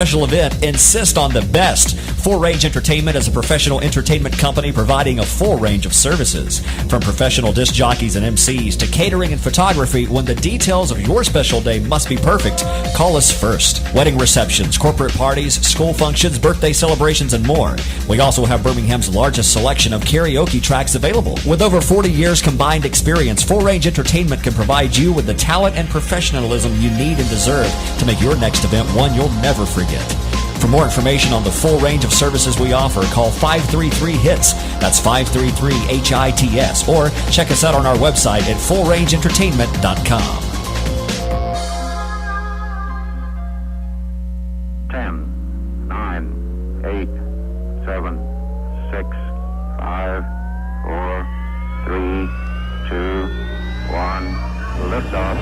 special event, insist on the best. Full Range Entertainment is a professional entertainment company providing a full range of services. From professional disc jockeys and MCs to catering and photography, when the details of your special day must be perfect, call us first. Wedding receptions, corporate parties, school functions, birthday celebrations, and more. We also have Birmingham's largest selection of karaoke tracks available. With over 40 years combined experience, Full Range Entertainment can provide you with the talent and professionalism you need and deserve to make your next event one you'll never forget. For more information on the full range of services we offer, call 533-HITS. That's 533-HITS. Or check us out on our website at fullrangeentertainment.com. 10, 9, 8, 7, 6, 5, 4, 3, 2, 1, liftoff.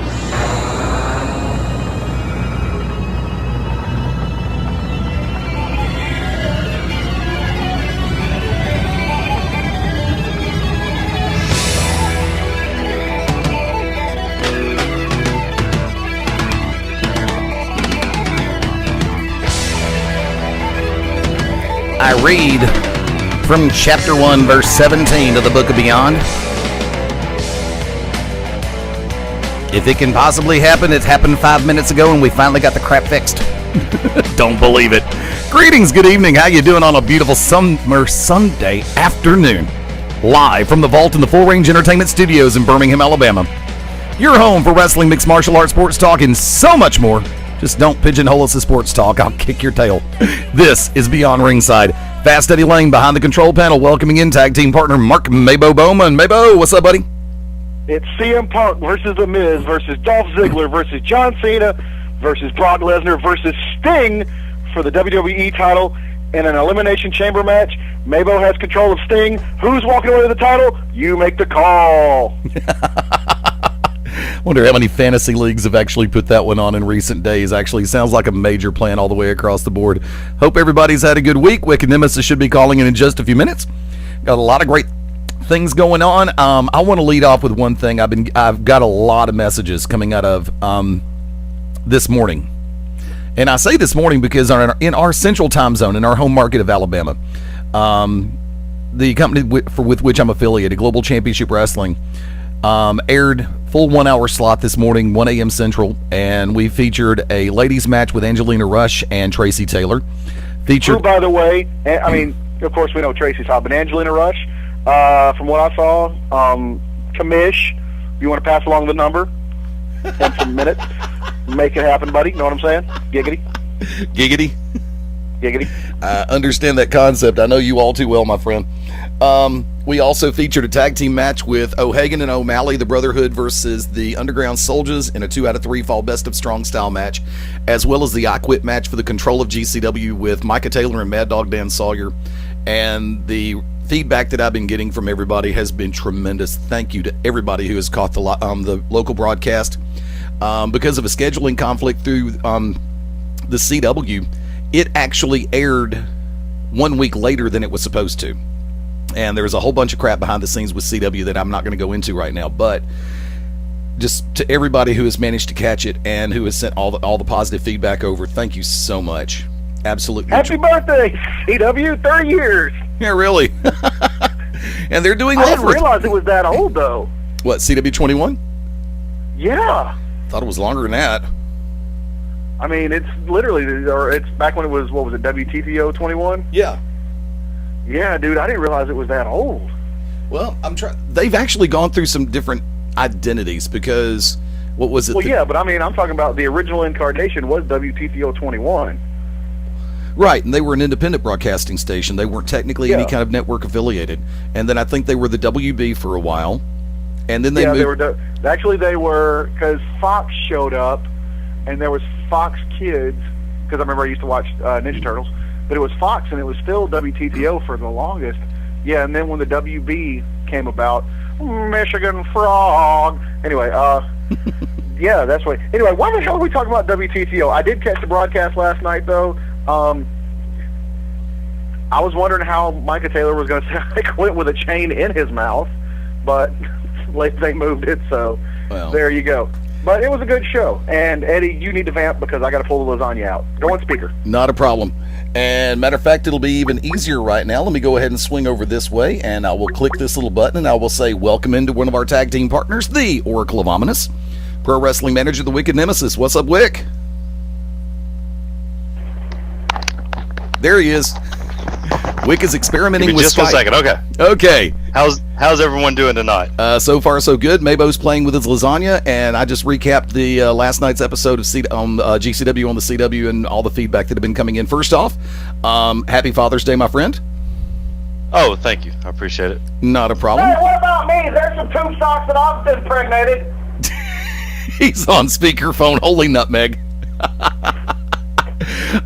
I read from chapter 1, verse 17 of the book of Beyond. If it can possibly happen, it happened 5 minutes ago and we finally got the crap fixed. Don't believe it. Greetings, good evening. How you doing on a beautiful summer Sunday afternoon? Live from the vault in the Full Range Entertainment Studios in Birmingham, Alabama. Your home for wrestling, mixed martial arts, sports talk, and so much more. Just don't pigeonhole us as sports talk. I'll kick your tail. This is Beyond Ringside. Fast Eddie Lane behind the control panel, welcoming in tag team partner Mark Mabo Bowman. Mabo, what's up, buddy? It's CM Punk versus The Miz versus Dolph Ziggler versus John Cena versus Brock Lesnar versus Sting for the WWE title in an Elimination Chamber match. Mabo has control of Sting. Who's walking away with the title? You make the call. Wonder how many fantasy leagues have actually put that one on in recent days. Actually, sounds like a major plan all the way across the board. Hope everybody's had a good week. Wicked Nemesis should be calling in just a few minutes. Got a lot of great things going on. I want to lead off with one thing. I've got a lot of messages coming out of this morning. And I say this morning because in our central time zone, in our home market of Alabama, the company with which I'm affiliated, Global Championship Wrestling, aired full 1 hour slot this morning, 1 a.m. Central, and we featured a ladies match with Angelina Rush and Tracy Taylor. Who, by the way, I mean, of course we know Tracy's hot, but Angelina Rush, from what I saw, Kamish, you want to pass along the number in some minutes, make it happen, buddy. Know what I'm saying? Giggity. Giggity. Giggity. I understand that concept. I know you all too well, my friend. We also featured a tag team match with O'Hagan and O'Malley, the Brotherhood versus the Underground Soldiers in a 2 out of 3 fall best of strong style match, as well as the I Quit match for the control of GCW with Micah Taylor and Mad Dog Dan Sawyer. And the feedback that I've been getting from everybody has been tremendous. Thank you to everybody who has caught the local broadcast. Because of a scheduling conflict through the CW, it actually aired 1 week later than it was supposed to. And there's a whole bunch of crap behind the scenes with CW that I'm not going to go into right now. But just to everybody who has managed to catch it and who has sent all the positive feedback over, thank you so much. Absolutely. Happy birthday, CW, 30 years. Yeah, really. And they're doing well. I didn't realize it was that old, though. What, CW 21? Yeah. Thought it was longer than that. I mean, it's literally, or it's back when it was, what was it, WTTO 21? Yeah. Yeah, dude, I didn't realize it was that old. Well, they've actually gone through some different identities because, what was it? Well, yeah, but I mean, I'm talking about the original incarnation was WTTO 21. Right, and they were an independent broadcasting station. They weren't technically any kind of network affiliated. And then I think they were the WB for a while. And then they moved. They were, because Fox showed up, and there was Fox Kids, because I remember I used to watch Ninja Turtles. But it was Fox, and it was still WTTO for the longest. Yeah, and then when the WB came about, Michigan Frog. Anyway, yeah, that's right. Anyway, why the hell are we talking about WTTO? I did catch the broadcast last night, though. I was wondering how Micah Taylor was going to say I quit with a chain in his mouth, but they moved it, so there you go. But it was a good show. And, Eddie, you need to vamp because I got to pull the lasagna out. Go on speaker. Not a problem. And matter of fact, it'll be even easier right now. Let me go ahead and swing over this way, and I will click this little button, and I will say, welcome into one of our tag team partners, the Oracle of Ominous, Pro Wrestling Manager, the Wicked Nemesis. What's up, Wick? There he is. Wick is experimenting with just Skype. a second. Okay. How's everyone doing tonight? So far, so good. Mabo's playing with his lasagna, and I just recapped the last night's episode of GCW on the CW and all the feedback that had been coming in. First off, happy Father's Day, my friend. Oh, thank you. I appreciate it. Not a problem. Hey, what about me? There's some tube socks that I've impregnated. He's on speakerphone. Holy nutmeg.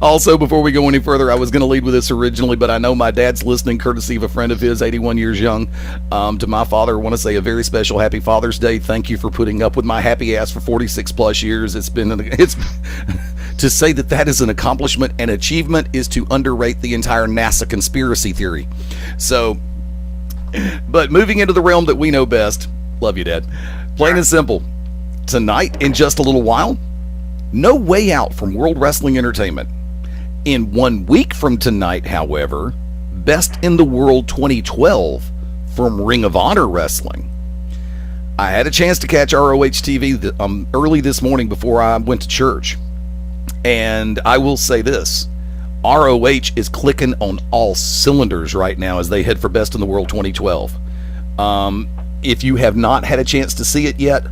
Also, before we go any further, I was going to lead with this originally, but I know my dad's listening, courtesy of a friend of his, 81 years young. To my father, I want to say a very special Happy Father's Day. Thank you for putting up with my happy ass for 46 plus years. It's to say that is an accomplishment and achievement is to underrate the entire NASA conspiracy theory. So, but moving into the realm that we know best, love you, Dad. Plain and simple. Tonight, in just a little while, No Way Out from World Wrestling Entertainment. In 1 week from tonight, however, Best in the World 2012 from Ring of Honor Wrestling. I had a chance to catch ROH TV early this morning before I went to church. And I will say this, ROH is clicking on all cylinders right now as they head for Best in the World 2012. If you have not had a chance to see it yet,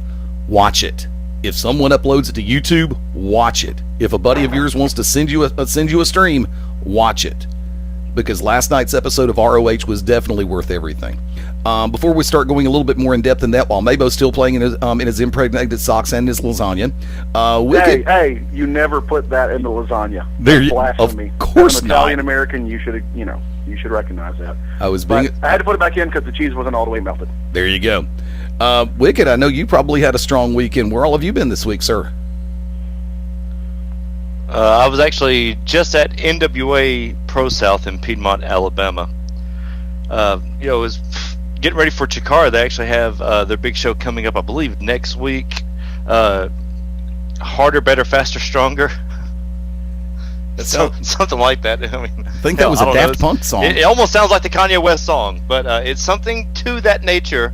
watch it. If someone uploads it to YouTube, watch it. If a buddy of yours wants to send you a stream, watch it. Because last night's episode of ROH was definitely worth everything. Before we start going a little bit more in depth in that, while Mabo's still playing in his impregnated socks and his lasagna, hey, you never put that in the lasagna. There, blasphemy. Of course As an not. Italian American, you should recognize that. I had to put it back in because the cheese wasn't all the way melted. There you go. Wicked, I know you probably had a strong weekend. Where all have you been this week, sir? I was actually just at NWA Pro South in Piedmont, Alabama. It was getting ready for Chikara. They actually have their big show coming up, I believe, next week. Harder, Better, Faster, Stronger. Something like that. I think that was a Daft Punk song. It almost sounds like the Kanye West song, but it's something to that nature.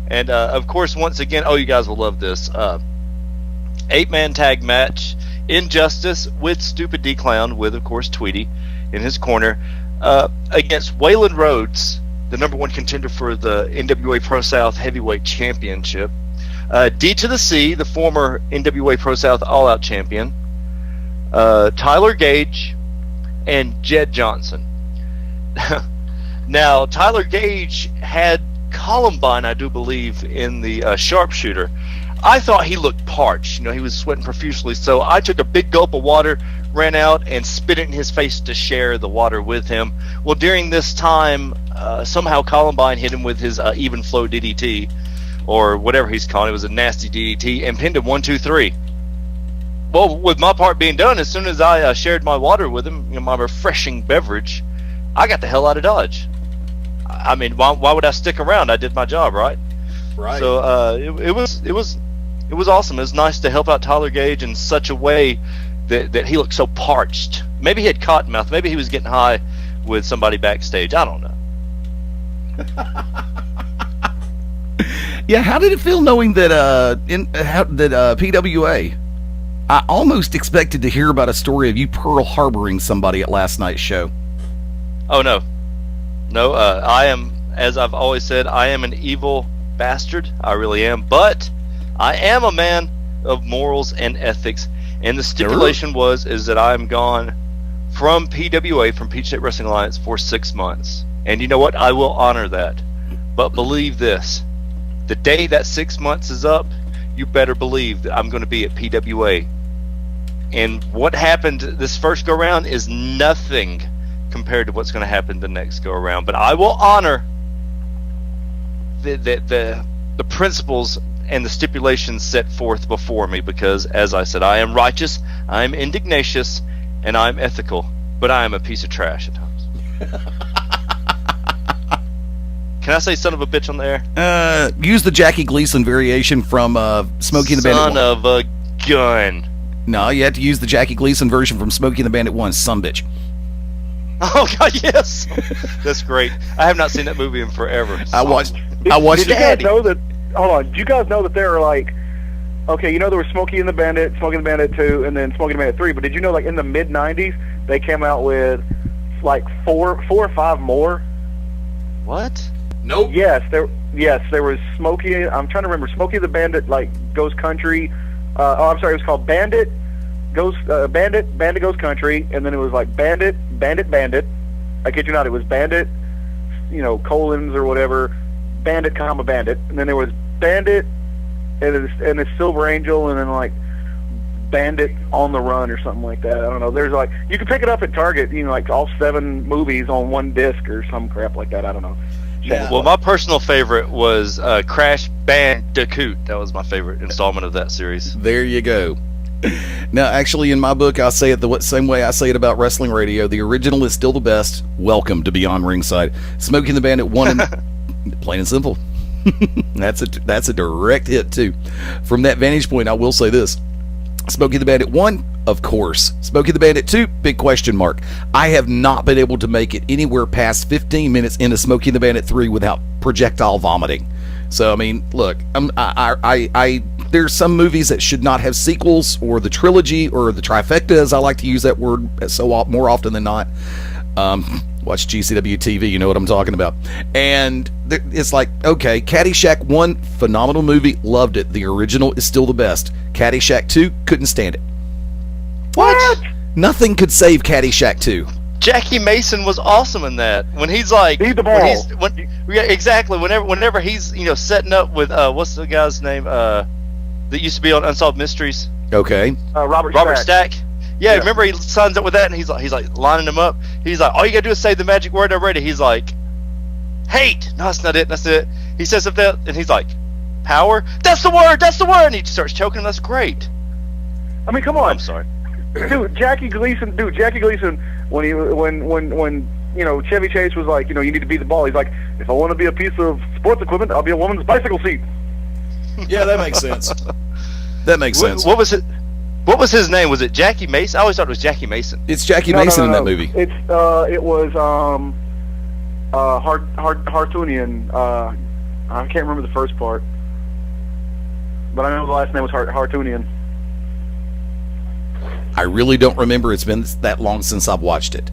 And, of course, once again, you guys will love this. 8-man tag match, Injustice with Stupid D-Clown, with, of course, Tweety in his corner, against Waylon Rhodes, the number one contender for the NWA Pro South Heavyweight Championship. D to the C, the former NWA Pro South All-Out Champion. Tyler Gage, and Jed Johnson. Now, Tyler Gage had Columbine, I do believe, in the sharpshooter. I thought he looked parched. He was sweating profusely, so I took a big gulp of water, ran out, and spit it in his face to share the water with him. Well, during this time, somehow Columbine hit him with his even flow DDT, or whatever he's calling it. It was a nasty DDT, and pinned him 1, 2, 3. Well, with my part being done, as soon as I shared my water with him, my refreshing beverage, I got the hell out of Dodge. I mean, why would I stick around? I did my job, right? Right. So it was awesome. It was nice to help out Tyler Gage in such a way that he looked so parched. Maybe he had cotton mouth. Maybe he was getting high with somebody backstage. I don't know. Yeah, how did it feel knowing that PWA? I almost expected to hear about a story of you Pearl Harboring somebody at last night's show. Oh no. I am, as I've always said, I am an evil bastard. I really am. But I am a man of morals and ethics. And the stipulation is that I am gone from PWA, from Peach State Wrestling Alliance, for 6 months. And you know what? I will honor that. But believe this. The day that 6 months is up, you better believe that I'm going to be at PWA. And what happened this first go-around is nothing compared to what's going to happen the next go-around. But I will honor the principles and the stipulations set forth before me, because, as I said, I am righteous, I am indignatious, and I am ethical. But I am a piece of trash at times. Can I say son of a bitch on the air? Use the Jackie Gleason variation from Smokey and the Bandit 1. Son of a gun. No, you have to use the Jackie Gleason version from Smokey and the Bandit 1, Sumbitch. Oh God, yes, that's great. I have not seen that movie in forever. I watched Did you guys know that? Hold on. Did you guys know that there are like, okay, there was Smokey and the Bandit, Smokey and the Bandit 2, and then Smokey and the Bandit 3. But did you know, like in the mid '90s, they came out with like four or five more? What? Nope. Yes, there was Smokey. I'm trying to remember. Smokey the Bandit like goes country. I'm sorry, it was called Bandit Goes Country, and then it was like Bandit. I kid you not, it was Bandit, colons or whatever, Bandit, Bandit, and then there was Bandit, and it's Silver Angel, and then like Bandit on the Run or something like that. I don't know. There's like, you can pick it up at Target, like all 7 movies on one disc or some crap like that. I don't know. Yeah. Well, my personal favorite was Crash Bandicoot. That was my favorite installment of that series. There you go. Now, actually, in my book, I say it the same way I say it about wrestling radio. The original is still the best. Welcome to Beyond Ringside. Smokey and the Bandit 1 and plain and simple. That's a direct hit too. From that vantage point, I will say this: Smokey the Bandit 1, of course. Smokey the Bandit 2, big question mark. I have not been able to make it anywhere past 15 minutes into Smokey the Bandit 3 without projectile vomiting. So, I mean, look, there's some movies that should not have sequels, or the trilogy, or the trifecta, as I like to use that word more often than not. Watch GCW TV, you know what I'm talking about. And it's like, okay, Caddyshack 1, phenomenal movie, loved it. The original is still the best. Caddyshack 2, couldn't stand it. What? Nothing could save Caddyshack 2. Jackie Mason was awesome in that. When he's like, Need the ball. Yeah, exactly. Whenever he's setting up with what's the guy's name that used to be on Unsolved Mysteries? Okay. Robert Stack. Yeah, remember he signs up with that, and he's like lining him up. He's like, all you gotta do is say the magic word already. He's like, hate. No, that's not it. That's it. He says something, and he's like, power. That's the word. That's the word. And he starts choking. That's great. I mean, come on. I'm sorry. Dude, Jackie Gleason, when Chevy Chase was like, you need to be the ball. He's like, if I want to be a piece of sports equipment, I'll be a woman's bicycle seat. Yeah, that makes sense. That makes sense. What was his name? Was it Jackie Mason? I always thought it was Jackie Mason. It's Jackie Mason in that movie. It was Hartunian. I can't remember the first part, but I know the last name was Hartunian. I really don't remember. It's been that long since I've watched it.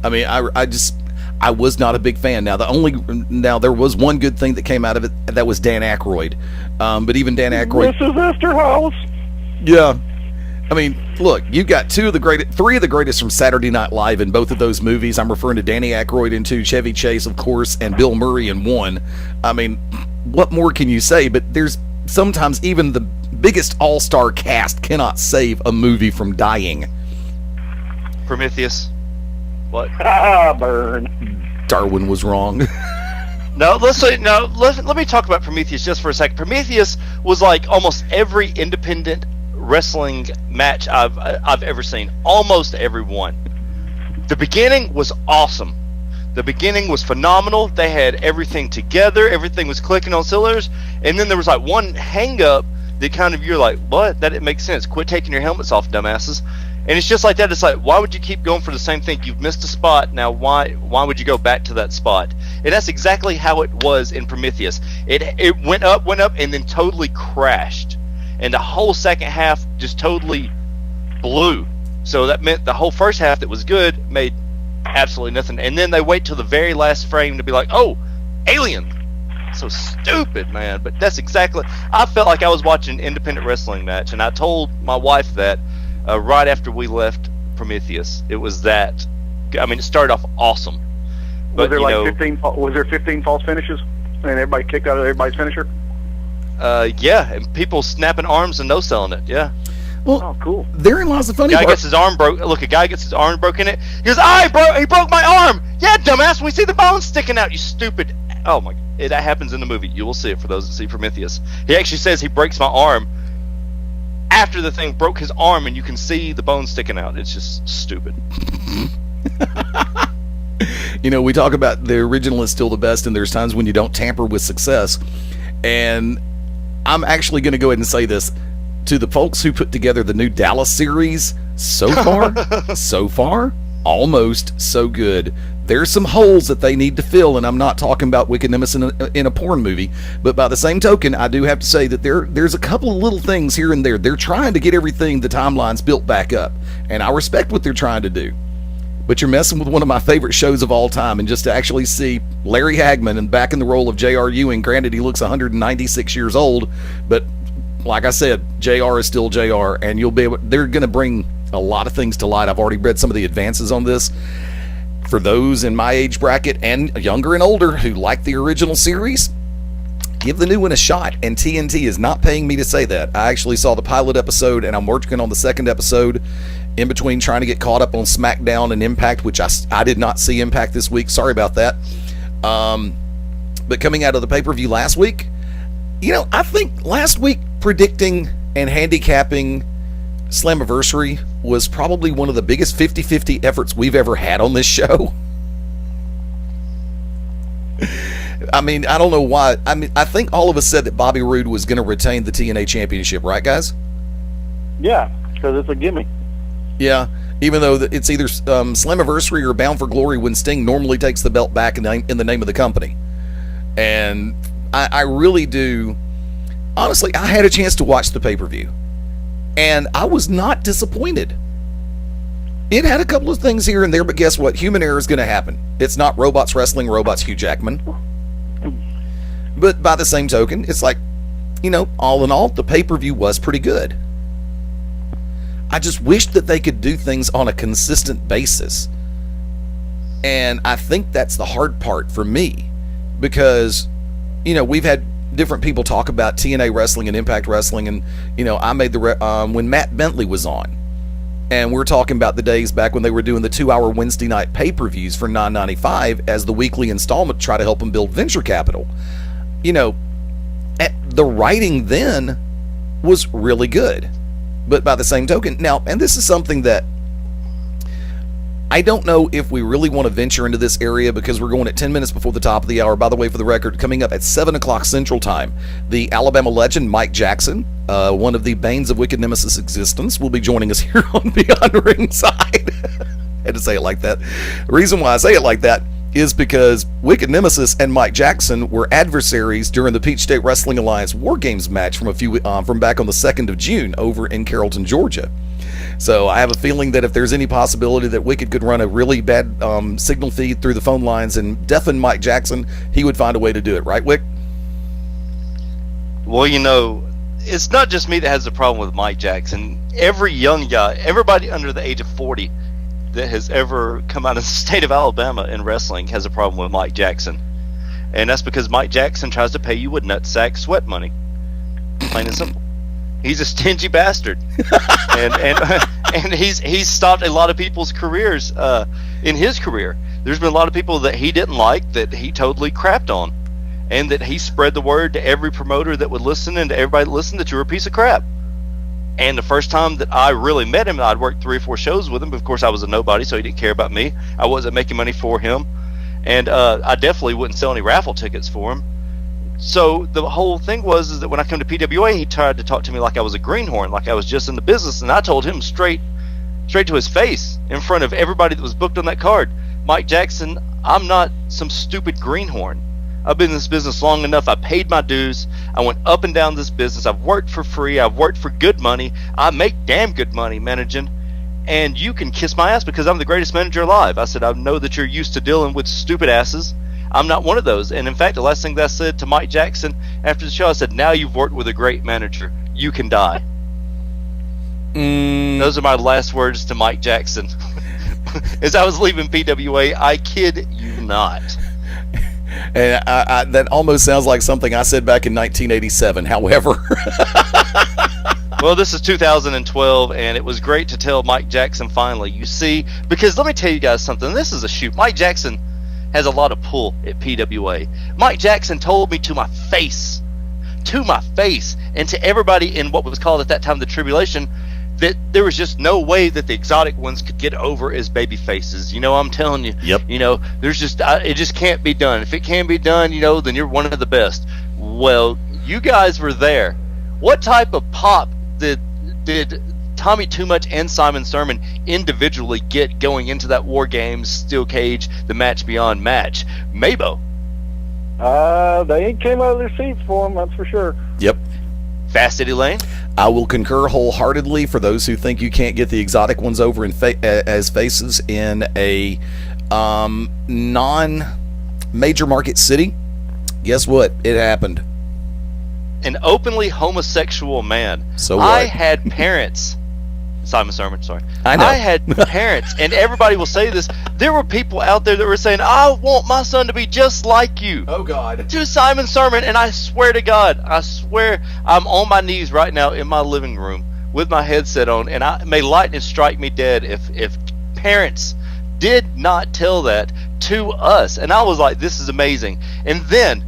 I mean, I was not a big fan. Now there was one good thing that came out of it. That was Dan Aykroyd. But even Dan Aykroyd, Mrs. Esterhaus. Yeah. I mean, look, you've got three of the greatest from Saturday Night Live in both of those movies. I'm referring to Danny Aykroyd in 2, Chevy Chase, of course, and Bill Murray in 1. I mean, what more can you say? But there's sometimes even the biggest all-star cast cannot save a movie from dying. Prometheus. What? Burn. Darwin was wrong. Let me talk about Prometheus just for a second. Prometheus was like almost every independent wrestling match I've ever seen. Almost every one. The beginning was awesome. The beginning was phenomenal. They had everything together. Everything was clicking on cylinders. And then there was like one hang-up that kind of, you're like, what? That didn't make sense. Quit taking your helmets off, dumbasses. And it's just like that. It's like, why would you keep going for the same thing? You've missed a spot. Now, why would you go back to that spot? And that's exactly how it was in Prometheus. It went up, and then totally crashed. And the whole second half just totally blew. So that meant the whole first half that was good made absolutely nothing. And then they wait till the very last frame to be like, oh, alien. So stupid, man. But that's exactly, I felt like I was watching an independent wrestling match, and I told my wife that right after we left Prometheus. It was that, I mean, it started off awesome. But, was there 15 false finishes, and everybody kicked out of everybody's finisher? Yeah, and people snapping arms and no-selling it, yeah. Well, oh, cool. Therein lies the funny part. Gets his arm broke. Look, a guy gets his arm broken. He goes, he broke my arm. Yeah, dumbass. We see the bones sticking out. You stupid. Oh my! That happens in the movie. You will see it for those that see Prometheus. He actually says he breaks my arm after the thing broke his arm, and you can see the bones sticking out. It's just stupid. We talk about the original is still the best, and there's times when you don't tamper with success. And I'm actually going to go ahead and say this to the folks who put together the new Dallas series. So far, almost so good. There's some holes that they need to fill, and I'm not talking about Wicked Nemesis in a porn movie, but by the same token, I do have to say that there's a couple of little things here and there. They're trying to get everything, the timelines built back up, and I respect what they're trying to do. But you're messing with one of my favorite shows of all time, and just to actually see Larry Hagman and back in the role of J.R. Ewing, granted he looks 196 years old, but like I said, JR is still JR, and they're going to bring a lot of things to light. I've already read some of the advances on this. For those in my age bracket and younger and older who like the original series, give the new one a shot. And TNT is not paying me to say that. I actually saw the pilot episode, and I'm working on the second episode in between trying to get caught up on SmackDown and Impact, which I did not see Impact this week. Sorry about that. But coming out of the pay-per-view last week, I think last week predicting and handicapping Slammiversary was probably one of the biggest 50-50 efforts we've ever had on this show. I mean, I don't know why. I mean, I think all of us said that Bobby Roode was going to retain the TNA Championship, right, guys? Yeah, because it's a gimmick. Yeah, even though it's either Slammiversary or Bound for Glory when Sting normally takes the belt back in the name of the company. And I really do. Honestly, I had a chance to watch the pay-per-view, and I was not disappointed. It had a couple of things here and there, but guess what? Human error is going to happen. It's not robots wrestling robots, Hugh Jackman. But by the same token, it's like, all in all, the pay-per-view was pretty good. I just wish that they could do things on a consistent basis. And I think that's the hard part for me, because, we've had different people talk about TNA wrestling and Impact Wrestling, and I made when Matt Bentley was on, and we're talking about the days back when they were doing the 2-hour Wednesday night pay-per-views for $9.95 as the weekly installment to try to help them build venture capital. The writing then was really good, but by the same token, now, and this is something that I don't know if we really want to venture into this area, because we're going at 10 minutes before the top of the hour. By the way, for the record, coming up at 7 o'clock Central Time, the Alabama legend Mike Jackson, one of the banes of Wicked Nemesis existence, will be joining us here on Beyond Ringside. Had to say it like that. The reason why I say it like that is because Wicked Nemesis and Mike Jackson were adversaries during the Peach State Wrestling Alliance War Games match from back on the 2nd of June over in Carrollton, Georgia. So I have a feeling that if there's any possibility that Wicked could run a really bad signal feed through the phone lines and deafen Mike Jackson, he would find a way to do it. Right, Wick? Well, it's not just me that has a problem with Mike Jackson. Every young guy, everybody under the age of 40 that has ever come out of the state of Alabama in wrestling has a problem with Mike Jackson. And that's because Mike Jackson tries to pay you with nutsack sweat money. Plain and simple. He's a stingy bastard, and he's stopped a lot of people's careers. In his career, there's been a lot of people that he didn't like that he totally crapped on, and that he spread the word to every promoter that would listen and to everybody that listened that you were a piece of crap. And the first time that I really met him, I'd worked 3 or 4 shows with him. But of course, I was a nobody, so he didn't care about me. I wasn't making money for him, and I definitely wouldn't sell any raffle tickets for him. So the whole thing is that when I come to PWA, he tried to talk to me like I was a greenhorn, like I was just in the business, and I told him straight to his face in front of everybody that was booked on that card, Mike Jackson, I'm not some stupid greenhorn. I've been in this business long enough. I paid my dues. I went up and down this business. I've worked for free. I've worked for good money. I make damn good money managing, and you can kiss my ass because I'm the greatest manager alive. I said, I know that you're used to dealing with stupid asses. I'm not one of those. And in fact, the last thing that I said to Mike Jackson after the show, I said, now you've worked with a great manager. You can die. Those are my last words to Mike Jackson. As I was leaving PWA, I kid you not. And that almost sounds like something I said back in 1987. However, well, this is 2012, and it was great to tell Mike Jackson finally. You see, because let me tell you guys something. This is a shoot. Mike Jackson has a lot of pull at PWA. Mike Jackson told me to my face, and to everybody in what was called at that time the Tribulation, that there was just no way that the exotic ones could get over as baby faces. I'm telling you. Yep. There's just it just can't be done. If it can be done, then you're one of the best. Well, you guys were there. What type of pop did Tommy Too Much and Simon Sermon individually get going into that War Games steel cage, the match beyond match? Mabo. They ain't came out of their seats for him, that's for sure. Yep. Fast Eddie Lane. I will concur wholeheartedly for those who think you can't get the exotic ones over as faces in a non-major market city. Guess what? It happened. An openly homosexual man. So what? I had parents. Simon Sermon, sorry. I know. I had parents, and everybody will say this. There were people out there that were saying, I want my son to be just like you. Oh, God. To Simon Sermon, and I swear to God, I'm on my knees right now in my living room with my headset on, and may lightning strike me dead if parents did not tell that to us. And I was like, this is amazing. And then,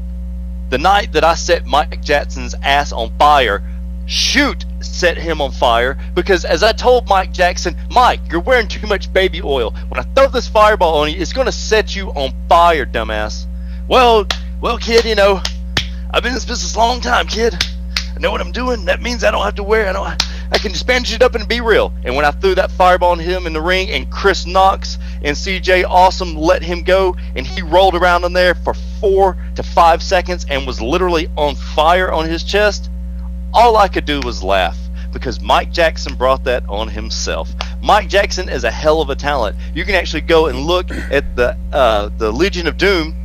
the night that I set Mike Jackson's ass on fire, set him on fire, because as I told Mike Jackson, Mike, you're wearing too much baby oil. When I throw this fireball on you, it's going to set you on fire, dumbass. Well, kid, I've been in this business a long time, kid. I know what I'm doing. That means I don't have to wear. I can just bandage it up and be real. And when I threw that fireball on him in the ring, and Chris Knox and CJ Awesome let him go, and he rolled around in there for 4 to 5 seconds and was literally on fire on his chest, all I could do was laugh, because Mike Jackson brought that on himself. Mike Jackson is a hell of a talent. You can actually go and look at the Legion of Doom,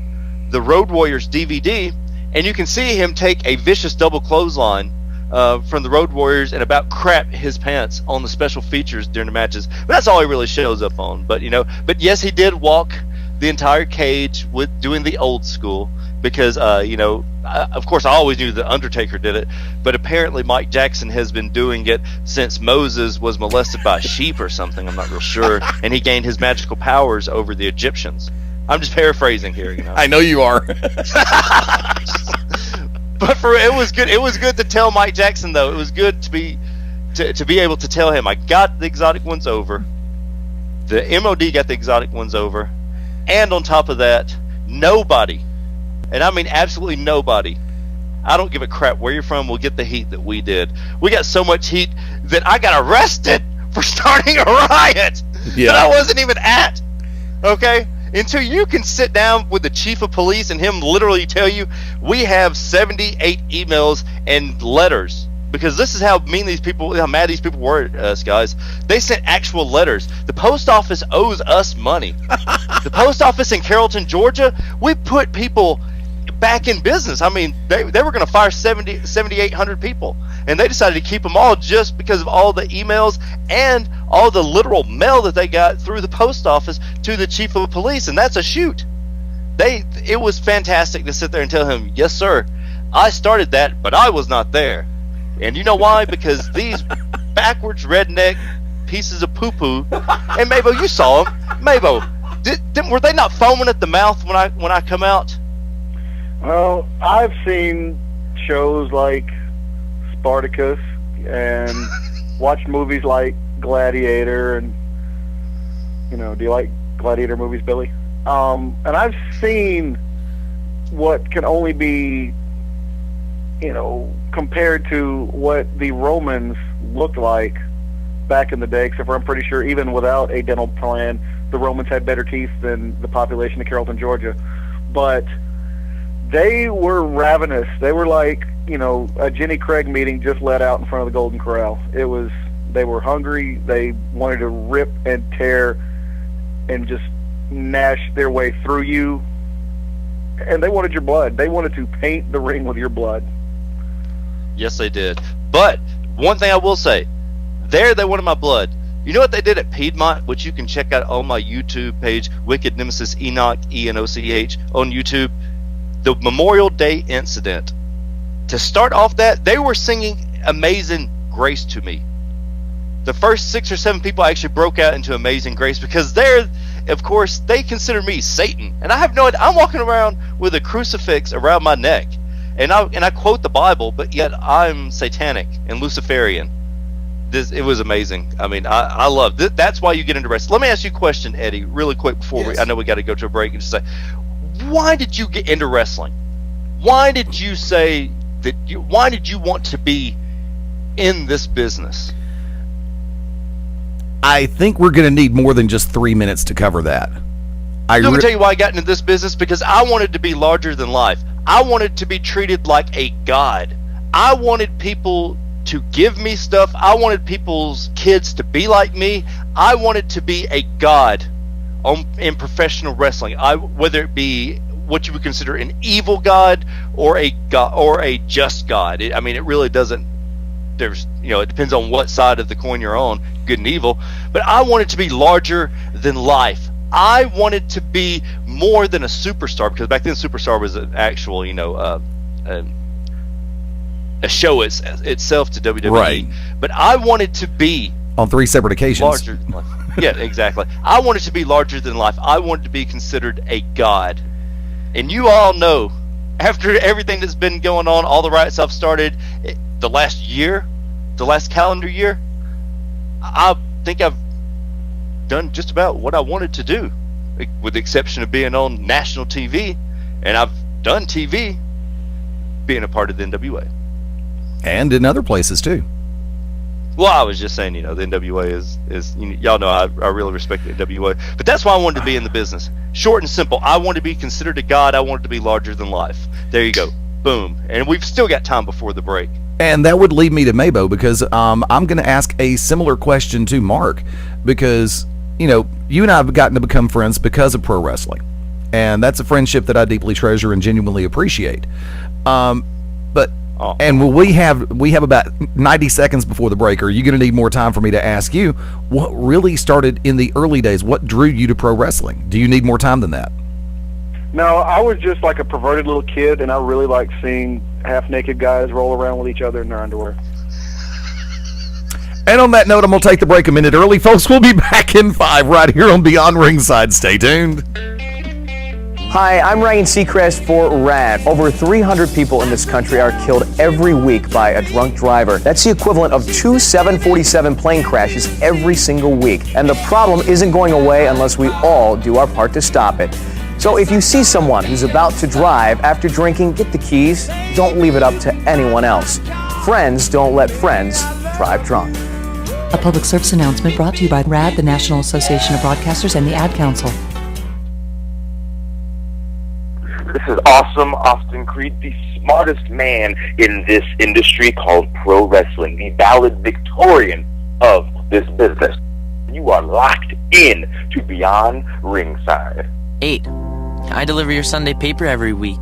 the Road Warriors DVD, and you can see him take a vicious double clothesline from the Road Warriors and about crap his pants on the special features during the matches. But that's all he really shows up on. But yes, he did walk the entire cage with doing the old school, because of course I always knew the Undertaker did it, but apparently Mike Jackson has been doing it since Moses was molested by a sheep or something. I'm not real sure, and he gained his magical powers over the Egyptians. I'm just paraphrasing here. I know you are. But it was good. It was good to tell Mike Jackson, though. It was good to be able to tell him, I got the exotic ones over. The MOD got the exotic ones over, and on top of that, nobody, and I mean absolutely nobody, I don't give a crap where you're from, will get the heat that we did. We got so much heat that I got arrested for starting a riot that I wasn't even at. Okay? Until you can sit down with the chief of police and him literally tell you, we have 78 emails and letters, because this is how mad these people were at us, guys. They sent actual letters. The post office owes us money. The post office in Carrollton, Georgia, we put people back in business. I mean, they were going to fire 7,800 people, and they decided to keep them all just because of all the emails and all the literal mail that they got through the post office to the chief of police, and that's a shoot. It was fantastic to sit there and tell him, yes, sir, I started that, but I was not there. And you know why? Because these backwards redneck pieces of poo-poo, and Mabo, you saw them. Mabo, were they not foaming at the mouth when I come out? Well, I've seen shows like Spartacus and watched movies like Gladiator, and do you like Gladiator movies, Billy? And I've seen what can only be compared to what the Romans looked like back in the day, except for I'm pretty sure even without a dental plan, the Romans had better teeth than the population of Carrollton, Georgia. But they were ravenous. They were like, a Jenny Craig meeting just let out in front of the Golden Corral. They were hungry. They wanted to rip and tear and just gnash their way through you. And they wanted your blood. They wanted to paint the ring with your blood. Yes, they did. But one thing I will say, they wanted my blood. You know what they did at Piedmont, which you can check out on my YouTube page, Wicked Nemesis Enoch, ENOCH, on YouTube? The Memorial Day incident. To start off that, they were singing Amazing Grace to me. The first 6 or 7 people actually broke out into Amazing Grace, because of course, they consider me Satan. And I have no idea. I'm walking around with a crucifix around my neck. And I quote the Bible, but yet I'm satanic and Luciferian. it was amazing. I mean, I love it. That's why you get into wrestling. Let me ask you a question, Eddie, really quick before I know we got to go to a break, and just say, why did you get into wrestling? Why did you say that why did you want to be in this business? I think we're going to need more than just 3 minutes to cover that. Let me tell you why I got into this business, because I wanted to be larger than life. I wanted to be treated like a god. I wanted people to give me stuff. I wanted people's kids to be like me. I wanted to be a god in professional wrestling. Whether it be what you would consider an evil god or a god or a just god. It really doesn't. It depends on what side of the coin you're on, good and evil. But I wanted to be larger than life. I wanted to be more than a superstar, because back then superstar was an actual, a show itself to WWE. Right. But I wanted to be on 3 separate occasions. Larger than life. Yeah, exactly. I wanted to be larger than life. I wanted to be considered a god. And you all know, after everything that's been going on, all the riots I've started, the last calendar year, I think I've done just about what I wanted to do, with the exception of being on national TV, and I've done TV, being a part of the NWA. And in other places too. Well, I was just saying, the NWA is y'all know I really respect the NWA, but that's why I wanted to be in the business. Short and simple, I wanted to be considered a god. I wanted to be larger than life. There you go. Boom. And we've still got time before the break. And that would lead me to Mabo, because I'm going to ask a similar question to Mark, because, you and I have gotten to become friends because of pro wrestling. And that's a friendship that I deeply treasure and genuinely appreciate. And we have about 90 seconds before the break. Are you going to need more time for me to ask you what really started in the early days? What drew you to pro wrestling? Do you need more time than that? No, I was just like a perverted little kid, and I really liked seeing half-naked guys roll around with each other in their underwear. And on that note, I'm going to take the break a minute early. Folks, we'll be back in 5 right here on Beyond Ringside. Stay tuned. Hi, I'm Ryan Seacrest for RAD. Over 300 people in this country are killed every week by a drunk driver. That's the equivalent of 2 747 plane crashes every single week. And the problem isn't going away unless we all do our part to stop it. So if you see someone who's about to drive after drinking, get the keys. Don't leave it up to anyone else. Friends don't let friends drive drunk. A public service announcement brought to you by RAD, the National Association of Broadcasters, and the Ad Council. This is Awesome Austin Creed, the smartest man in this industry called pro wrestling, the valedictorian of this business. You are locked in to Beyond Ringside. 8. I deliver your Sunday paper every week.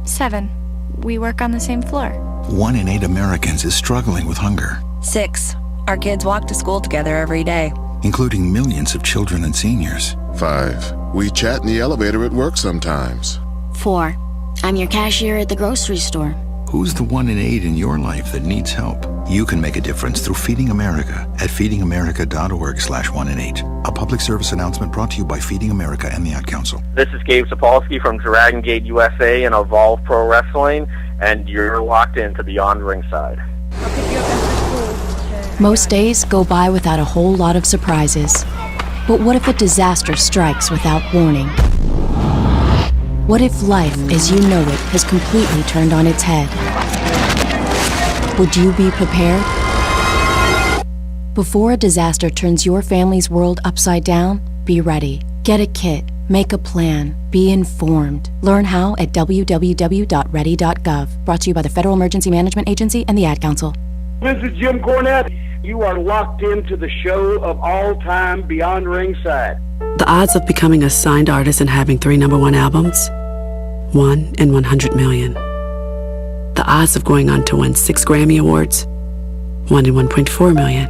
7. We work on the same floor. 1 in 8 Americans is struggling with hunger. 6. Our kids walk to school together every day, including millions of children and seniors. 5. We chat in the elevator at work sometimes. 4. I'm your cashier at the grocery store. Who's the 1 in 8 in your life that needs help? You can make a difference through Feeding America at feedingamerica.org/1 in 8. A public service announcement brought to you by Feeding America and the Ad Council. This is Gabe Sapolsky from Dragon Gate USA and Evolve Pro Wrestling, and you're locked into Beyond Ringside. Most days go by without a whole lot of surprises. But what if a disaster strikes without warning? What if life, as you know it, has completely turned on its head? Would you be prepared? Before a disaster turns your family's world upside down, be ready. Get a kit. Make a plan. Be informed. Learn how at www.ready.gov. Brought to you by the Federal Emergency Management Agency and the Ad Council. This is Jim Cornette. You are locked into the show of all time, Beyond Ringside. The odds of becoming a signed artist and having 3 #1 albums? 1 in 100 million. The odds of going on to win 6 Grammy Awards? 1 in 1.4 million.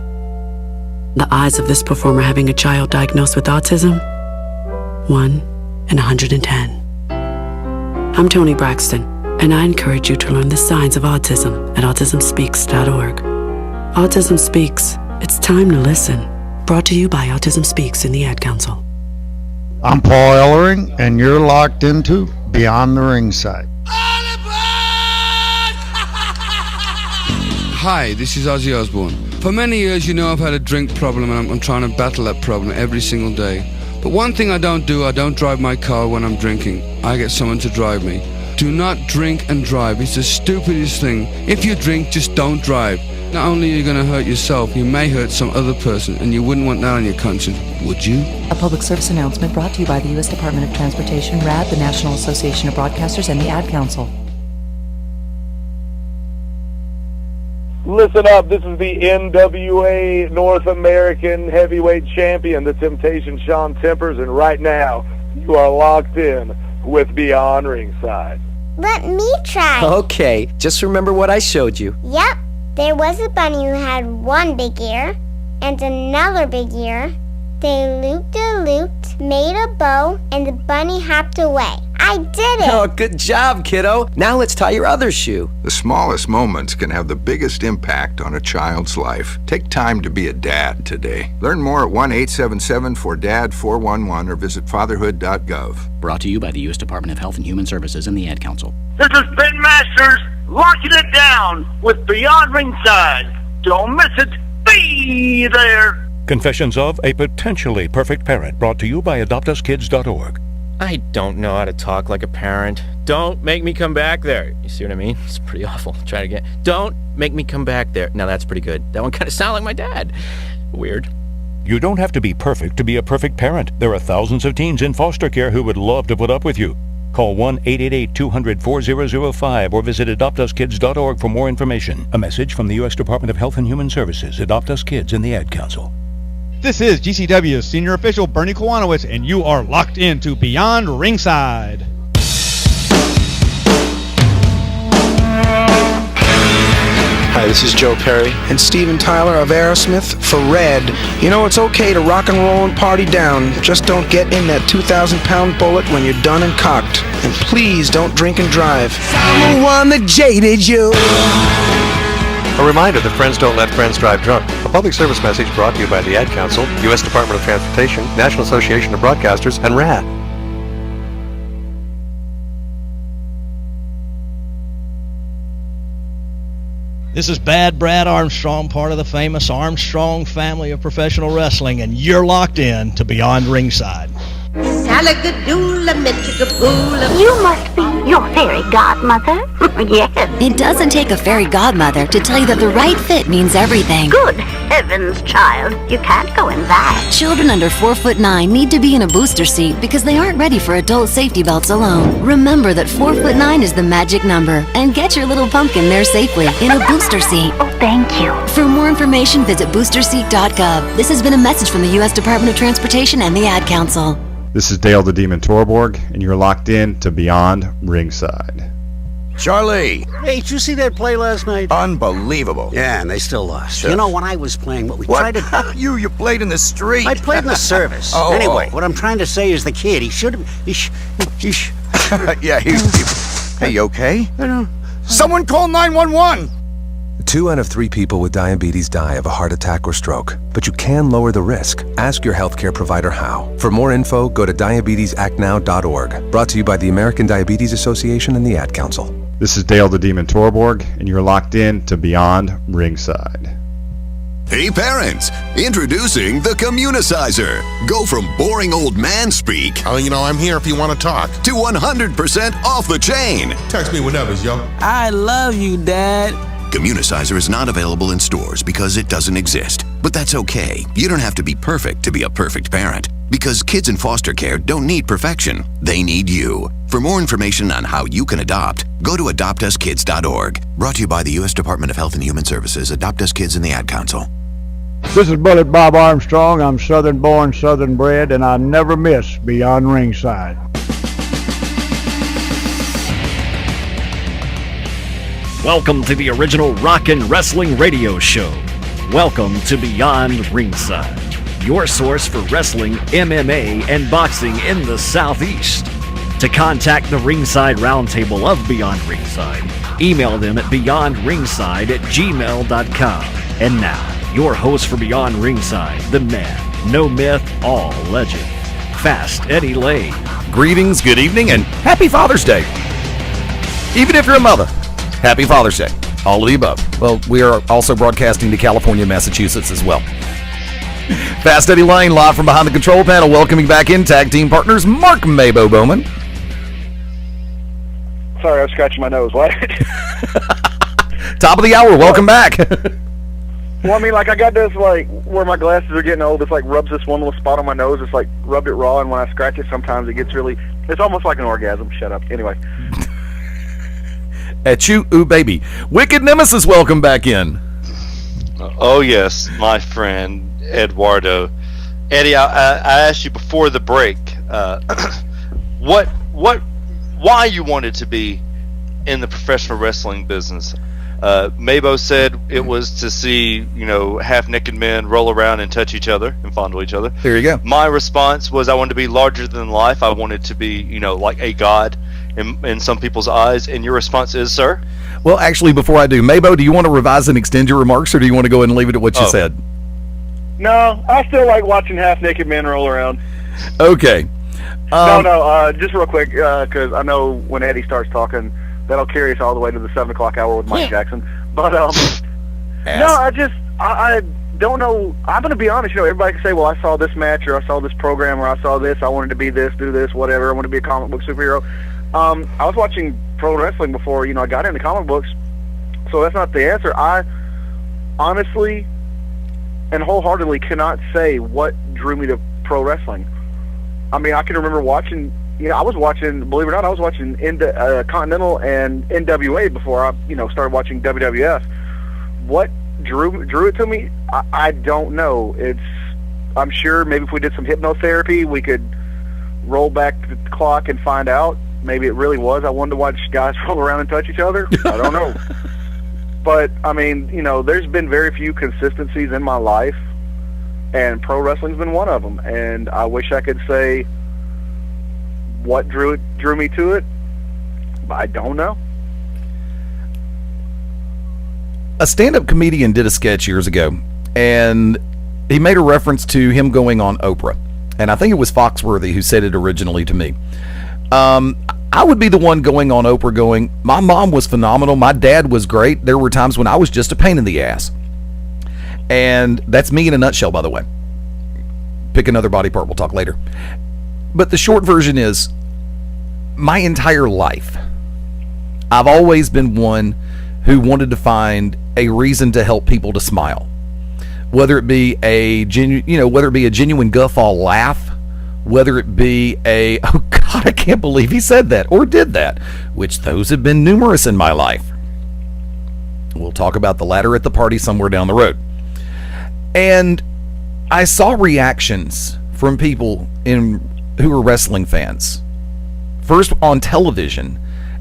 The odds of this performer having a child diagnosed with autism? 1 in 110. I'm Toni Braxton, and I encourage you to learn the signs of autism at autismspeaks.org. Autism Speaks. It's time to listen. Brought to you by Autism Speaks and the Ad Council. I'm Paul Ellering, and you're locked into Beyond the Ringside. Hi, this is Ozzy Osbourne. For many years, I've had a drink problem, and I'm trying to battle that problem every single day. But one thing I don't do, I don't drive my car when I'm drinking. I get someone to drive me. Do not drink and drive. It's the stupidest thing. If you drink, just don't drive. Not only are you going to hurt yourself, you may hurt some other person, and you wouldn't want that on your conscience, would you? A public service announcement brought to you by the U.S. Department of Transportation, RAD, the National Association of Broadcasters, and the Ad Council. Listen up, this is the NWA North American Heavyweight Champion, the Temptation Sean Tempers, and right now, you are locked in with Beyond Ringside. Let me try. Okay, just remember what I showed you. Yep, there was a bunny who had one big ear and another big ear. They looped-a-looped, made a bow, and the bunny hopped away. I did it! Oh, good job, kiddo. Now let's tie your other shoe. The smallest moments can have the biggest impact on a child's life. Take time to be a dad today. Learn more at 1-877-4DAD-411 or visit fatherhood.gov. Brought to you by the U.S. Department of Health and Human Services and the Ad Council. This is Ben Masters, locking it down with Beyond Ringside. Don't miss it. Be there. Confessions of a Potentially Perfect Parent, brought to you by AdoptUsKids.org. I don't know how to talk like a parent. Don't make me come back there. You see what I mean? It's pretty awful. Try it again. Don't make me come back there. Now that's pretty good. That one kind of sounded like my dad. Weird. You don't have to be perfect to be a perfect parent. There are thousands of teens in foster care who would love to put up with you. Call 1-888-200-4005 or visit AdoptUsKids.org for more information. A message from the U.S. Department of Health and Human Services, Adopt Us Kids, and the Ad Council. This is GCW's senior official Bernie Kwanowitz, and you are locked into Beyond Ringside. Hi, this is Joe Perry and Steven Tyler of Aerosmith for Red. It's okay to rock and roll and party down. Just don't get in that 2,000-pound bullet when you're done and cocked. And please don't drink and drive. I'm the one that jaded you. A reminder that friends don't let friends drive drunk. A public service message brought to you by the Ad Council, U.S. Department of Transportation, National Association of Broadcasters, and RAD. This is Bad Brad Armstrong, part of the famous Armstrong family of professional wrestling, and you're locked in to Beyond Ringside. You must be your fairy godmother. Yes. It doesn't take a fairy godmother to tell you that the right fit means everything. Good heavens, child. You can't go in that. Children under 4'9" need to be in a booster seat because they aren't ready for adult safety belts alone. Remember that 4'9" is the magic number, and get your little pumpkin there safely in a booster seat. Oh, thank you. For more information, visit boosterseat.gov. This has been a message from the U.S. Department of Transportation and the Ad Council. This is Dale the Demon Torborg, and you're locked in to Beyond Ringside. Charlie! Hey, did you see that play last night? Unbelievable. Yeah, and they still lost. Sure. When I was playing, what we tried to... You played in the street. I played in the service. Anyway, what I'm trying to say is the kid, he should have... Yeah, Hey, you okay? I don't... Someone call 911! 2 out of 3 people with diabetes die of a heart attack or stroke, but you can lower the risk. Ask your healthcare provider how. For more info, go to diabetesactnow.org. Brought to you by the American Diabetes Association and the Ad Council. This is Dale the Demon Torborg, and you're locked in to Beyond Ringside. Hey parents, introducing the Communicizer. Go from boring old man speak. I'm here if you want to talk. To 100% off the chain. Text me whenever, yo. I love you, Dad. Communicizer is not available in stores because it doesn't exist. But that's okay. You don't have to be perfect to be a perfect parent. Because kids in foster care don't need perfection. They need you. For more information on how you can adopt, go to AdoptUsKids.org. Brought to you by the U.S. Department of Health and Human Services, Adopt Us Kids, and the Ad Council. This is Bullet Bob Armstrong. I'm Southern born, Southern bred, and I never miss Beyond Ringside. Welcome to the original rock and wrestling radio show. Welcome to Beyond Ringside, your source for wrestling, MMA, and boxing in the Southeast. To contact the Ringside Roundtable of Beyond Ringside, email them at beyondringside@gmail.com. And now, your host for Beyond Ringside, the man, no myth, all legend, Fast Eddie Lane. Greetings, good evening, and happy Father's Day. Even if you're a mother, happy Father's Day. All of the above. Well, we are also broadcasting to California, Massachusetts as well. Fast Eddie Lane, live from behind the control panel, welcoming back in tag team partners Mark Mabo Bowman. Sorry, I was scratching my nose. What? Top of the hour, welcome back. Well, I mean, like, I got this, like, where my glasses are getting old, it's like rubs this one little spot on my nose. It's like rubbed it raw, and when I scratch it, sometimes it gets really, it's almost like an orgasm. Shut up. Anyway. At you, ooh, baby. Wicked Nemesis, welcome back in. Oh, yes, my friend, Eduardo. Eddie, I asked you before the break, why you wanted to be in the professional wrestling business. Mabo said it was to see, half-naked men roll around and touch each other and fondle each other. There you go. My response was I wanted to be larger than life. I wanted to be, like a god in some people's eyes. And your response is, sir? Well, actually, before I do, Mabo, do you want to revise and extend your remarks, or do you want to go ahead and leave it at what you said? No, I still like watching half-naked men roll around. Okay. Just real quick, because I know when Eddie starts talking, that'll carry us all the way to the 7 o'clock hour with Mike Jackson. But, I don't know. I'm going to be honest, everybody can say, well, I saw this match, or I saw this program, or I saw this, I wanted to be this, do this, whatever, I want to be a comic book superhero. I was watching pro wrestling before, I got into comic books, so that's not the answer. I honestly and wholeheartedly cannot say what drew me to pro wrestling. I mean, I can remember watching, I was watching, believe it or not, I was watching Continental and NWA before I, started watching WWF. What drew it to me? I don't know. I'm sure maybe if we did some hypnotherapy, we could roll back the clock and find out. Maybe it really was. I wanted to watch guys roll around and touch each other. I don't know. But, I mean, there's been very few consistencies in my life, and pro wrestling's been one of them. And I wish I could say what drew me to it, but I don't know. A stand-up comedian did a sketch years ago, and he made a reference to him going on Oprah. And I think it was Foxworthy who said it originally to me. I would be the one going on Oprah going, my mom was phenomenal, my dad was great, there were times when I was just a pain in the ass. And that's me in a nutshell, by the way. Pick another body part, we'll talk later. But the short version is, my entire life, I've always been one who wanted to find a reason to help people to smile. Whether it be a genuine guffaw laugh, whether it be oh God, I can't believe he said that or did that, which those have been numerous in my life. We'll talk about the latter at the party somewhere down the road. And I saw reactions from people who were wrestling fans, first on television,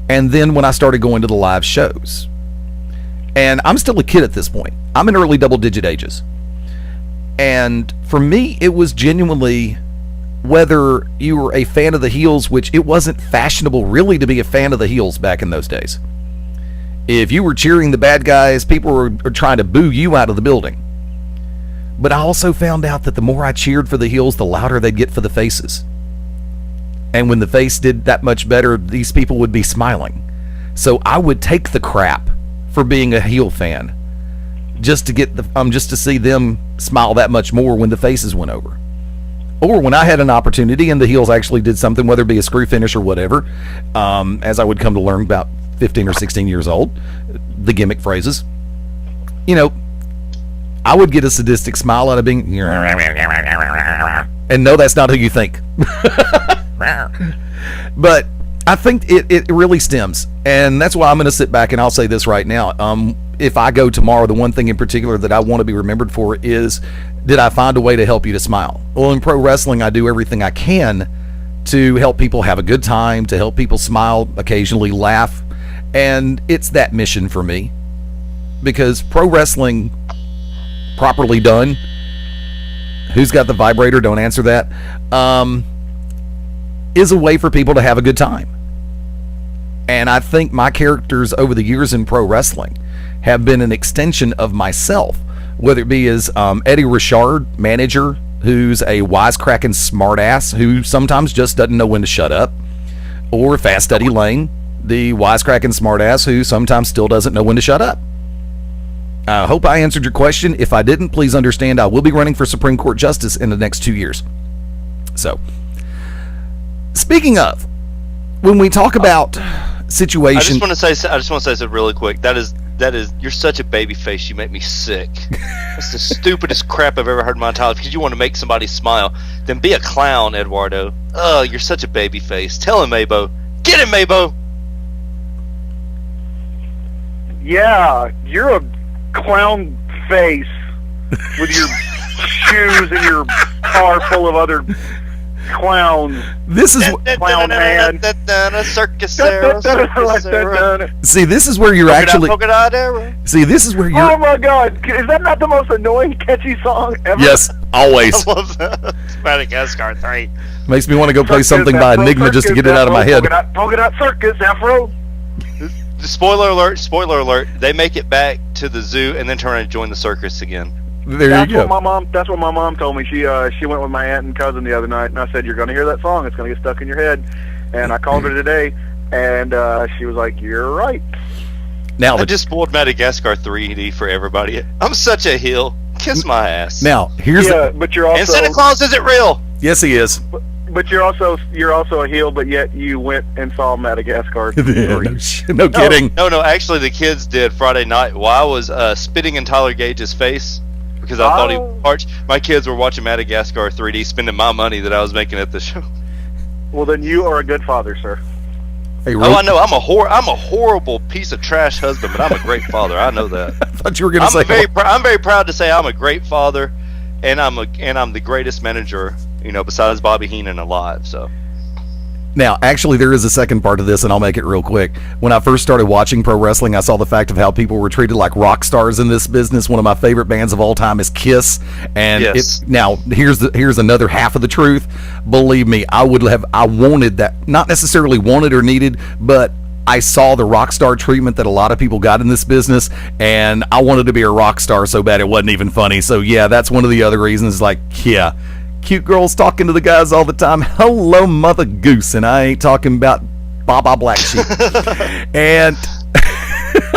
and then when I started going to the live shows. And I'm still a kid at this point. I'm in early double-digit ages. And for me, it was genuinely, whether you were a fan of the heels, which it wasn't fashionable really to be a fan of the heels back in those days. If you were cheering the bad guys, people were trying to boo you out of the building. But I also found out that the more I cheered for the heels, the louder they'd get for the faces. And when the face did that much better, these people would be smiling. So I would take the crap for being a heel fan, just to get just to see them smile that much more when the faces went over. Or when I had an opportunity and the heels actually did something, whether it be a screw finish or whatever, as I would come to learn about 15 or 16 years old, the gimmick phrases, I would get a sadistic smile out of being, and no, that's not who you think. But I think it really stems, and that's why I'm going to sit back and I'll say this right now. If I go tomorrow, the one thing in particular that I want to be remembered for is, did I find a way to help you to smile? Well, in pro wrestling, I do everything I can to help people have a good time, to help people smile, occasionally laugh, and it's that mission for me. Because pro wrestling, properly done, who's got the vibrator? Don't answer that. Is a way for people to have a good time. And I think my characters over the years in pro wrestling have been an extension of myself, whether it be as Eddie Richard, manager, who's a wisecracking smartass who sometimes just doesn't know when to shut up, or Fast Eddie Lane, the wisecracking smartass who sometimes still doesn't know when to shut up. I hope I answered your question. If I didn't, please understand I will be running for Supreme Court Justice in the next 2 years. So, speaking of, when we talk about situation, I just want to say something really quick. That is, you're such a baby face. You make me sick. That's the stupidest crap I've ever heard in my entire life. Because you want to make somebody smile, then be a clown, Eduardo. Oh, you're such a baby face. Tell him, Mabo. Get him, Mabo. Yeah, you're a clown face with your shoes and your car full of other clowns. This is clown hand. Circus See, this is where you're actually. See, this is where you're. Oh my God! Is that not the most annoying, catchy song ever? Yes, always. I love that. Madagascar 3. Makes me want to go play something by Enigma just to get it out of my head. Polka dot circus, Afro. Spoiler alert, they make it back to the zoo and then turn and join the circus again. There you go. That's what my mom told me. She went with my aunt and cousin the other night, and I said, "You're going to hear that song. It's going to get stuck in your head." And I called her today, and she was like, "You're right." Now I just spoiled Madagascar 3D for everybody. I'm such a heel. Kiss my ass. Now but you're also, and Santa Claus isn't real. Yes, he is. But you're also a heel, but yet you went and saw Madagascar. No kidding. No. Actually, the kids did Friday night while I was spitting in Tyler Gage's face because I thought he was parched. My kids were watching Madagascar 3D, spending my money that I was making at the show. Well, then you are a good father, sir. Hey, I know. I'm a horrible piece of trash husband, but I'm a great father. I know that. I thought you were going to say. I'm very proud to say I'm a great father, and I'm the greatest manager, besides Bobby Heenan alive. So. Now, actually, there is a second part of this, and I'll make it real quick. When I first started watching pro wrestling, I saw the fact of how people were treated like rock stars in this business. One of my favorite bands of all time is Kiss, and yes. Now here's another half of the truth. Believe me, I wanted that, not necessarily wanted or needed, but I saw the rock star treatment that a lot of people got in this business, and I wanted to be a rock star so bad it wasn't even funny. So yeah, that's one of the other reasons. Like, yeah. Cute girls talking to the guys all the time. Hello, Mother Goose, and I ain't talking about Baba Black Sheep. And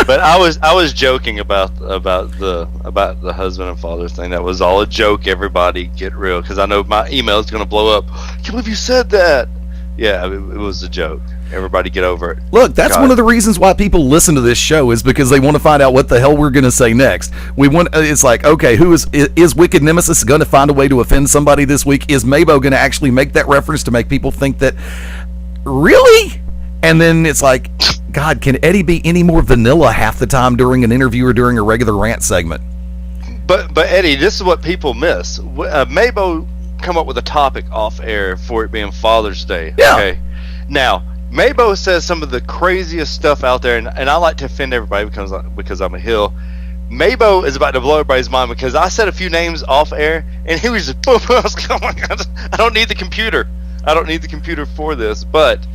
but I was joking about the husband and father thing. That was all a joke. Everybody get real, because I know my email is going to blow up. I can't believe you said that. Yeah, it was a joke. Everybody get over it. Look, that's one of the reasons why people listen to this show, is because they want to find out what the hell we're going to say next. It's like, okay, who is Wicked Nemesis going to find a way to offend somebody this week? Is Mabo going to actually make that reference to make people think that, really? And then it's like, God, can Eddie be any more vanilla half the time during an interview or during a regular rant segment? But Eddie, this is what people miss. Mabo come up with a topic off air for it being Father's Day. Yeah. Okay. Now, Mabo says some of the craziest stuff out there, and I like to offend everybody because I'm a heel. Mabo is about to blow everybody's mind because I said a few names off air, and he was just boom. I was like, oh my God, I don't need the computer. I don't need the computer for this. But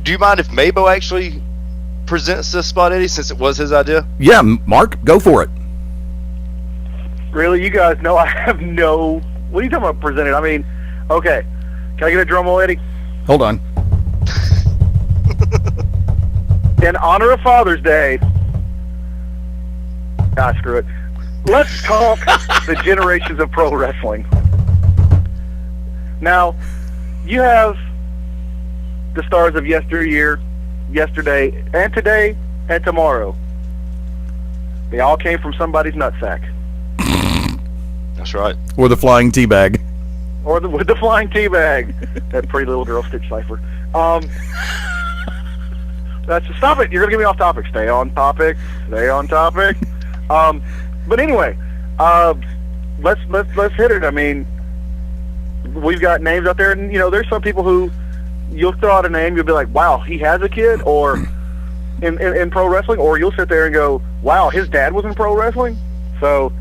do you mind if Mabo actually presents this spot, Eddie, since it was his idea? Yeah, Mark, go for it. Really, you guys know I have no. What are you talking about presented? I mean, okay. Can I get a drum roll, Eddie? Hold on. In honor of Father's Day, screw it. Let's talk the generations of pro wrestling. Now, you have the stars of yesteryear, yesterday, and today, and tomorrow. They all came from somebody's nutsack. That's right. Or the flying teabag. Or with the flying teabag. That pretty little girl Stitch Cipher. Stop it. You're going to get me off topic. Stay on topic. Stay on topic. But anyway, let's hit it. I mean, we've got names out there, and there's some people who you'll throw out a name, you'll be like, wow, he has a kid, or in pro wrestling, or you'll sit there and go, wow, his dad was in pro wrestling. So,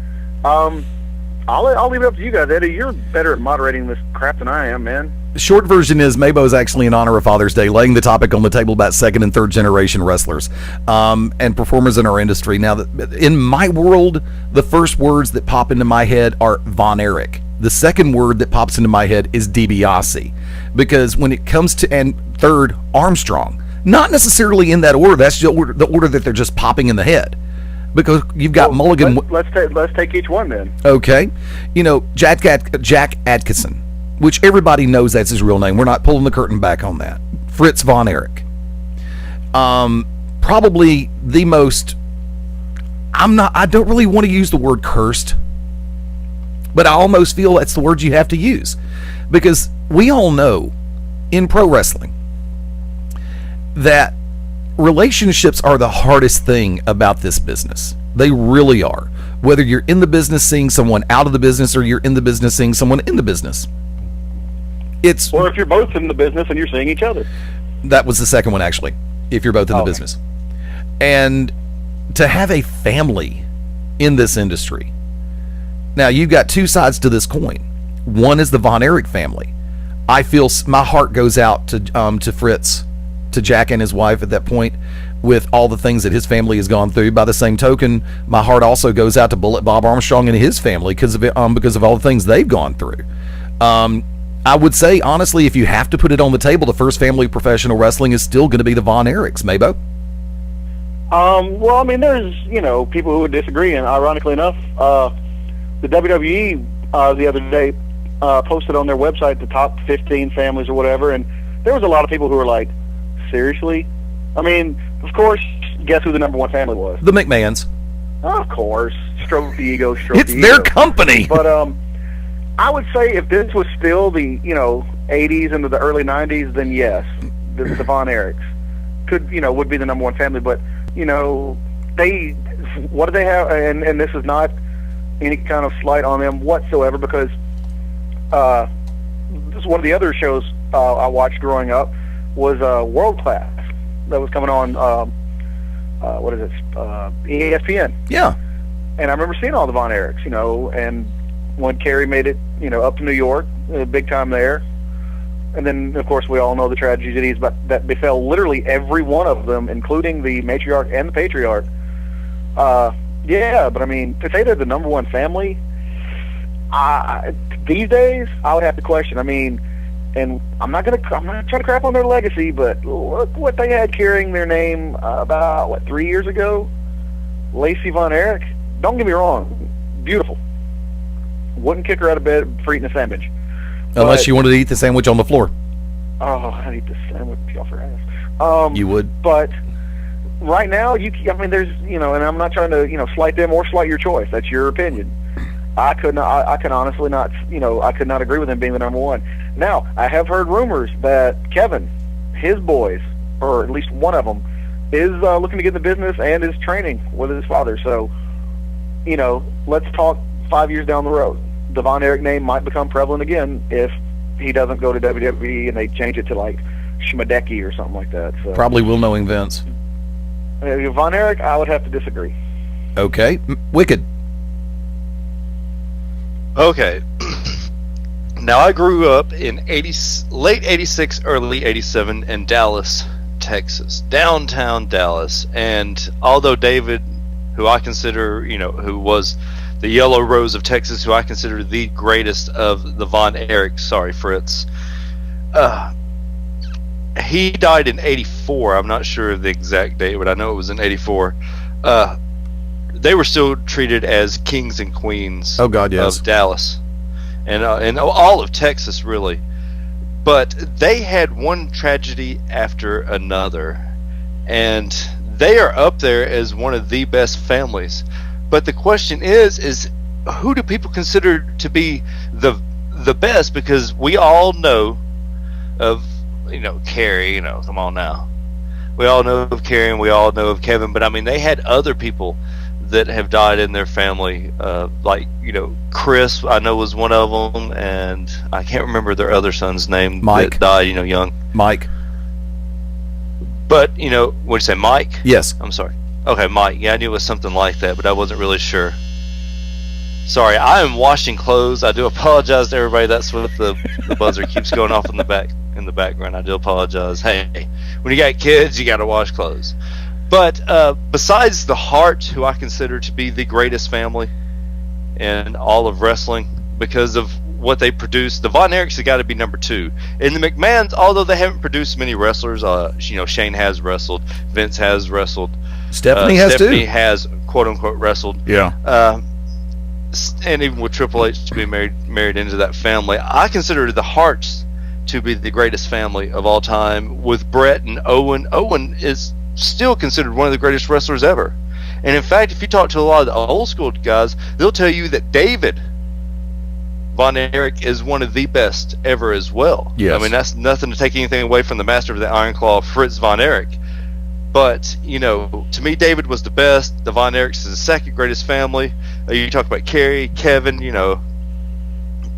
I'll leave it up to you guys. Eddie, you're better at moderating this crap than I am, man. The short version is Mabo's actually in honor of Father's Day, laying the topic on the table about second and third generation wrestlers and performers in our industry. Now, in my world, the first words that pop into my head are Von Erich. The second word that pops into my head is DiBiase, because when it comes to, and third, Armstrong. Not necessarily in that order. That's the order that they're just popping in the head. Because you've got Mulligan. Let's take each one then. Okay. You know, Jack Atkinson, which everybody knows that's his real name. We're not pulling the curtain back on that. Fritz Von Erich. Probably the most, I don't really want to use the word cursed, but I almost feel that's the word you have to use. Because we all know in pro wrestling that relationships are the hardest thing about this business. They really are. Whether you're in the business seeing someone out of the business or you're in the business seeing someone in the business. Or if you're both in the business and you're seeing each other. That was the second one, actually. If you're both in the business. And to have a family in this industry. Now, you've got two sides to this coin. One is the Von Erich family. I feel my heart goes out to Fritz, to Jack and his wife at that point, with all the things that his family has gone through. By the same token, my heart also goes out to Bullet Bob Armstrong and his family because of all the things they've gone through. I would say, honestly, if you have to put it on the table, the first family of professional wrestling is still going to be the Von Erichs. Mabo? Well, I mean, there's, people who would disagree, and ironically enough, the WWE the other day posted on their website the top 15 families or whatever, and there was a lot of people who were like, seriously? I mean, of course, guess who the number one family was? The McMahons. Of course. Stroke the ego, It's their company. But I would say if this was still the 80s into the early 90s, then yes, the Von Erichs would be the number one family. But what do they have? And this is not any kind of slight on them whatsoever, because this is one of the other shows I watched growing up was World Class that was coming on. What is it? ESPN. Yeah. And I remember seeing all the Von Erichs, and when Kerry made it, up to New York, big time there. And then, of course, we all know the tragedies that befell literally every one of them, including the matriarch and the patriarch. Yeah, but I mean, to say they're the number one family, these days, I would have to question. I mean, and I'm not trying to crap on their legacy, but look what they had carrying their name about 3 years ago. Lacey Von Erich. Don't get me wrong, beautiful. Wouldn't kick her out of bed for eating a sandwich. Unless you wanted to eat the sandwich on the floor. Oh, I'd eat the sandwich off her ass. You would. But right now, there's, and I'm not trying to, slight them or slight your choice. That's your opinion. I can honestly not, I could not agree with him being the number one. Now, I have heard rumors that Kevin, his boys, or at least one of them, is looking to get in the business and is training with his father. So, let's talk 5 years down the road. The Von Erich name might become prevalent again if he doesn't go to WWE and they change it to like Schmidecki or something like that. So, probably will knowing Vince. Von Erich, I would have to disagree. Okay. Wicked. Okay. Now, I grew up in late 86, early 87 in Dallas, Texas, downtown Dallas. And although David, who I consider, who was the Yellow Rose of Texas, who I consider the greatest of the Von Erichs, sorry, Fritz, he died in 84. I'm not sure of the exact date, but I know it was in 84. They were still treated as kings and queens of Dallas and all of Texas, really. But they had one tragedy after another, and they are up there as one of the best families. But the question is who do people consider to be the best? Because we all know of Kerry, come on now. We all know of Kerry and we all know of Kevin, but I mean, they had other people that have died in their family, like, Chris, I know, was one of them, and I can't remember their other son's name. Mike. That died, young. Mike. But, what'd you say, Mike? Yes. I'm sorry. Okay, Mike. Yeah, I knew it was something like that, but I wasn't really sure. Sorry, I am washing clothes. I do apologize to everybody. That's what the buzzer keeps going off in the background. I do apologize. Hey, when you got kids, you got to wash clothes. But besides the Hart, who I consider to be the greatest family in all of wrestling because of what they produce, the Von Erichs have got to be number two. And the McMahons, although they haven't produced many wrestlers, Shane has wrestled, Vince has wrestled, Stephanie has Stephanie too. has quote unquote wrestled. Yeah. And even with Triple H to be married into that family, I consider the Harts to be the greatest family of all time. With Brett and Owen, Owen is still considered one of the greatest wrestlers ever. And in fact, if you talk to a lot of the old school guys, they'll tell you that David Von Erich is one of the best ever as well. Yes. I mean, that's nothing to take anything away from the master of the Iron Claw, Fritz Von Erich. But, you know, to me, David was the best. The Von Erichs is the second greatest family. You talk about Kerry, Kevin, you know.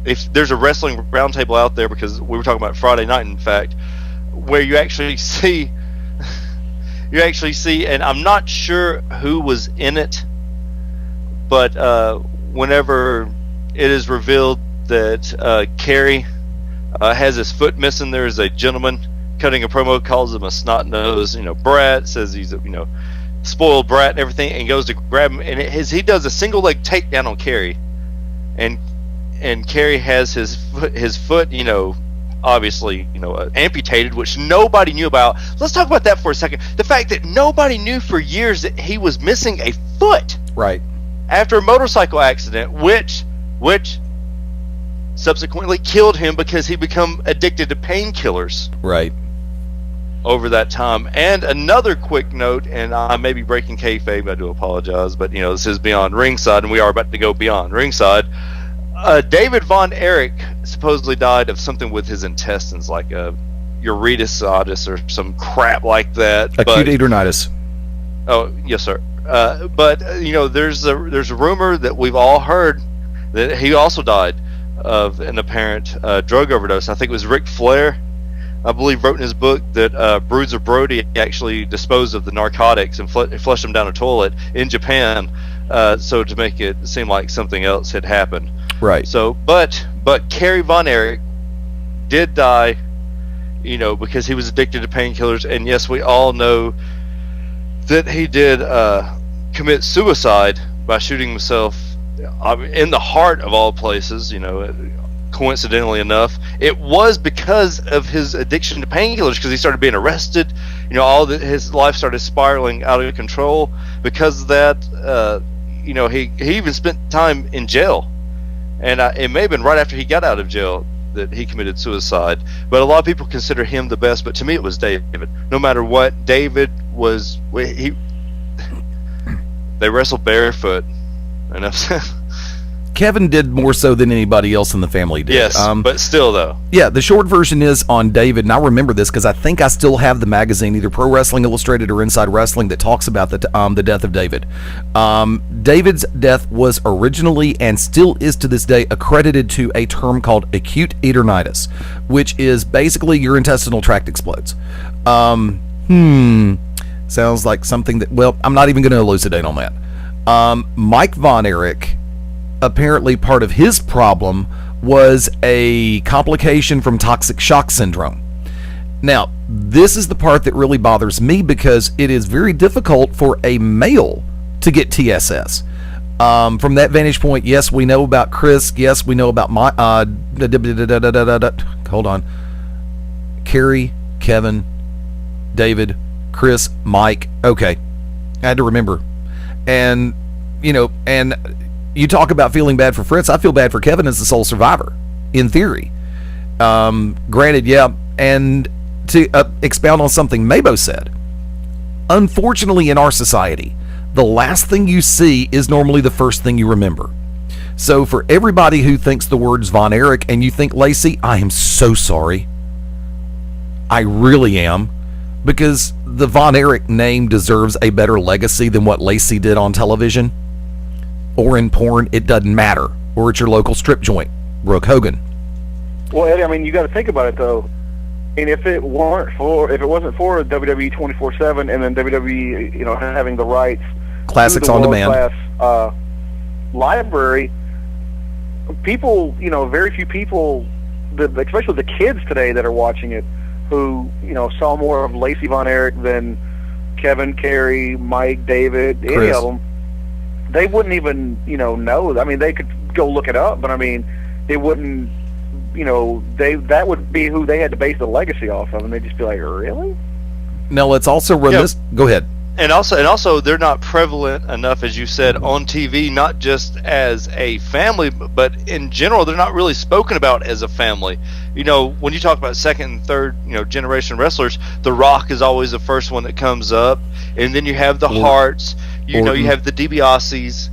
If there's a wrestling roundtable out there, because we were talking about Friday night, in fact, where you actually see, and I'm not sure who was in it, but whenever it is revealed that Kerry has his foot missing, there's a gentleman cutting a promo, calls him a snot-nosed, brat, says he's a, spoiled brat and everything, and goes to grab him, and he does a single leg takedown on Kerry, and Kerry has his foot, obviously, amputated, which nobody knew about. Let's talk about that for a second. The fact that nobody knew for years that he was missing a foot. Right. After a motorcycle accident, which subsequently killed him because he become addicted to painkillers. Right. Over that time. And another quick note, and I may be breaking kayfabe, I do apologize, but this is Beyond Ringside, and we are about to go beyond Ringside. David Von Erich supposedly died of something with his intestines, like a urethritis or some crap like that. Acute adenitis. Oh, yes, sir. But there's a rumor that we've all heard that he also died of an apparent drug overdose. I think it was Ric Flair, I believe, wrote in his book that Bruiser Brody actually disposed of the narcotics and flushed them down a toilet in Japan, so to make it seem like something else had happened. Right. So, but Kerry Von Erich did die, because he was addicted to painkillers, and yes, we all know that he did commit suicide by shooting himself in the heart of all places. Coincidentally enough, it was because of his addiction to painkillers, because he started being arrested. His life started spiraling out of control because of that. He even spent time in jail. And it may have been right after he got out of jail that he committed suicide. But a lot of people consider him the best. But to me, it was David. No matter what, David was. They wrestled barefoot. Enough said. Kevin did more so than anybody else in the family did. Yes, but still, though. Yeah, the short version is on David, and I remember this because I think I still have the magazine, either Pro Wrestling Illustrated or Inside Wrestling, that talks about the death of David. David's death was originally, and still is to this day, accredited to a term called acute adenitis, which is basically your intestinal tract explodes. Sounds like something that, well, I'm not even going to elucidate on that. Mike Von Erich, apparently part of his problem was a complication from toxic shock syndrome. Now, this is the part that really bothers me, because it is very difficult for a male to get TSS. From that vantage point, yes, we know about Chris. Yes, we know about hold on. Kerry, Kevin, David, Chris, Mike. Okay. I had to remember. And, and you talk about feeling bad for Fritz. I feel bad for Kevin as the sole survivor, in theory. Granted, yeah, and to expound on something Mabo said, unfortunately in our society, the last thing you see is normally the first thing you remember. So for everybody who thinks the words Von Erich and you think Lacey, I am so sorry. I really am, because the Von Erich name deserves a better legacy than what Lacey did on television. Or in porn, it doesn't matter. Or at your local strip joint, Brooke Hogan. Well, Eddie, I mean, you got to think about it though. And if it wasn't for WWE 24/7 and then WWE, having the rights, classics on demand, class library, people, very few people, especially the kids today that are watching it, who saw more of Lacey Von Erich than Kevin, Kerry, Mike, David, Chris. any of them. They wouldn't even, know. I mean, they could go look it up, but I mean, they wouldn't, that would be who they had to base the legacy off of, and they'd just be like, really? Now, let's also run this. Go ahead. And also, they're not prevalent enough, as you said, on TV. Not just as a family, but in general, they're not really spoken about as a family. You know, when you talk about second and third, generation wrestlers, The Rock is always the first one that comes up, and then you have the Harts. You have the DiBiase's.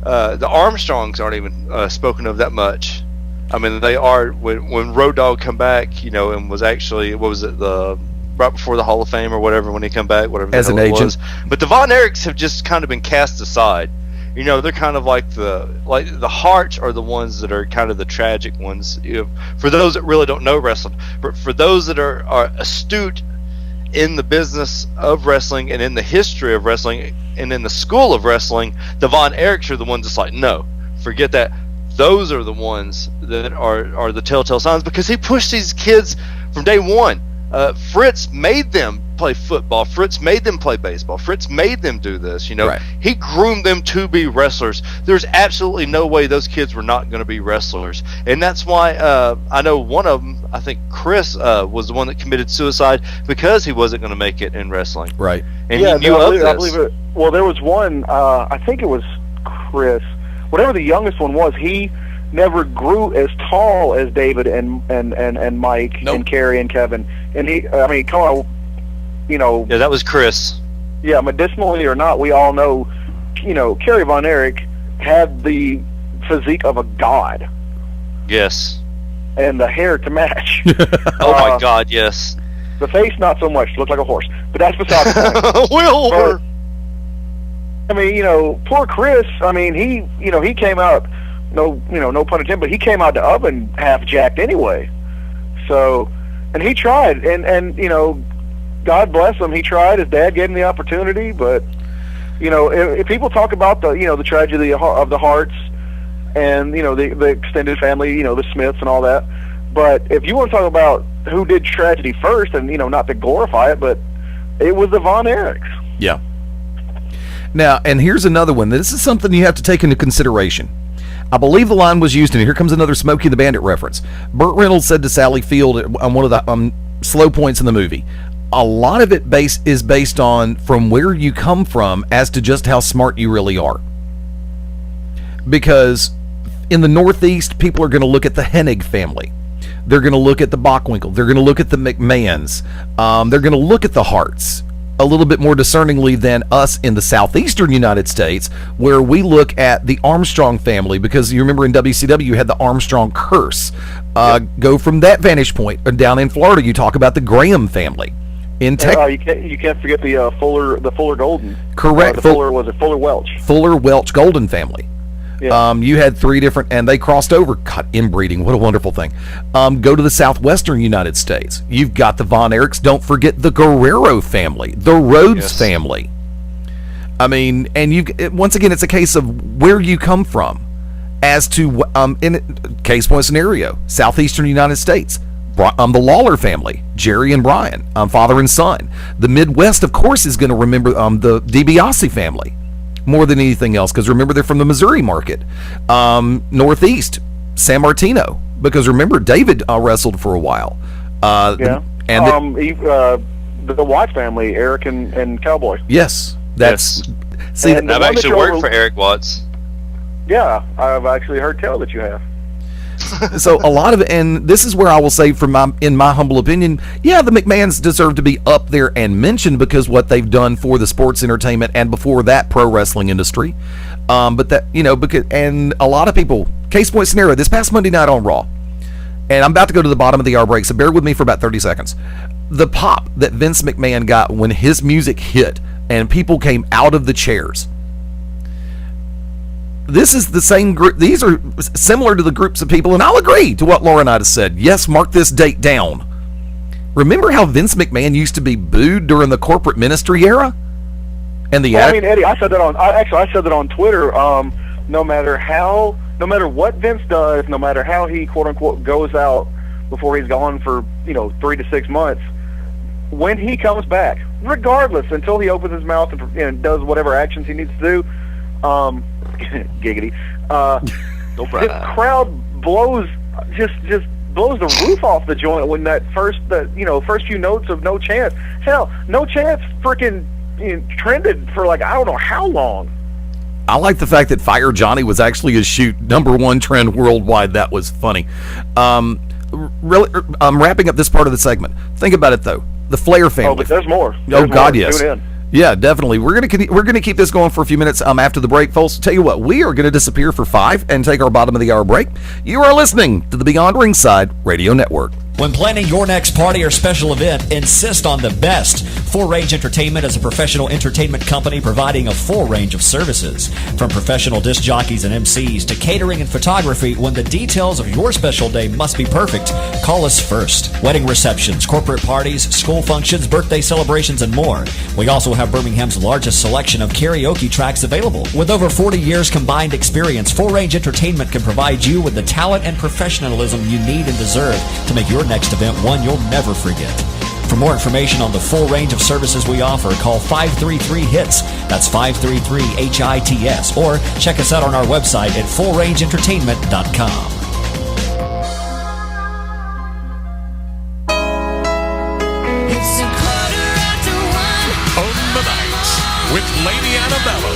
The Armstrongs aren't even spoken of that much. I mean, they are when Road Dogg come back, and was actually right before the Hall of Fame or whatever when he come back, whatever as an agent. Was. But the Von Erichs have just kind of been cast aside. They're kind of like the Harts are the ones that are kind of the tragic ones. For those that really don't know wrestling, but for those that are astute in the business of wrestling and in the history of wrestling and in the school of wrestling, the Von Erichs are the ones that's like, no, forget that. Those are the ones that are the telltale signs, because he pushed these kids from day one. Fritz made them play football. Fritz made them play baseball. Fritz made them do this. Right. He groomed them to be wrestlers. There's absolutely no way those kids were not going to be wrestlers, and that's why I know one of them. I think Chris was the one that committed suicide because he wasn't going to make it in wrestling. Right. And he knew of this. I believe it. Well, there was one. I think it was Chris. Whatever the youngest one was, he never grew as tall as David and Mike and Kerry and Kevin. And come on, Yeah, that was Chris. Yeah, medicinally or not, we all know, Kerry Von Erich had the physique of a god. Yes. And the hair to match. Oh my God, yes. The face, not so much. Looked like a horse. But that's beside the point. Poor Chris. He came out. No pun intended, but he came out the oven half jacked anyway. So, and he tried, and God bless him, he tried. His dad gave him the opportunity, but if people talk about the tragedy of the Harts and the extended family, the Smiths and all that, but if you want to talk about who did tragedy first, and not to glorify it, but it was the Von Erichs. Yeah. Now, and here's another one. This is something you have to take into consideration. I believe the line was used, and here comes another Smokey the Bandit reference. Burt Reynolds said to Sally Field on one of the slow points in the movie, a lot of it is based on from where you come from as to just how smart you really are. Because in the Northeast, people are going to look at the Hennig family. They're going to look at the Bockwinkel. They're going to look at the McMahons. They're going to look at the Harts a little bit more discerningly than us in the southeastern United States, where we look at the Armstrong family, because you remember in WCW you had the Armstrong curse. Go from that vantage point. Down in Florida, you talk about the Graham family. In you can't forget the Fuller Golden. Correct. Fuller Welch. Fuller Welch Golden family. Yeah. You had three different, and they crossed over. God, inbreeding, what a wonderful thing. Go to the southwestern United States. You've got the Von Erichs. Don't forget the Guerrero family, the Rhodes family. And once again, it's a case of where you come from, as to in case point scenario, southeastern United States. The Lawler family, Jerry and Brian, father and son. The Midwest, of course, is going to remember the DiBiase family more than anything else, because remember, they're from the Missouri market. Northeast, San Martino, because remember, David wrestled for a while. The Watts family, Eric and Cowboy. Yes, that's. Yes. See, I've actually worked for Eric Watts. Yeah, I've actually heard tell that you have. So a lot of it, and this is where I will say, in my humble opinion, yeah, the McMahons deserve to be up there and mentioned because what they've done for the sports entertainment and before that pro wrestling industry. But that, and a lot of people, case point scenario, this past Monday night on Raw, and I'm about to go to the bottom of the hour break, so bear with me for about 30 seconds. The pop that Vince McMahon got when his music hit and people came out of the chairs. This is the same group. These are similar to the groups of people, and I'll agree to what Laura and I have said. Yes, mark this date down. Remember how Vince McMahon used to be booed during the corporate ministry era? And Eddie, I said that on Twitter. No matter what Vince does, no matter how he quote unquote goes out before he's gone for 3 to 6 months, when he comes back, regardless, until he opens his mouth and does whatever actions he needs to do. Giggity. The crowd blows the roof off the joint when that first few notes of No Chance. Hell, No Chance freaking trended for like I don't know how long. I like the fact that Fire Johnny was actually his shoot #1 trend worldwide. That was funny. Really, I'm wrapping up this part of the segment. Think about it though. The Flair family. Oh, but there's more. Oh God, more. yes. Tune in. Yeah, definitely. We're gonna keep this going for a few minutes after the break, folks. Tell you what, we are gonna disappear for 5 and take our bottom of the hour break. You are listening to the Beyond Ringside Radio Network. When planning your next party or special event, insist on the best. Full Range Entertainment is a professional entertainment company providing a full range of services. From professional disc jockeys and MCs to catering and photography, when the details of your special day must be perfect, call us first. Wedding receptions, corporate parties, school functions, birthday celebrations, and more. We also have Birmingham's largest selection of karaoke tracks available. With over 40 years combined experience, Full Range Entertainment can provide you with the talent and professionalism you need and deserve to make your next event one you'll never forget. For more information on the full range of services we offer, call 533-HITS. That's 533-HITS. Or check us out on our website at fullrangeentertainment.com. It's a 1:15 on the night with Lady Annabella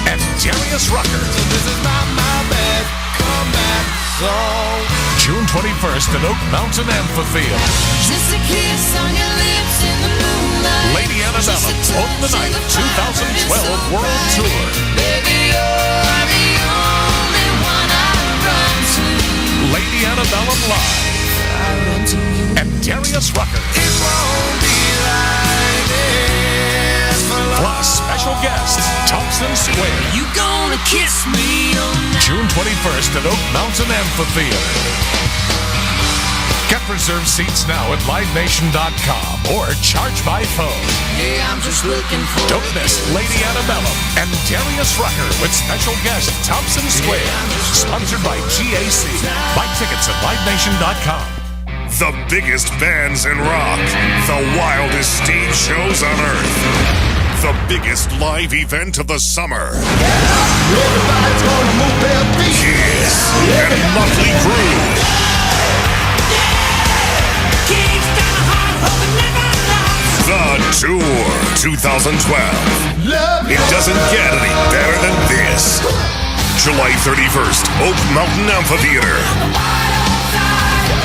and Darius Rucker. This is not my bad comeback song. June 21st at Oak Mountain Amphitheater. Just a kiss on your lips in the moonlight. Lady Annabella on the Night 2012 World Tour. Baby, you're the only one I run to. Lady Annabella Live. And Darius Rucker. It won't be like this for long. Plus special guest Thompson Square. You gonna kiss me all night. June 21st at Oak Mountain Amphitheater. Get reserved seats now at livenation.com or charge by phone. Hey, I'm just looking for. Don't miss Lady Annabella and Darius Rucker with special guest Thompson Square. Sponsored by GAC. Buy tickets at livenation.com. The biggest bands in rock. The wildest stage shows on earth. The biggest live event of the summer. Everybody's gonna move their feet. Kiss and Motley Crue. The Tour 2012. It doesn't get any better than this. July 31st, Oak Mountain Amphitheater.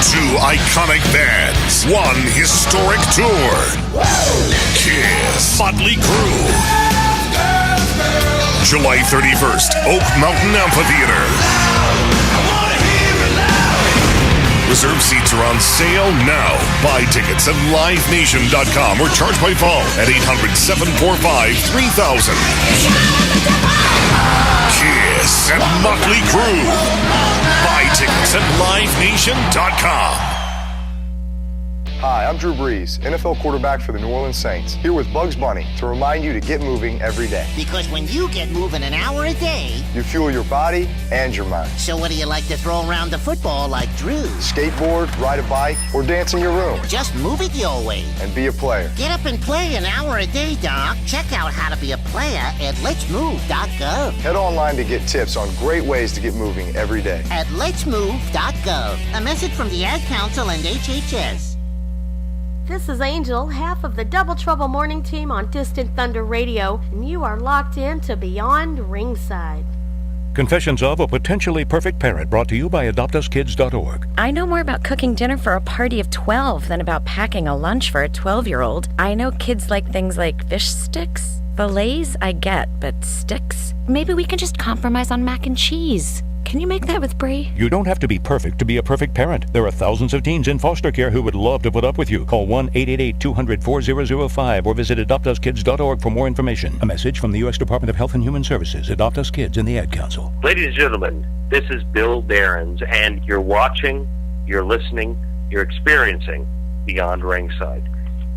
2 iconic bands, 1 historic tour. Kiss, Motley Crue. July 31st, Oak Mountain Amphitheater. Reserve seats are on sale now. Buy tickets at livenation.com or charge by phone at 800-745-3000. Kiss and Motley Crue. Buy tickets at livenation.com. Hi, I'm Drew Brees, NFL quarterback for the New Orleans Saints, here with Bugs Bunny to remind you to get moving every day. Because when you get moving an hour a day, you fuel your body and your mind. So what do you like to throw around the football like Drew? Skateboard, ride a bike, or dance in your room. Just move it your way. And be a player. Get up and play an hour a day, Doc. Check out how to be a player at letsmove.gov. Head online to get tips on great ways to get moving every day. At letsmove.gov. A message from the Ad Council and HHS. This is Angel, half of the Double Trouble Morning Team on Distant Thunder Radio, and you are locked in to Beyond Ringside. Confessions of a Potentially Perfect Parent, brought to you by AdoptUsKids.org. I know more about cooking dinner for a party of 12 than about packing a lunch for a 12-year-old. I know kids like things like fish sticks. Fillets, I get, but sticks? Maybe we can just compromise on mac and cheese. Can you make that with Brie? You don't have to be perfect to be a perfect parent. There are thousands of teens in foster care who would love to put up with you. Call 1-888-200-4005 or visit AdoptUsKids.org for more information. A message from the U.S. Department of Health and Human Services, Adopt Us Kids, and the Ad Council. Ladies and gentlemen, this is Bill Behrens, and you're watching, you're listening, you're experiencing Beyond Ringside,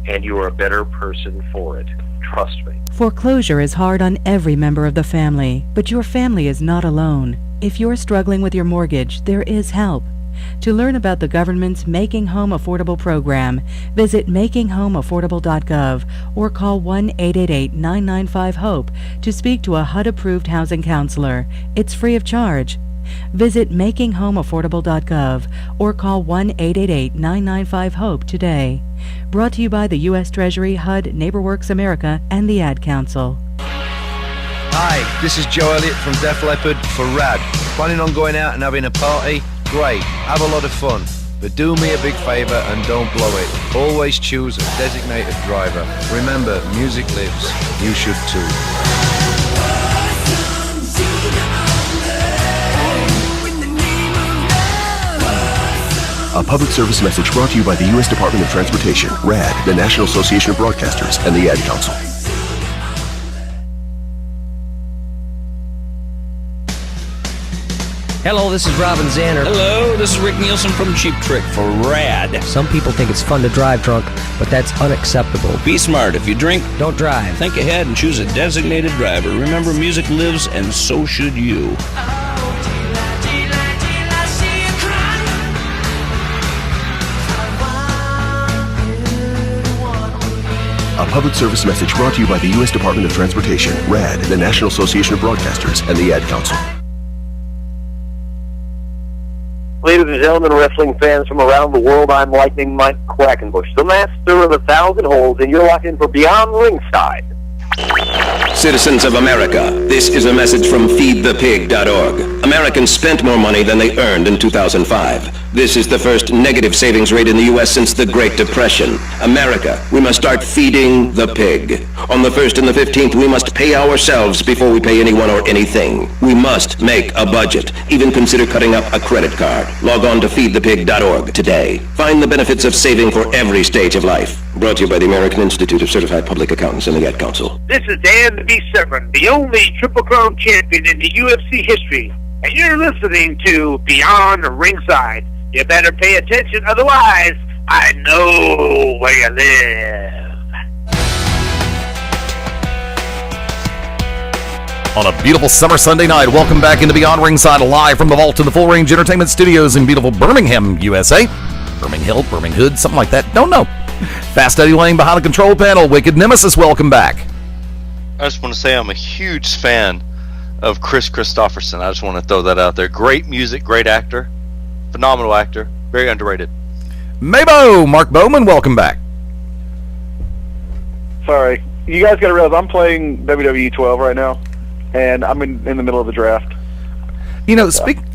and you are a better person for it. Trust me. Foreclosure is hard on every member of the family, but your family is not alone. If you're struggling with your mortgage, there is help. To learn about the government's Making Home Affordable program, visit makinghomeaffordable.gov or call 1-888-995-HOPE to speak to a HUD-approved housing counselor. It's free of charge. Visit makinghomeaffordable.gov or call 1-888-995-HOPE today. Brought to you by the U.S. Treasury, HUD, NeighborWorks America, and the Ad Council. Hi, this is Joe Elliott from Def Leppard for RAD. Planning on going out and having a party? Great, have a lot of fun. But do me a big favor and don't blow it. Always choose a designated driver. Remember, music lives. You should too. A public service message brought to you by the U.S. Department of Transportation, RAD, the National Association of Broadcasters, and the Ad Council. Hello, this is Robin Zander. Hello, this is Rick Nielsen from Cheap Trick for RAD. Some people think it's fun to drive drunk, but that's unacceptable. Be smart. If you drink, don't drive. Think ahead and choose a designated driver. Remember, music lives, and so should you. A public service message brought to you by the U.S. Department of Transportation, RAD, the National Association of Broadcasters, and the Ad Council. Ladies and gentlemen, wrestling fans from around the world, I'm Lightning Mike Quackenbush, the master of 1,000 holds, and you're locked in for Beyond Ringside. Citizens of America, this is a message from feedthepig.org. Americans spent more money than they earned in 2005. This is the first negative savings rate in the U.S. since the Great Depression. America, we must start feeding the pig. On the 1st and the 15th, we must pay ourselves before we pay anyone or anything. We must make a budget. Even consider cutting up a credit card. Log on to feedthepig.org today. Find the benefits of saving for every stage of life. Brought to you by the American Institute of Certified Public Accountants and the Ad Council. This is Dan the Beast Severn, the only Triple Crown champion in the UFC history, and you're listening to Beyond Ringside. You better pay attention, otherwise I know where you live. On a beautiful summer Sunday night, welcome back into Beyond Ringside, live from the vault in the Full Range Entertainment Studios in beautiful Birmingham, USA. Birmingham, Birmingham, something like that. Don't know. Fast Eddie Lane behind the control panel. Wicked Nemesis, welcome back. I just want to say I'm a huge fan of Chris Christopherson. I just want to throw that out there. Great music, great actor, phenomenal actor, very underrated. Maybo, Mark Bowman, welcome back. Sorry, you guys got to realize I'm playing WWE 12 right now, and I'm in the middle of the draft. You know,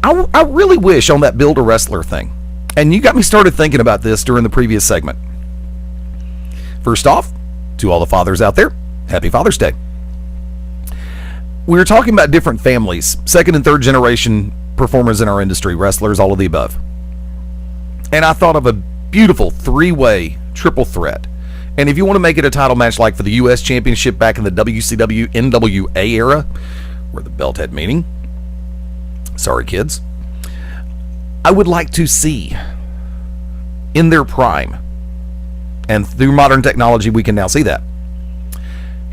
I really wish on that Build a Wrestler thing, and you got me started thinking about this during the previous segment. First off, to all the fathers out there, happy Father's Day. We were talking about different families, second and third generation performers in our industry, wrestlers, all of the above. And I thought of a beautiful three-way triple threat. And if you want to make it a title match like for the U.S. Championship back in the WCW NWA era, where the belt had meaning, sorry kids, I would like to see in their prime, and through modern technology we can now see that,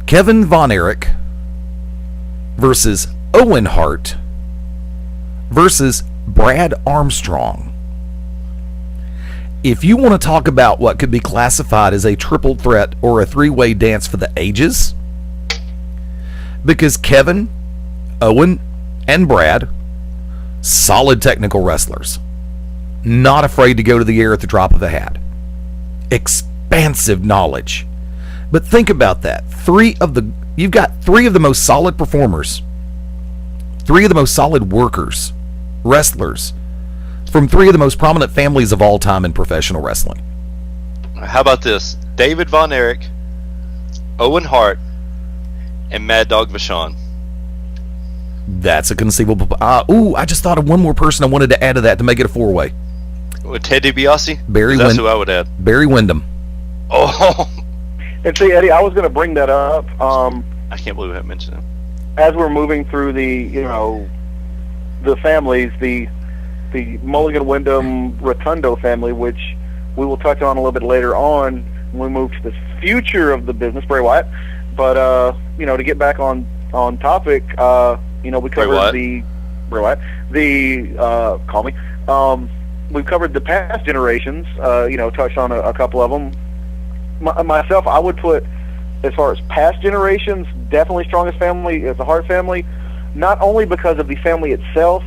Kevin Von Erich versus Owen Hart versus Brad Armstrong. If you want to talk about what could be classified as a triple threat or a three-way dance for the ages, because Kevin, Owen, and Brad, solid technical wrestlers, not afraid to go to the air at the drop of a hat, expansive knowledge. But think about that. You've got three of the most solid performers, three of the most solid workers, wrestlers, from three of the most prominent families of all time in professional wrestling. How about this? David Von Erich, Owen Hart, and Mad Dog Vachon. That's a conceivable. I just thought of one more person I wanted to add to that to make it a four-way. With Ted DiBiase? That's who I would add. Barry Windham. Oh. And see, Eddie, I was going to bring that up. I can't believe I haven't mentioned him. As we're moving through the families, the Mulligan, Wyndham, Rotundo family, which we will touch on a little bit later on when we move to the future of the business, Bray Wyatt. But to get back on topic, we covered Bray Wyatt. We've covered the past generations. Touched on a couple of them. Myself, I would put, as far as past generations, definitely strongest family is the Hart family, not only because of the family itself,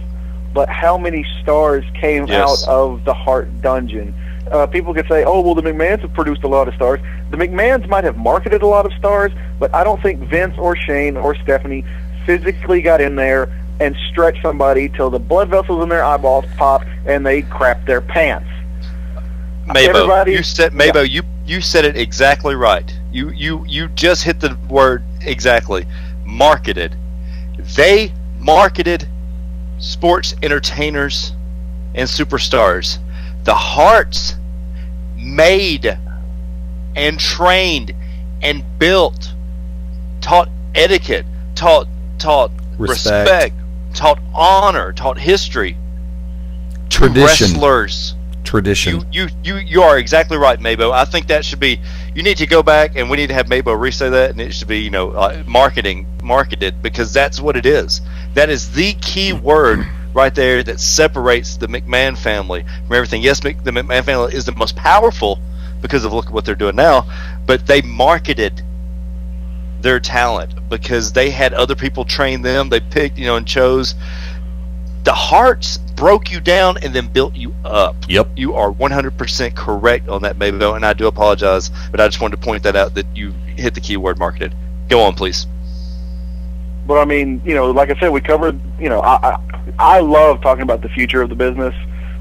but how many stars came Yes. out of the Hart dungeon? People could say, oh, well, the McMahons have produced a lot of stars. The McMahons might have marketed a lot of stars, but I don't think Vince or Shane or Stephanie physically got in there and stretched somebody till the blood vessels in their eyeballs pop and they crap their pants. Mabo, you said it exactly right. You just hit the word exactly. Marketed. They marketed sports entertainers and superstars. The Harts made and trained and built, taught etiquette, taught respect, taught honor, taught history. Tradition. Wrestlers. Tradition. You are exactly right, Mabo. I think that should be. You need to go back, and we need to have Mabo re-say that, and it should be, marketed, because that's what it is. That is the key word right there that separates the McMahon family from everything. Yes, the McMahon family is the most powerful because of look at what they're doing now, but they marketed their talent because they had other people train them. They picked, and chose. The Harts broke you down and then built you up. Yep. You are 100% correct on that, Mabel, and I do apologize, but I just wanted to point that out, that you hit the keyword marketed. Go on, please. But I mean, like I said, we covered, I love talking about the future of the business,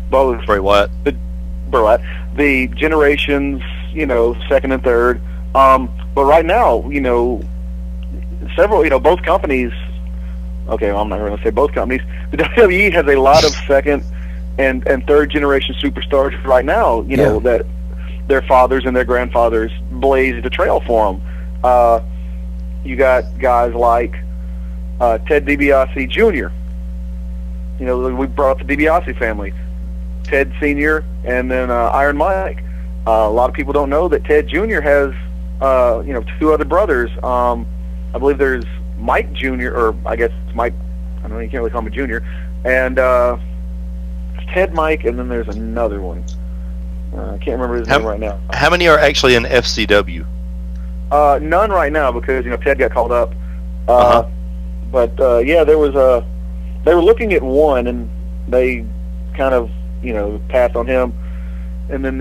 both Bray Wyatt, the generations, second and third. But right now, several, both companies. Okay, well, I'm not going to say both companies. The WWE has a lot of second and third generation superstars right now. That their fathers and their grandfathers blazed a trail for them. You got guys like Ted DiBiase Jr. We brought up the DiBiase family, Ted Sr. and then Iron Mike. A lot of people don't know that Ted Jr. has two other brothers. I believe there's Mike Jr., or I guess it's Mike, I don't know, you can't really call him a Jr., and it's Ted Mike, and then there's another one. I can't remember his name right now. How many are actually in FCW? None right now because, Ted got called up. But, there was they were looking at one, and they kind of, passed on him. And then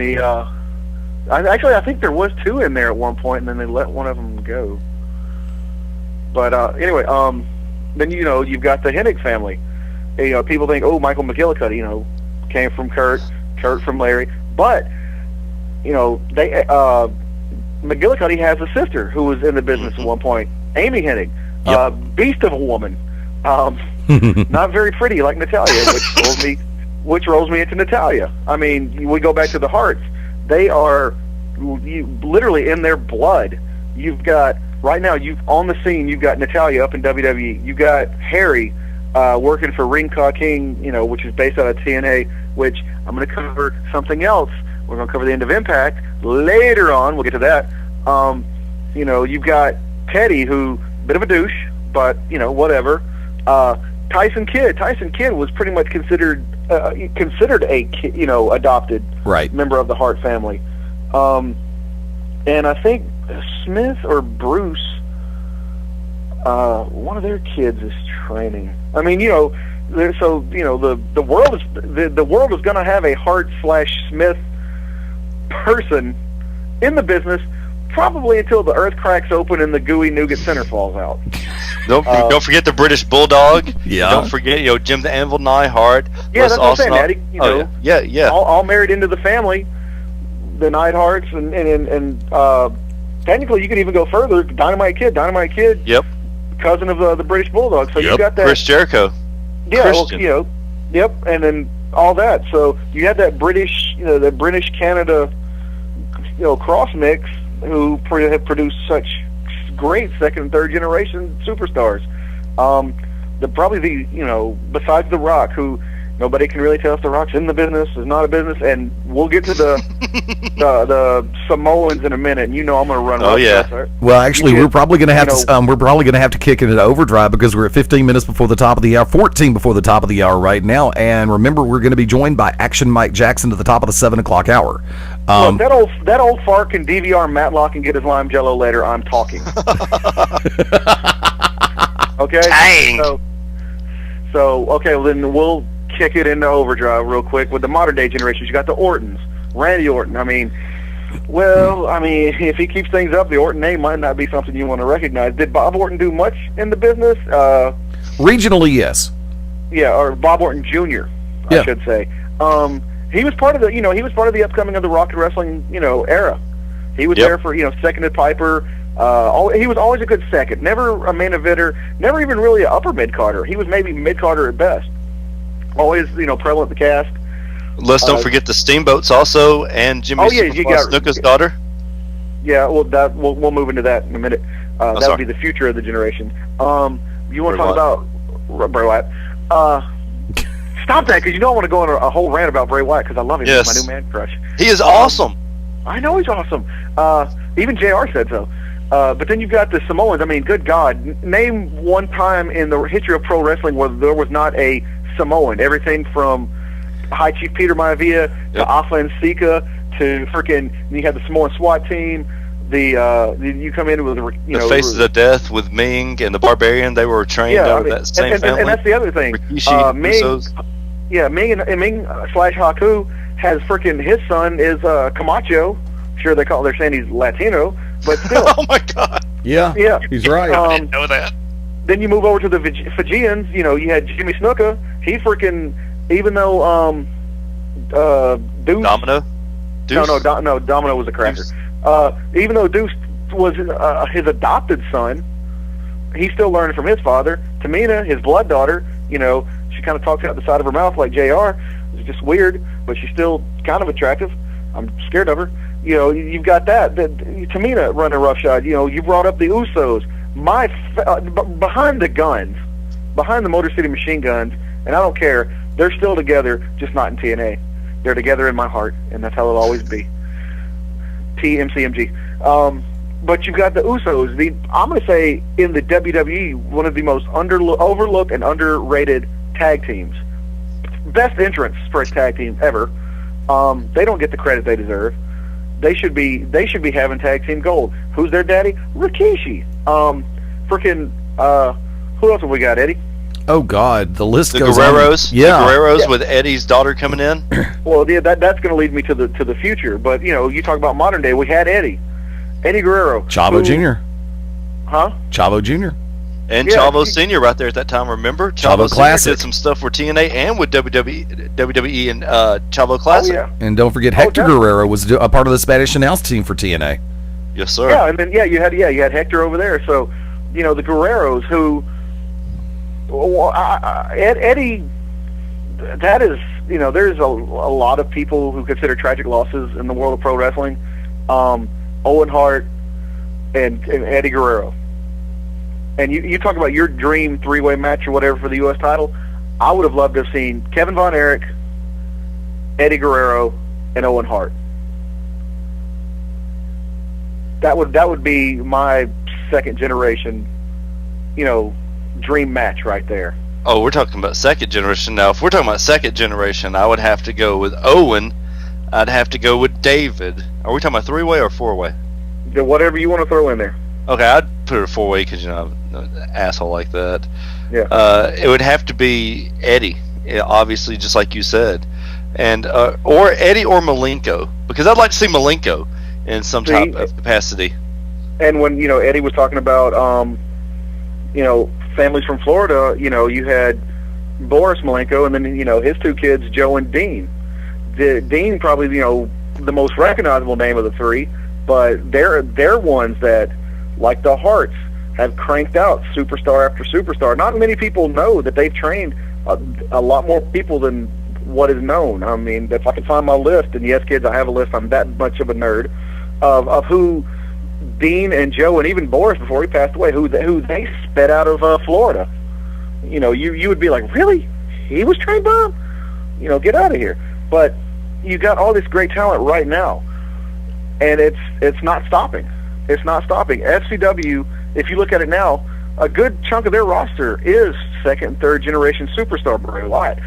I think there was two in there at one point, and then they let one of them go. But anyway, then you've got the Hennig family. People think, oh, Michael McGillicuddy, came from Kurt from Larry. But McGillicuddy has a sister who was in the business at one point, Amy Hennig, beast of a woman, not very pretty like Natalia, which rolls me into Natalia. I mean, we go back to the Harts; they are literally in their blood. You've got. Right now, on the scene, you've got Natalia up in WWE. You've got Harry working for Ring Ka King, which is based out of TNA, which I'm going to cover something else. We're going to cover the end of Impact later on. We'll get to that. You've got Teddy, who, bit of a douche, but, whatever. Tyson Kidd. Tyson Kidd was pretty much considered a, adopted member of the Hart family. And I think Smith or Bruce, one of their kids is training. I mean, the world is going to have a Hart/Smith person in the business probably until the earth cracks open and the gooey nougat center falls out. Don't forget the British Bulldog. Yeah. Don't forget, Jim the Anvil Neidhart. Yeah, that's what I'm saying, Eddie. Yeah. All married into the family, the Neidharts, and technically, you could even go further. Dynamite Kid. Yep. Cousin of the British Bulldog. So you got that. Chris Jericho. Yeah. Well, yep. And then all that. So you had that British, the British Canada, cross mix, who have produced such great second and third generation superstars. Besides The Rock, who nobody can really tell if The Rock's in the business, is not a business, and we'll get to the Samoans in a minute. And I'm going to run. Oh yeah. Right? Well, actually, we're probably going to have to kick it into overdrive because we're at 15 minutes before the top of the hour, 14 before the top of the hour right now. And remember, we're going to be joined by Action Mike Jackson at the top of the 7 o'clock hour. Look, that old fart can DVR Matlock and get his lime jello later. I'm talking. Okay. Dang. So okay, well then we'll kick it into overdrive real quick with the modern day generations. You got the Ortons, Randy Orton. I mean, if he keeps things up, the Orton name might not be something you want to recognize. Did Bob Orton do much in the business? Regionally, yes. Yeah, or Bob Orton Jr. I should say. He was part of the, he was part of the upcoming of the Rock and Wrestling, era. He was there for, seconded Piper. He was always a good second. Never a main eventer. Never even really an upper mid carder. He was maybe mid carder at best. Always, prevalent in the cast. Let's don't forget the Steamboats also, and Jimmy Snuka's daughter. Yeah, well, we'll move into that in a minute. That would be the future of the generation. You want to talk about Bray Wyatt? Stop that, because you don't want to go on a whole rant about Bray Wyatt, because I love him. He's my new man crush. He is awesome. I know he's awesome. Even JR said so. But then you've got the Samoans. I mean, good God. Name one time in the history of pro wrestling where there was not a Samoan. Everything from High Chief Peter Maivia to Afa and Sika to freaking, you had the Samoan SWAT team. You come in with the Faces of Death with Ming and the Barbarian. They were trained out of that same family. And that's the other thing. Ming slash Haku has freaking, his son is Camacho. Sure, they're saying he's Latino, but still. Oh my God. Yeah. He's right. I didn't know that. Then you move over to the Fijians. You had Jimmy Snuka. He freaking, even though Deuce. Domino. Deuce? No, Domino was a cracker. Even though Deuce was his adopted son, he's still learning from his father. Tamina, his blood daughter, she kind of talks out the side of her mouth like JR. It's just weird, but she's still kind of attractive. I'm scared of her. You've got that. Tamina running roughshod. You brought up the Usos. Behind the guns, behind the Motor City Machine Guns, and I don't care, they're still together, just not in TNA. They're together in my heart, and that's how it'll always be. TMCMG. But you've got the Usos. I'm going to say in the WWE, one of the most overlooked and underrated tag teams. Best entrance for a tag team ever. They don't get the credit they deserve. They should be having tag team gold. Who's their daddy? Rikishi. Who else have we got, Eddie? Oh God, the list the goes Guerreros. on. Yeah, the Guerreros with Eddie's daughter coming in. Well, yeah, that's going to lead me to the future. But you talk about modern day. We had Eddie Guerrero, Chavo Jr. Huh? Chavo Jr. And Chavo Senior right there at that time. Remember, Chavo Classic did some stuff for TNA and with WWE and Chavo Classic. Oh, yeah. And don't forget Hector Guerrero was a part of the Spanish announce team for TNA. Yes, sir. Yeah, and then you had Hector over there. So the Guerreros who. Eddie, that is, there's a lot of people who consider tragic losses in the world of pro wrestling. Owen Hart and Eddie Guerrero. And you talk about your dream three-way match or whatever for the U.S. title. I would have loved to have seen Kevin Von Erich, Eddie Guerrero, and Owen Hart. That would be my second generation, dream match right there. Oh, we're talking about second generation now. If we're talking about second generation, I would have to go with Owen. I'd have to go with David. Are we talking about three-way or four-way? Whatever you want to throw in there. Okay, I'd put it a four-way because I'm an asshole like that. Yeah. It would have to be Eddie, obviously, just like you said, and or Eddie or Malenko, because I'd like to see Malenko in some type of capacity. And when Eddie was talking about families from Florida, you had Boris Malenko, and then his two kids, Joe and Dean. Dean probably the most recognizable name of the three, but they're ones that, like the Harts, have cranked out superstar after superstar. Not many people know that they've trained a lot more people than what is known. I mean, if I can find my list, and yes, kids, I have a list. I'm that much of a nerd of who Dean and Joe and even Boris before he passed away, who they sped out of Florida. You would be like, really? He was trained by him? Get out of here. But you got all this great talent right now, and it's not stopping. It's not stopping. FCW, if you look at it now, a good chunk of their roster is second and third generation superstar Bray Wyatt.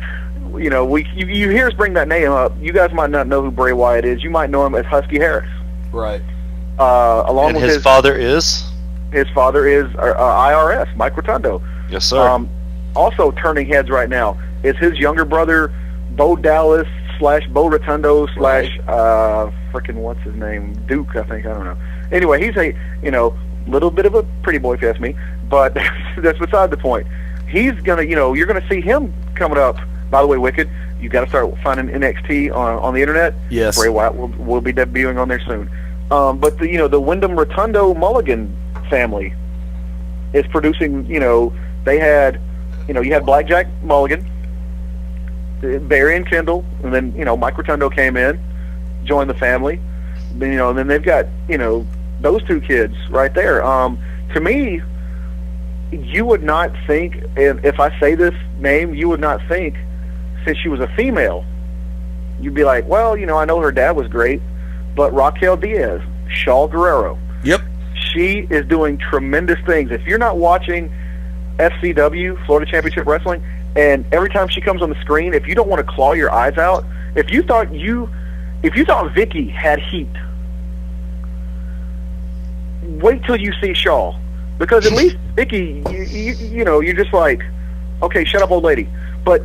You hear us bring that name up. You guys might not know who Bray Wyatt is. You might know him as Husky Harris. Right. Along with his father is? His father is IRS, Mike Rotundo. Yes, sir. Also turning heads right now. is his younger brother, Bo Dallas / Bo Rotundo / frickin' what's his name, Duke, I think, I don't know. Anyway, he's a little bit of a pretty boy if you ask me, but that's beside the point. He's gonna, you're gonna see him coming up. By the way, Wicked, you got to start finding NXT on the internet. Yes, Bray Wyatt will be debuting on there soon. But the Wyndham Rotundo Mulligan family is producing. They had, you had Blackjack Mulligan, Barry and Kendall, and then Mike Rotundo came in, joined the family. And then they've got those two kids right there. To me, you would not think, if I say this name, you would not think, since she was a female, you'd be like, well, I know her dad was great, but Raquel Diaz, Shaw Guerrero. Yep. She is doing tremendous things. If you're not watching FCW, Florida Championship Wrestling, and every time she comes on the screen, if you don't want to claw your eyes out, if you thought Vicky had heat, wait till you see Shaw. Because at least Vicky, you're just like, okay, shut up, old lady. But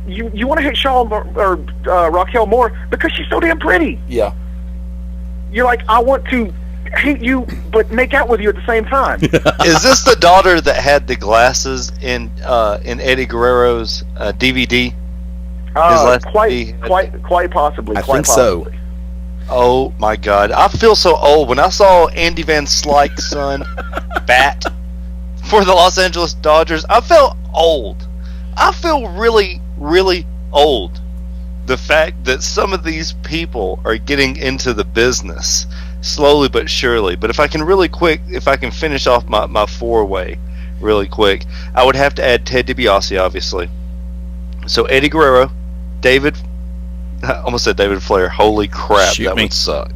you want to hate Shaw or Raquel more because she's so damn pretty. Yeah. You're like, I want to hate you, but make out with you at the same time. Is this the daughter that had the glasses in Eddie Guerrero's DVD? Quite possibly. I think so. Oh my God! I feel so old when I saw Andy Van Slyke's son bat for the Los Angeles Dodgers. I felt old. I feel really, really old. The fact that some of these people are getting into the business slowly but surely. But if I can finish off my four-way really quick, I would have to add Ted DiBiase, obviously. So Eddie Guerrero, I almost said David Flair. Holy crap, that would suck.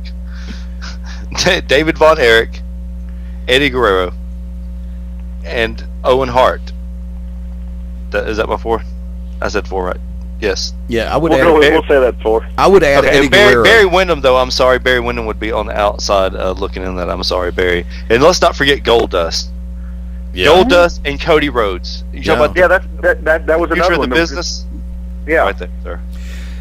David Von Erich, Eddie Guerrero, and Owen Hart. Is that my four? I said four, right? Yes. Yeah, I would add. We'll say that's four. I would add Eddie Guerrero. Barry Windham, though. I'm sorry, Barry Windham would be on the outside looking in that. I'm sorry, Barry. And let's not forget Goldust. Yeah. Goldust and Cody Rhodes. You talking about that was another one. The business. Yeah. Right there, sir.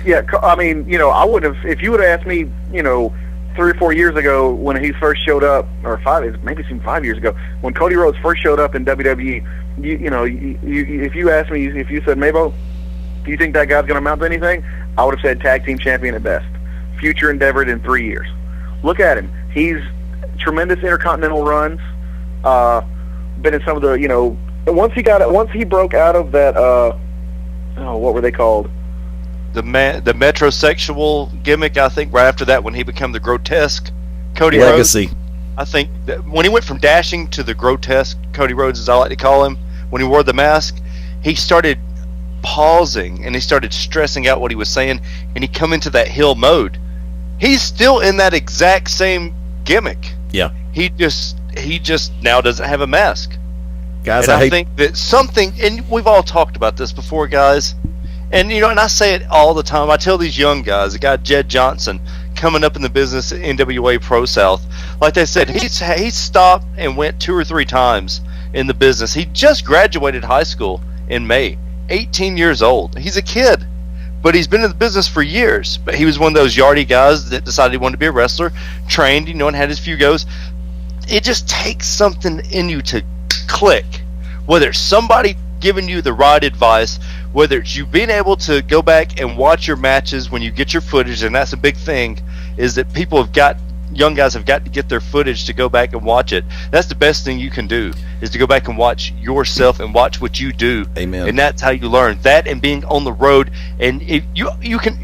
Yeah, I mean, I would have, if you would have asked me, 3 or 4 years ago when he first showed up, or maybe it's even 5 years ago, when Cody Rhodes first showed up in WWE, if you asked me, if you said, Mabo, do you think that guy's going to amount to anything? I would have said tag team champion at best. Future endeavored in 3 years. Look at him. He's tremendous intercontinental runs. Been in some of the, once he broke out of that, what were they called? The metrosexual gimmick, I think, right after that, when he became the grotesque Cody Legacy. Rhodes. I think that when he went from dashing to the grotesque Cody Rhodes, as I like to call him, when he wore the mask, he started pausing and he started stressing out what he was saying, and he come into that heel mode. He's still in that exact same gimmick. Yeah. He just now doesn't have a mask. Guys, and I think that something, and we've all talked about this before, guys. And and I say it all the time. I tell these young guys, the guy Jed Johnson, coming up in the business at NWA Pro South, like they said, he stopped and went 2 or 3 times in the business. He just graduated high school in May, 18 years old. He's a kid, but he's been in the business for years. But he was one of those yardy guys that decided he wanted to be a wrestler, trained, and had his few goes. It just takes something in you to click, whether it's somebody giving you the right advice, whether it's you being able to go back and watch your matches when you get your footage, and that's a big thing, is that young guys have got to get their footage to go back and watch it. That's the best thing you can do, is to go back and watch yourself and watch what you do. Amen. And that's how you learn. That and being on the road, and if you're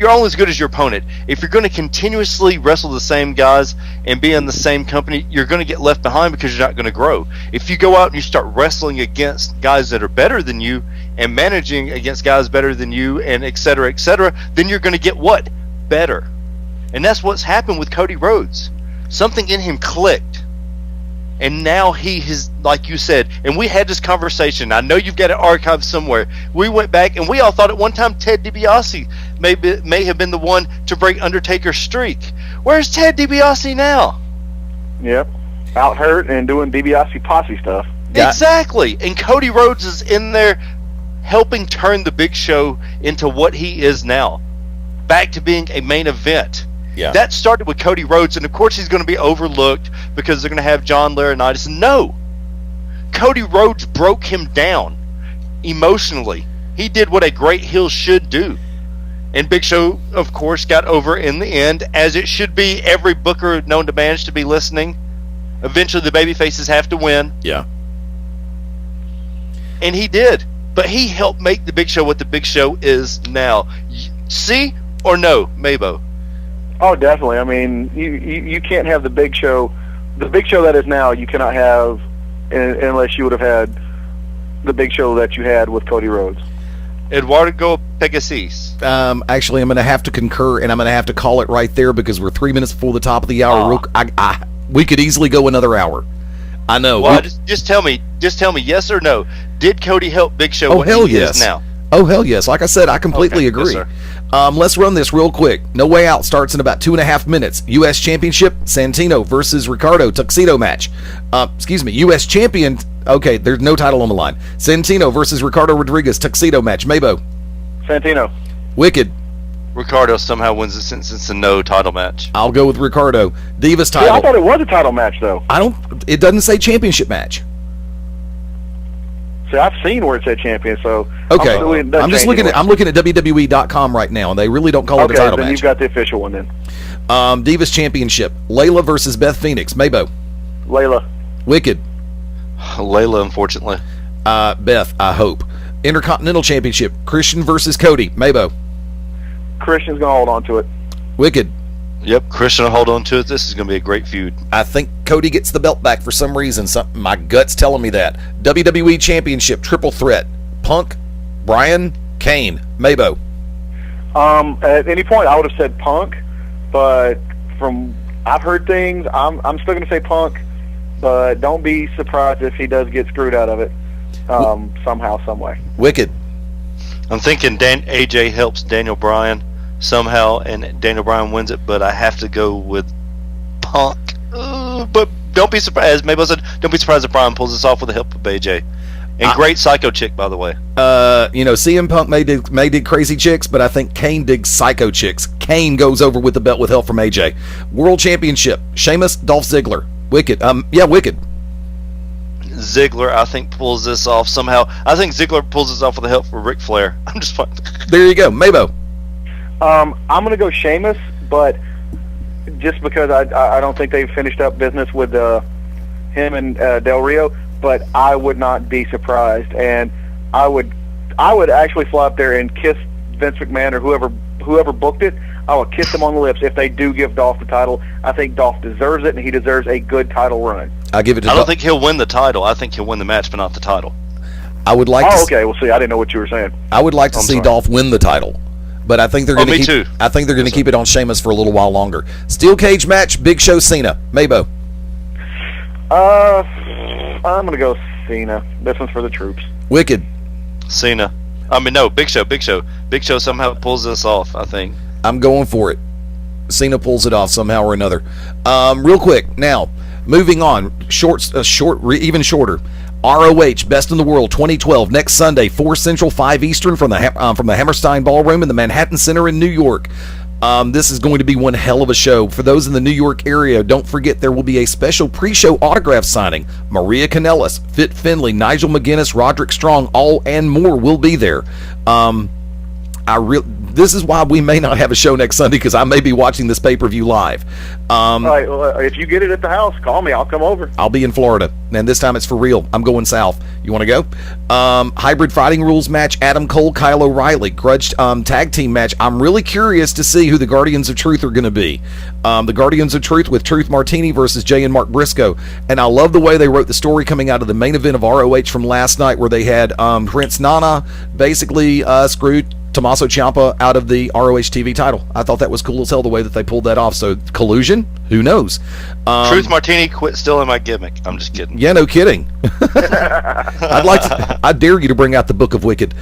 only as good as your opponent. If you're going to continuously wrestle the same guys and be in the same company, you're going to get left behind because you're not going to grow. If you go out and you start wrestling against guys that are better than you and managing against guys better than you, and et cetera, then you're going to get what? Better. And that's what's happened with Cody Rhodes. Something in him clicked. And now he has, like you said, and we had this conversation. I know you've got it archived somewhere. We went back and we all thought at one time Ted DiBiase may have been the one to break Undertaker's streak. Where's Ted DiBiase now? Yep. Out hurt and doing DiBiase posse stuff. Exactly. And Cody Rhodes is in there helping turn the Big Show into what he is now, back to being a main event. Yeah. That started with Cody Rhodes, and of course he's going to be overlooked because they're going to have John Laurinaitis. No, Cody Rhodes broke him down emotionally. He did what a great heel should do. And Big Show, of course, got over in the end, as it should be. Every booker known to manage to be listening. Eventually the babyfaces have to win. Yeah. And he did. But he helped make the Big Show what the Big Show is now. See or no, Mabo? Oh, definitely. I mean, you can't have the Big Show that is now. You cannot have unless you would have had the Big Show that you had with Cody Rhodes. Eduardo Pegasus. Actually, I'm going to have to concur, and I'm going to have to call it right there because we're 3 minutes before the top of the hour. We could easily go another hour. I know. Well, just tell me, yes or no. Did Cody help Big Show what he is now? Oh, hell yes. Like I said, I completely agree. Yes, Let's run this real quick. No Way Out starts in about 2.5 minutes. U.S. Championship, Santino versus Ricardo, tuxedo match. U.S. Champion, okay, there's no title on the line. Santino versus Ricardo Rodriguez, tuxedo match. Mabo. Santino. Wicked. Ricardo somehow wins it since it's a no title match. I'll go with Ricardo. Divas title. Yeah, I thought it was a title match, though. It doesn't say championship match. See, I've seen where it said champion, so okay. I'm looking at WWE.com right now, and they really don't call it a title match. Okay, then you've got the official one then. Divas Championship, Layla versus Beth Phoenix. Mabo. Layla. Wicked. Layla, unfortunately. Beth, I hope. Intercontinental Championship, Christian versus Cody. Mabo. Christian's going to hold on to it. Wicked. Yep, Christian will hold on to it. This is going to be a great feud. I think Cody gets the belt back for some reason. My gut's telling me that. WWE Championship, Triple Threat, Punk, Bryan, Kane. Mabo. At any point, I would have said Punk, but I've heard things. I'm still going to say Punk, but don't be surprised if he does get screwed out of it somehow, some way. Wicked. I'm thinking AJ helps Daniel Bryan somehow, and Daniel Bryan wins it, but I have to go with Punk. But don't be surprised. Maybe I said, don't be surprised if Bryan pulls this off with the help of AJ. And great psycho chick, by the way. CM Punk may dig crazy chicks, but I think Kane digs psycho chicks. Kane goes over with the belt with help from AJ. World Championship, Sheamus, Dolph Ziggler. Wicked. Wicked. Ziggler, I think, pulls this off somehow. I think Ziggler pulls this off with the help from Ric Flair. I'm just fine. There you go. Mabo. I'm going to go Sheamus, but just because I don't think they've finished up business with him and Del Rio, but I would not be surprised, and I would actually fly up there and kiss Vince McMahon or whoever booked it. I will kiss him on the lips if they do give Dolph the title. I think Dolph deserves it, and he deserves a good title run. I don't think he'll win the title. I think he'll win the match, but not the title. I would like. Okay. Well, see, I didn't know what you were saying. I would like to see Dolph win the title, but I think they're going to keep. I think they're going to keep it on Sheamus for a little while longer. Steel cage match: Big Show, Cena. Mabo. I'm going to go Cena. This one's for the troops. Wicked. Cena. No, Big Show. Big Show somehow pulls this off, I think. I'm going for it. Cena pulls it off somehow or another. Real quick, now, moving on. Even shorter. ROH Best in the World 2012 next Sunday, 4 Central, 5 Eastern from the Hammerstein Ballroom in the Manhattan Center in New York. This is going to be one hell of a show. For those in the New York area, don't forget there will be a special pre-show autograph signing. Maria Kanellis, Fit Finley, Nigel McGuinness, Roderick Strong, all and more will be there. This is why we may not have a show next Sunday, because I may be watching this pay-per-view live. All right, well, if you get it at the house, call me. I'll come over. I'll be in Florida, and this time it's for real. I'm going south. You want to go? Hybrid Fighting Rules match, Adam Cole, Kyle O'Reilly. Grudge tag team match. I'm really curious to see who the Guardians of Truth are going to be. The Guardians of Truth with Truth Martini versus Jay and Mark Briscoe. And I love the way they wrote the story coming out of the main event of ROH from last night, where they had Prince Nana basically screwed Tommaso Ciampa out of the ROH TV title. I thought that was cool as hell the way that they pulled that off. So collusion? Who knows? Truth Martini quit stealing my gimmick. I'm just kidding. Yeah, no kidding. I dare you to bring out the Book of Wicked.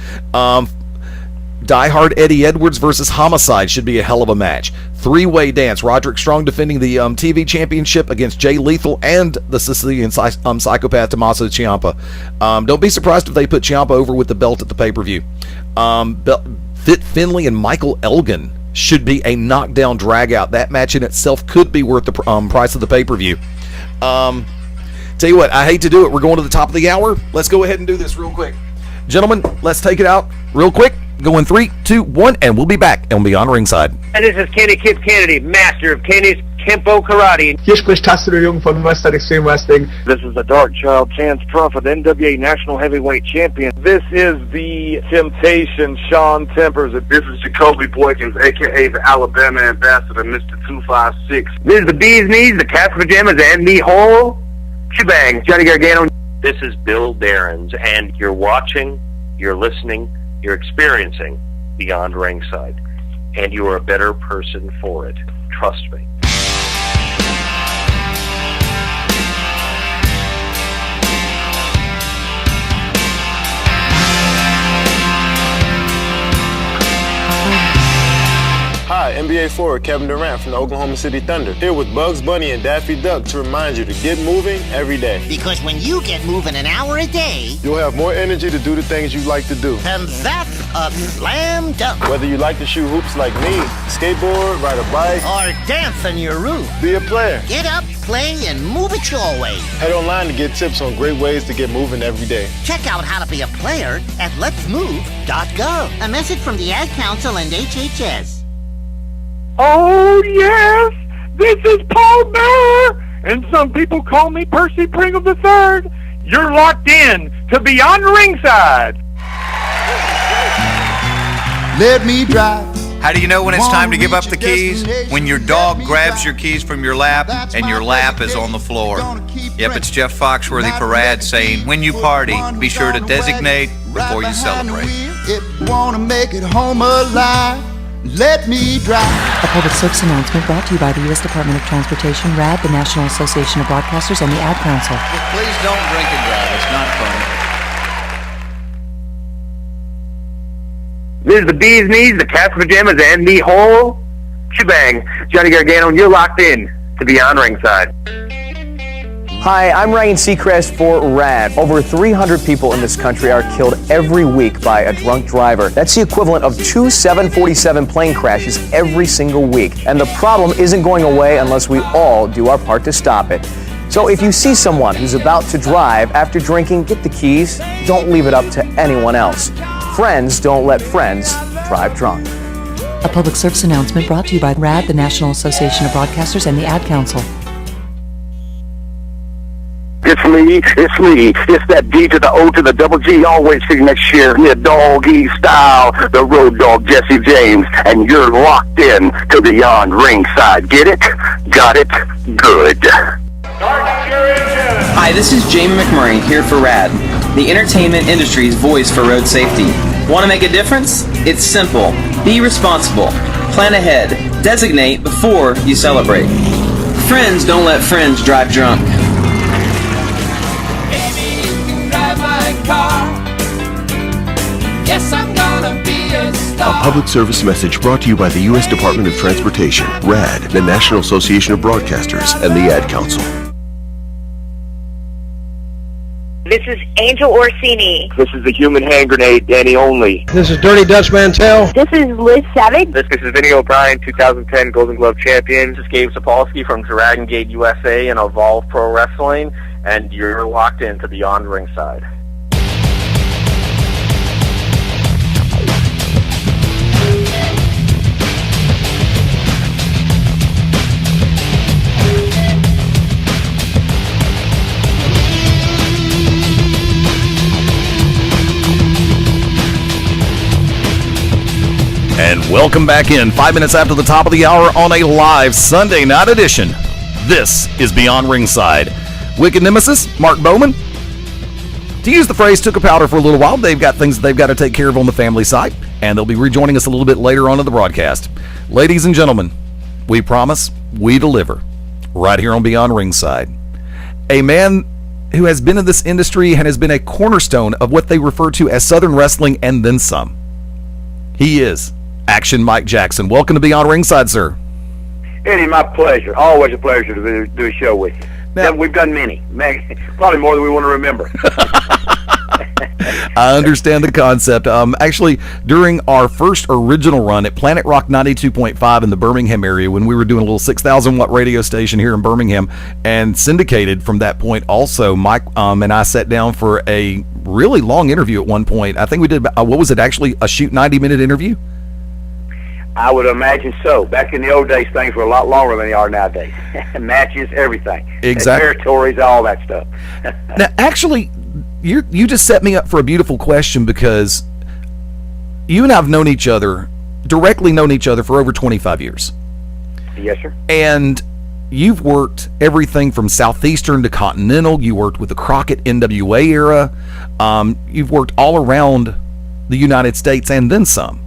Diehard Eddie Edwards versus Homicide should be a hell of a match. Three-way dance. Roderick Strong defending the TV championship against Jay Lethal and the Sicilian psychopath Tommaso Ciampa. Don't be surprised if they put Ciampa over with the belt at the pay-per-view. Fit Finlay and Michael Elgin should be a knockdown drag-out. That match in itself could be worth the price of the pay-per-view. Tell you what, I hate to do it. We're going to the top of the hour. Let's go ahead and do this real quick. Gentlemen, let's take it out real quick. Go in 3, 2, 1, and we'll be back on Beyond Ringside. And this is Kenny Kip Kennedy, master of Kenny's Kempo Karate. Hier spricht Tassilo Jung von Western Extreme Wrestling. This is the Dark Child, Chance Crawford, NWA National Heavyweight Champion. This is the Temptation, Sean Tempers. This is Jacoby Boykins, a.k.a. the Alabama Ambassador, Mr. 256. This is the Bee's Knees, the Cat's Pajamas, and the whole shebang. Johnny Gargano. This is Bill Behrens, and you're watching, you're listening, you're experiencing Beyond Ringside, and you are a better person for it. Trust me. Hi, NBA forward Kevin Durant from the Oklahoma City Thunder, here with Bugs Bunny and Daffy Duck to remind you to get moving every day. Because when you get moving an hour a day, you'll have more energy to do the things you like to do. And that's a slam dunk. Whether you like to shoot hoops like me, skateboard, ride a bike, or dance on your roof, be a player. Get up, play, and move it your way. Head online to get tips on great ways to get moving every day. Check out how to be a player at letsmove.gov. A message from the Ad Council and HHS. Oh, yes! This is Paul Bearer, and some people call me Percy Pringle III. You're locked in to Beyond Ringside. Let me drive. How do you know when it's time to give up the keys? When your dog grabs your keys from your lap and your lap is on the floor. Yep, it's Jeff Foxworthy for RAD saying, when you party, be sure to designate before you celebrate. If wanna make it home alive, let me drive. A public service announcement brought to you by the U.S. Department of Transportation, RAD, the National Association of Broadcasters, and the Ad Council. Please don't drink and drive. It's not fun. This is the Bee's Knees, the Cat's Pajamas, and the whole shebang. Johnny Gargano, and you're locked in to Beyond Ringside. Hi, I'm Ryan Seacrest for RAD. Over 300 people in this country are killed every week by a drunk driver. That's the equivalent of 2 747 plane crashes every single week. And the problem isn't going away unless we all do our part to stop it. So if you see someone who's about to drive after drinking, get the keys. Don't leave it up to anyone else. Friends don't let friends drive drunk. A public service announcement brought to you by RAD, the National Association of Broadcasters, and the Ad Council. It's me, it's that D to the O to the double G, always sitting next year, near doggy style, the road dog Jesse James, and you're locked in to Beyond Ringside. Get it? Got it? Good. Hi, this is Jamie McMurray here for RAD, the entertainment industry's voice for road safety. Want to make a difference? It's simple. Be responsible. Plan ahead. Designate before you celebrate. Friends don't let friends drive drunk. Yes, I'm gonna be a star. A public service message brought to you by the U.S. Department of Transportation, RAD, the National Association of Broadcasters, and the Ad Council. This is Angel Orsini. This is the Human Hand Grenade, Danny Only. This is Dirty Dutch Mantel. This is Liz Savage. This is Vinny O'Brien, 2010 Golden Glove champion. This is Gabe Sapolsky from Dragon Gate USA and Evolve Pro Wrestling, and you're locked into Beyond Ringside. And welcome back in 5 minutes after the top of the hour on a live Sunday night edition. This is Beyond Ringside. Wicked Nemesis, Mark Bowman. To use the phrase, took a powder for a little while. They've got things they've got to take care of on the family side, and they'll be rejoining us a little bit later on in the broadcast. Ladies and gentlemen, we promise, we deliver. Right here on Beyond Ringside. A man who has been in this industry and has been a cornerstone of what they refer to as Southern Wrestling and then some. He is. Action Mike Jackson. Welcome to Beyond Ringside, sir. Eddie, my pleasure. Always a pleasure to do a show with you. Now, we've done many. Probably more than we want to remember. I understand the concept. Actually, during our first original run at Planet Rock 92.5 in the Birmingham area, when we were doing a little 6,000 watt radio station here in Birmingham and syndicated from that point also, Mike and I sat down for a really long interview at one point. I think we did, what was it, actually a shoot 90-minute interview? I would imagine so. Back in the old days, things were a lot longer than they are nowadays. Matches, everything. Exactly. Territories, all that stuff. Now, actually, you just set me up for a beautiful question, because you and I have known each other, directly known each other for over 25 years. Yes, sir. And you've worked everything from Southeastern to Continental. You worked with the Crockett NWA era. You've worked all around the United States and then some.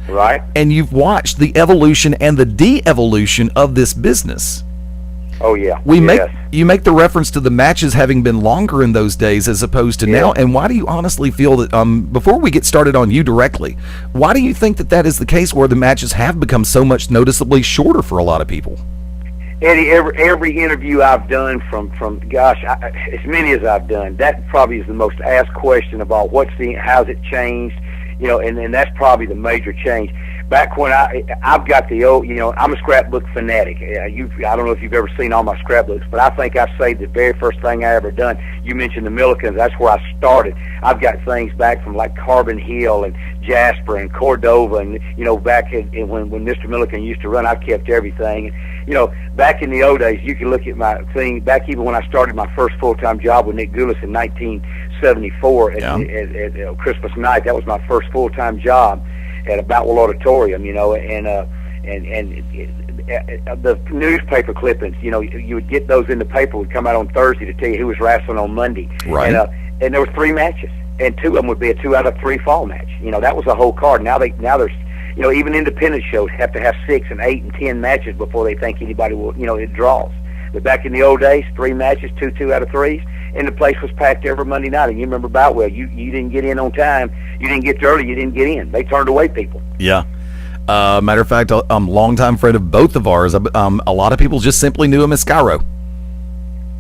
Right. And you've watched the evolution and the de-evolution of this business. Oh, yeah. You make the reference to the matches having been longer in those days as opposed to now. And why do you honestly feel that, before we get started on you directly, why do you think that is the case, where the matches have become so much noticeably shorter for a lot of people? Eddie, every interview I've done from as many as I've done, that probably is the most asked question about how's it changed, and that's probably the major change. Back when I've got the old, I'm a scrapbook fanatic. I don't know if you've ever seen all my scrapbooks, but I think I've saved the very first thing I ever done. You mentioned the Millicans. That's where I started. I've got things back from like Carbon Hill and Jasper and Cordova, and back when Mr. Millican used to run, I've kept everything. And, back in the old days, you can look at my thing back even when I started my first full-time job with Nick Goulas in 1974 at Christmas night. That was my first full-time job at a Boutwell Auditorium, and the newspaper clippings, you would get those in the paper, would come out on Thursday to tell you who was wrestling on Monday. Right. And there were 3 matches, and 2 of them would be a 2 out of 3 fall match. That was the whole card. Now there's, even independent shows have to have 6 and 8 and 10 matches before they think anybody will, it draws. But back in the old days, 3 matches, 2 out of 3s. And the place was packed every Monday night. And you remember Boutwell, you didn't get in on time. You didn't get there early, you didn't get in. They turned away people. Yeah. Matter of fact, I'm a longtime friend of both of ours. A lot of people just simply knew him as Skyro.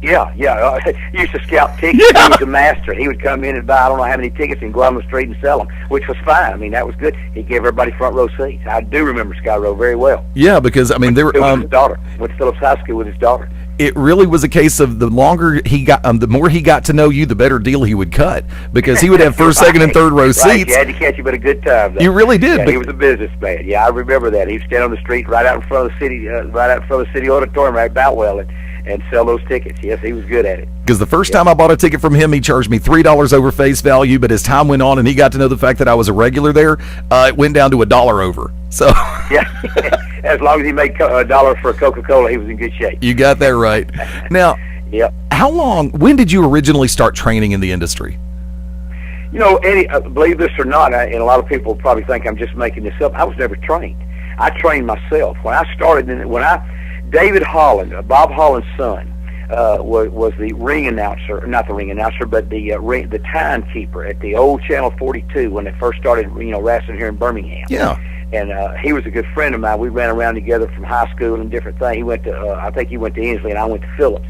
Yeah. He used to scout tickets. Yeah. He was a master. He would come in and buy I don't know how many tickets and go out on the street and sell them, which was fine. I mean, that was good. He gave everybody front row seats. I do remember Skyro very well. Yeah, because, they were... with his daughter. Went to Phillips High School with his daughter. It really was a case of the longer he got, the more he got to know you, the better deal he would cut, because he would have first, second, and third row seats. You had to catch him at a good time, though. You really did. Yeah, he was a businessman. Yeah, I remember that. He'd stand on the street right out in front of the city, auditorium, right at Boutwell, and sell those tickets. Yes, he was good at it. Because the first time I bought a ticket from him, he charged me $3 over face value, but as time went on and he got to know the fact that I was a regular there, it went down to $1 over. So yeah, as long as he made $1 for a Coca-Cola, he was in good shape. You got that right. Now, yep. When did you originally start training in the industry? Eddie, believe this or not, and a lot of people probably think I'm just making this up, I was never trained. I trained myself. When I started, David Holland, Bob Holland's son, was the ring announcer, not the ring announcer, but the timekeeper at the old Channel 42 when they first started, wrestling here in Birmingham. Yeah. And he was a good friend of mine. We ran around together from high school and different things. He went to, I think he went to Inslee, and I went to Phillips.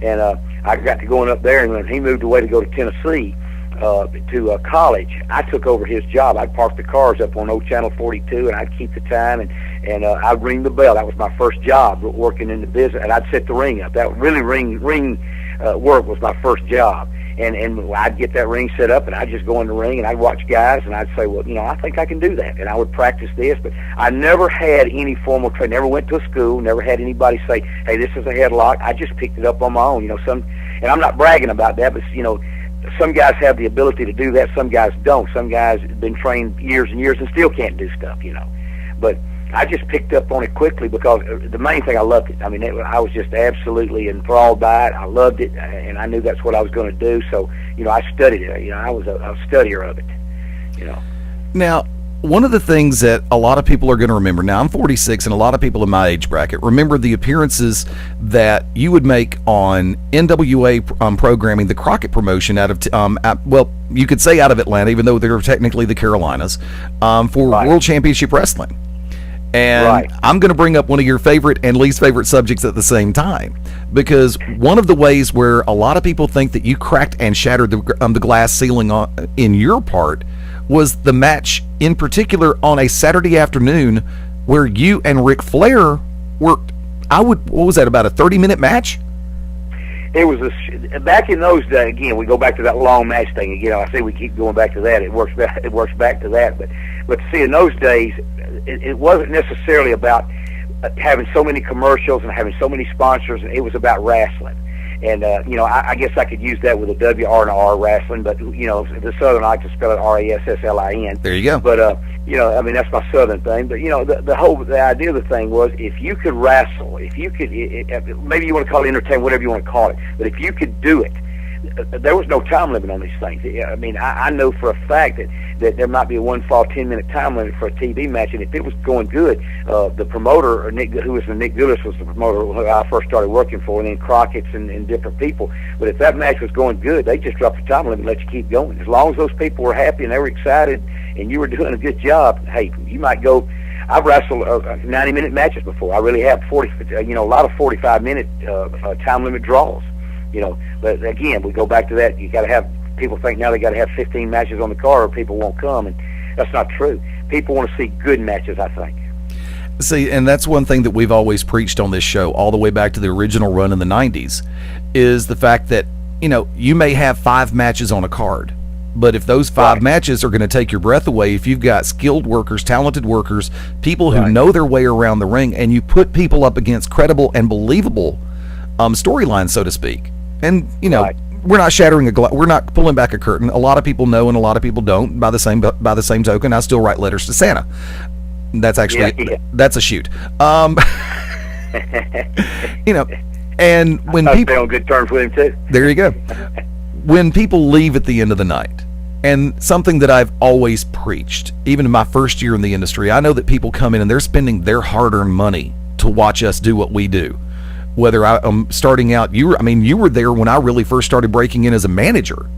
And I got to going up there, and when he moved away to go to Tennessee to college, I took over his job. I'd park the cars up on old Channel 42, and I'd keep the time, and I'd ring the bell. That was my first job, working in the business, and I'd set the ring up. That really ring work was my first job. And I'd get that ring set up, and I'd just go in the ring, and I'd watch guys, and I'd say, well, I think I can do that. And I would practice this, but I never had any formal training. Never went to a school, never had anybody say, hey, this is a headlock. I just picked it up on my own. And I'm not bragging about that, but, some guys have the ability to do that. Some guys don't. Some guys have been trained years and years and still can't do stuff, But I just picked up on it quickly because the main thing, I loved it. I mean, I was just absolutely enthralled by it. I loved it, and I knew that's what I was going to do. So, I studied it. I was a studier of it, Now, one of the things that a lot of people are going to remember, now I'm 46 and a lot of people in my age bracket remember the appearances that you would make on NWA programming, the Crockett promotion out of, well, you could say out of Atlanta, even though they're technically the Carolinas, for World Championship Wrestling. And I'm going to bring up one of your favorite and least favorite subjects at the same time, because one of the ways where a lot of people think that you cracked and shattered the glass ceiling in your part was the match in particular on a Saturday afternoon where you and Ric Flair worked. What was that, about a 30-minute match? It was back in those days. Again, we go back to that long match thing again. I see we keep going back to that. It works back to that. But see, in those days, it wasn't necessarily about having so many commercials and having so many sponsors. It was about wrestling. And, I guess I could use that with a W-R-N-R wrestling, but, the Southern I like to spell it R-A-S-S-L-I-N. There you go. But, that's my Southern thing. But, the idea of the thing was if you could wrestle, if you could, maybe you want to call it entertainment, whatever you want to call it, but if you could do it, there was no time limit on these things. I mean, I know for a fact that there might be a 10-minute time limit for a TV match, and if it was going good, the promoter, Nick Goulis was the promoter who I first started working for, and then Crockett's and different people. But if that match was going good, they just dropped the time limit and let you keep going. As long as those people were happy and they were excited and you were doing a good job, hey, you might go. I've wrestled 90-minute matches before. I really have a lot of 45-minute time limit draws. But again, we go back to that. You got to have people think now they got to have 15 matches on the card or people won't come, and that's not true. People want to see good matches, I think. See, and that's one thing that we've always preached on this show, all the way back to the original run in the 90s, is the fact that, you may have 5 matches on a card, but if those 5 matches are going to take your breath away, if you've got skilled workers, talented workers, people who know their way around the ring, and you put people up against credible and believable storylines, so to speak. And, we're not shattering we're not pulling back a curtain. A lot of people know and a lot of people don't. By the same token, I still write letters to Santa. That's actually, that's a shoot. And when people stay on good terms with him too. There you go. When people leave at the end of the night, and something that I've always preached, even in my first year in the industry, I know that people come in and they're spending their hard-earned money to watch us do what we do. Whether I'm starting out, you were there when I really first started breaking in as a manager.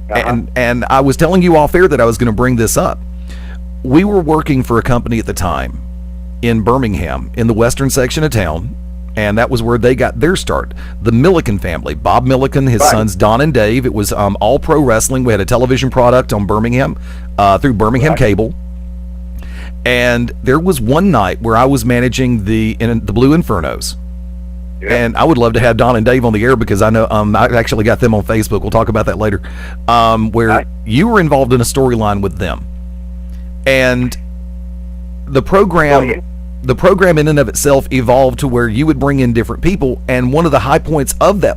And I was telling you off air that I was going to bring this up. We were working for a company at the time in Birmingham, in the western section of town, and that was where they got their start. The Milliken family, Bob Milliken, his sons Don and Dave. It was all pro wrestling. We had a television product on Birmingham, through Birmingham Cable. And there was one night where I was managing the Blue Infernos. Yeah. And I would love to have Don and Dave on the air, because I know I actually got them on Facebook. We'll talk about that later. Where you were involved in a storyline with them, and the program, in and of itself evolved to where you would bring in different people. And one of the high points of that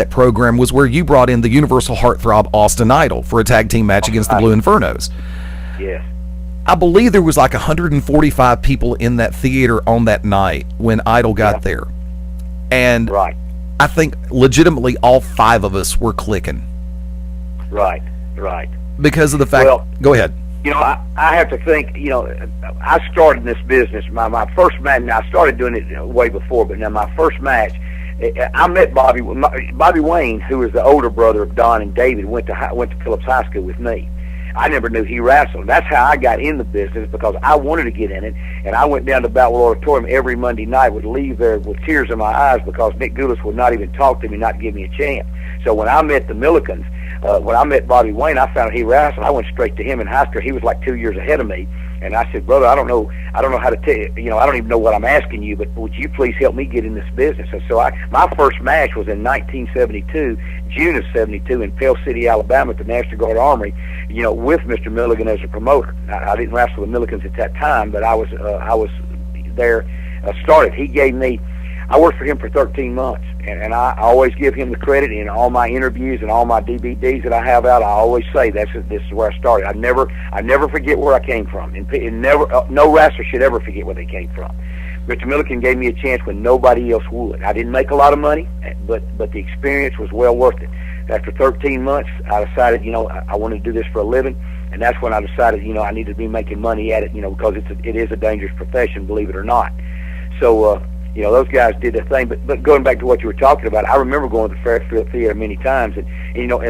program was where you brought in the Universal Heartthrob Austin Idol for a tag team match against the Blue Infernos. Yes. I believe there was like 145 people in that theater on that night when Idol got there. And I think legitimately all 5 of us were clicking. Right. Because of the fact, go ahead. I have to think, I started this business, my first match, now I started doing it way before, but now my first match, I met Bobby Wayne, who was the older brother of Don and David, went to Phillips High School with me. I never knew he wrestled. That's how I got in the business, because I wanted to get in it, and I went down to Boutwell Auditorium every Monday night, would leave there with tears in my eyes, because Nick Goulis would not even talk to me, not give me a chance. So when I met the Millikens, when I met Bobby Wayne, I found out he wrestled. I went straight to him in high school. He was like 2 years ahead of me, and I said, brother, I don't know how to tell you, I don't even know what I'm asking you, but would you please help me get in this business? And so my first match was in 1972, June of 72, in Pell City, Alabama, at the National Guard Armory, with Mr. Milligan as a promoter. I didn't wrestle the Millikens at that time, but I was there, started. He gave me, I worked for him for 13 months, and I always give him the credit in all my interviews and all my DVDs that I have out. I always say this is where I started. I never forget where I came from, and no wrestler should ever forget where they came from. Mr. Milliken gave me a chance when nobody else would. I didn't make a lot of money, but the experience was well worth it. after 13 months, I decided, I wanted to do this for a living, and that's when I decided, I needed to be making money at it, because it is a dangerous profession, believe it or not. So, those guys did their thing. But going back to what you were talking about, I remember going to the Fairfield Theater many times, and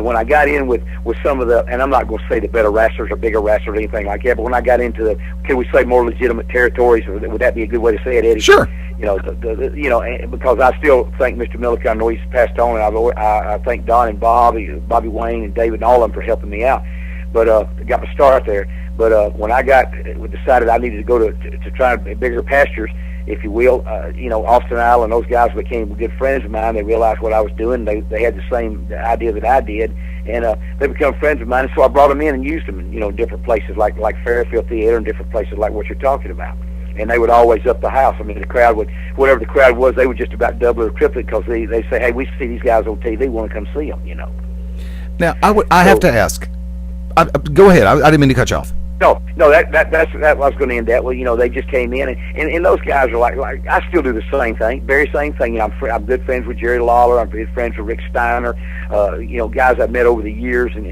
when I got in with some of the, and I'm not going to say the better wrestlers or bigger wrestlers or anything like that, but when I got into the, can we say more legitimate territories, or would that be a good way to say it, Eddie? Sure. Because I still think Mr. Milliken, I know he's passed on, and I thank Don and Bobby Wayne and David and all of them for helping me out. But got my start there. But when I decided I needed to go to try bigger pastures, if you will, Austin Island, those guys became good friends of mine. They realized what I was doing. They had the same idea that I did, and they become friends of mine. And so I brought them in and used them in, different places like Fairfield Theater and different places like what you're talking about. And they would always up the house. I mean, the crowd would, whatever the crowd was, they would just about double or triple it because they say, hey, we see these guys on TV, we want to come see them, Now, I have to ask. Go ahead. I didn't mean to cut you off. No, that's I was going to end that. Well, they just came in, and those guys are like I still do the same thing, very same thing. I'm good friends with Jerry Lawler. I'm good friends with Rick Steiner. Guys I've met over the years, and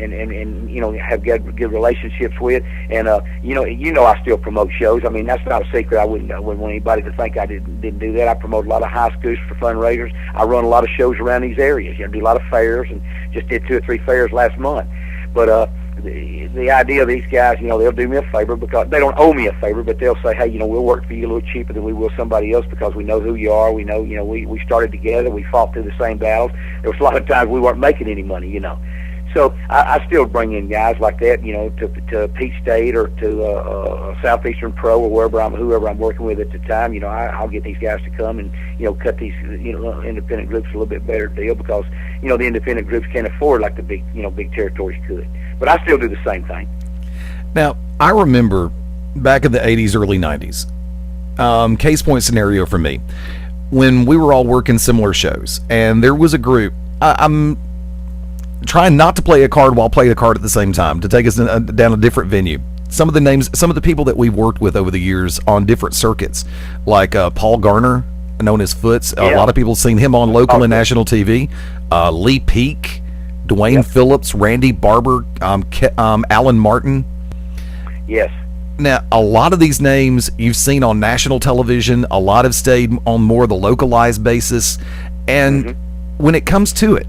have good relationships with. And I still promote shows. I mean, that's not a secret. I wouldn't want anybody to think I didn't do that. I promote a lot of high schools for fundraisers. I run a lot of shows around these areas. Do a lot of fairs, and just did 2 or 3 fairs last month. But the idea of these guys, they'll do me a favor because they don't owe me a favor, but they'll say, hey, we'll work for you a little cheaper than we will somebody else because we know who you are. We know, we started together. We fought through the same battles. There was a lot of times we weren't making any money, So I still bring in guys like that, to Peach State or to Southeastern Pro or whoever I'm working with at the time. I'll get these guys to come and cut these independent groups a little bit better deal because the independent groups can't afford like the big territories could. But I still do the same thing. Now I remember back in the 80s, early 90s. Case point scenario for me when we were all working similar shows, and there was a group. I'm trying not to play a card while playing a card at the same time to take us down a different venue. Some of the names, some of the people that we've worked with over the years on different circuits, like Paul Garner, known as Foots. A lot of people have seen him on local and national TV. Lee Peak, Dwayne Phillips, Randy Barber, Alan Martin. Yes. Now, a lot of these names you've seen on national television. A lot have stayed on more of the localized basis. And when it comes to it,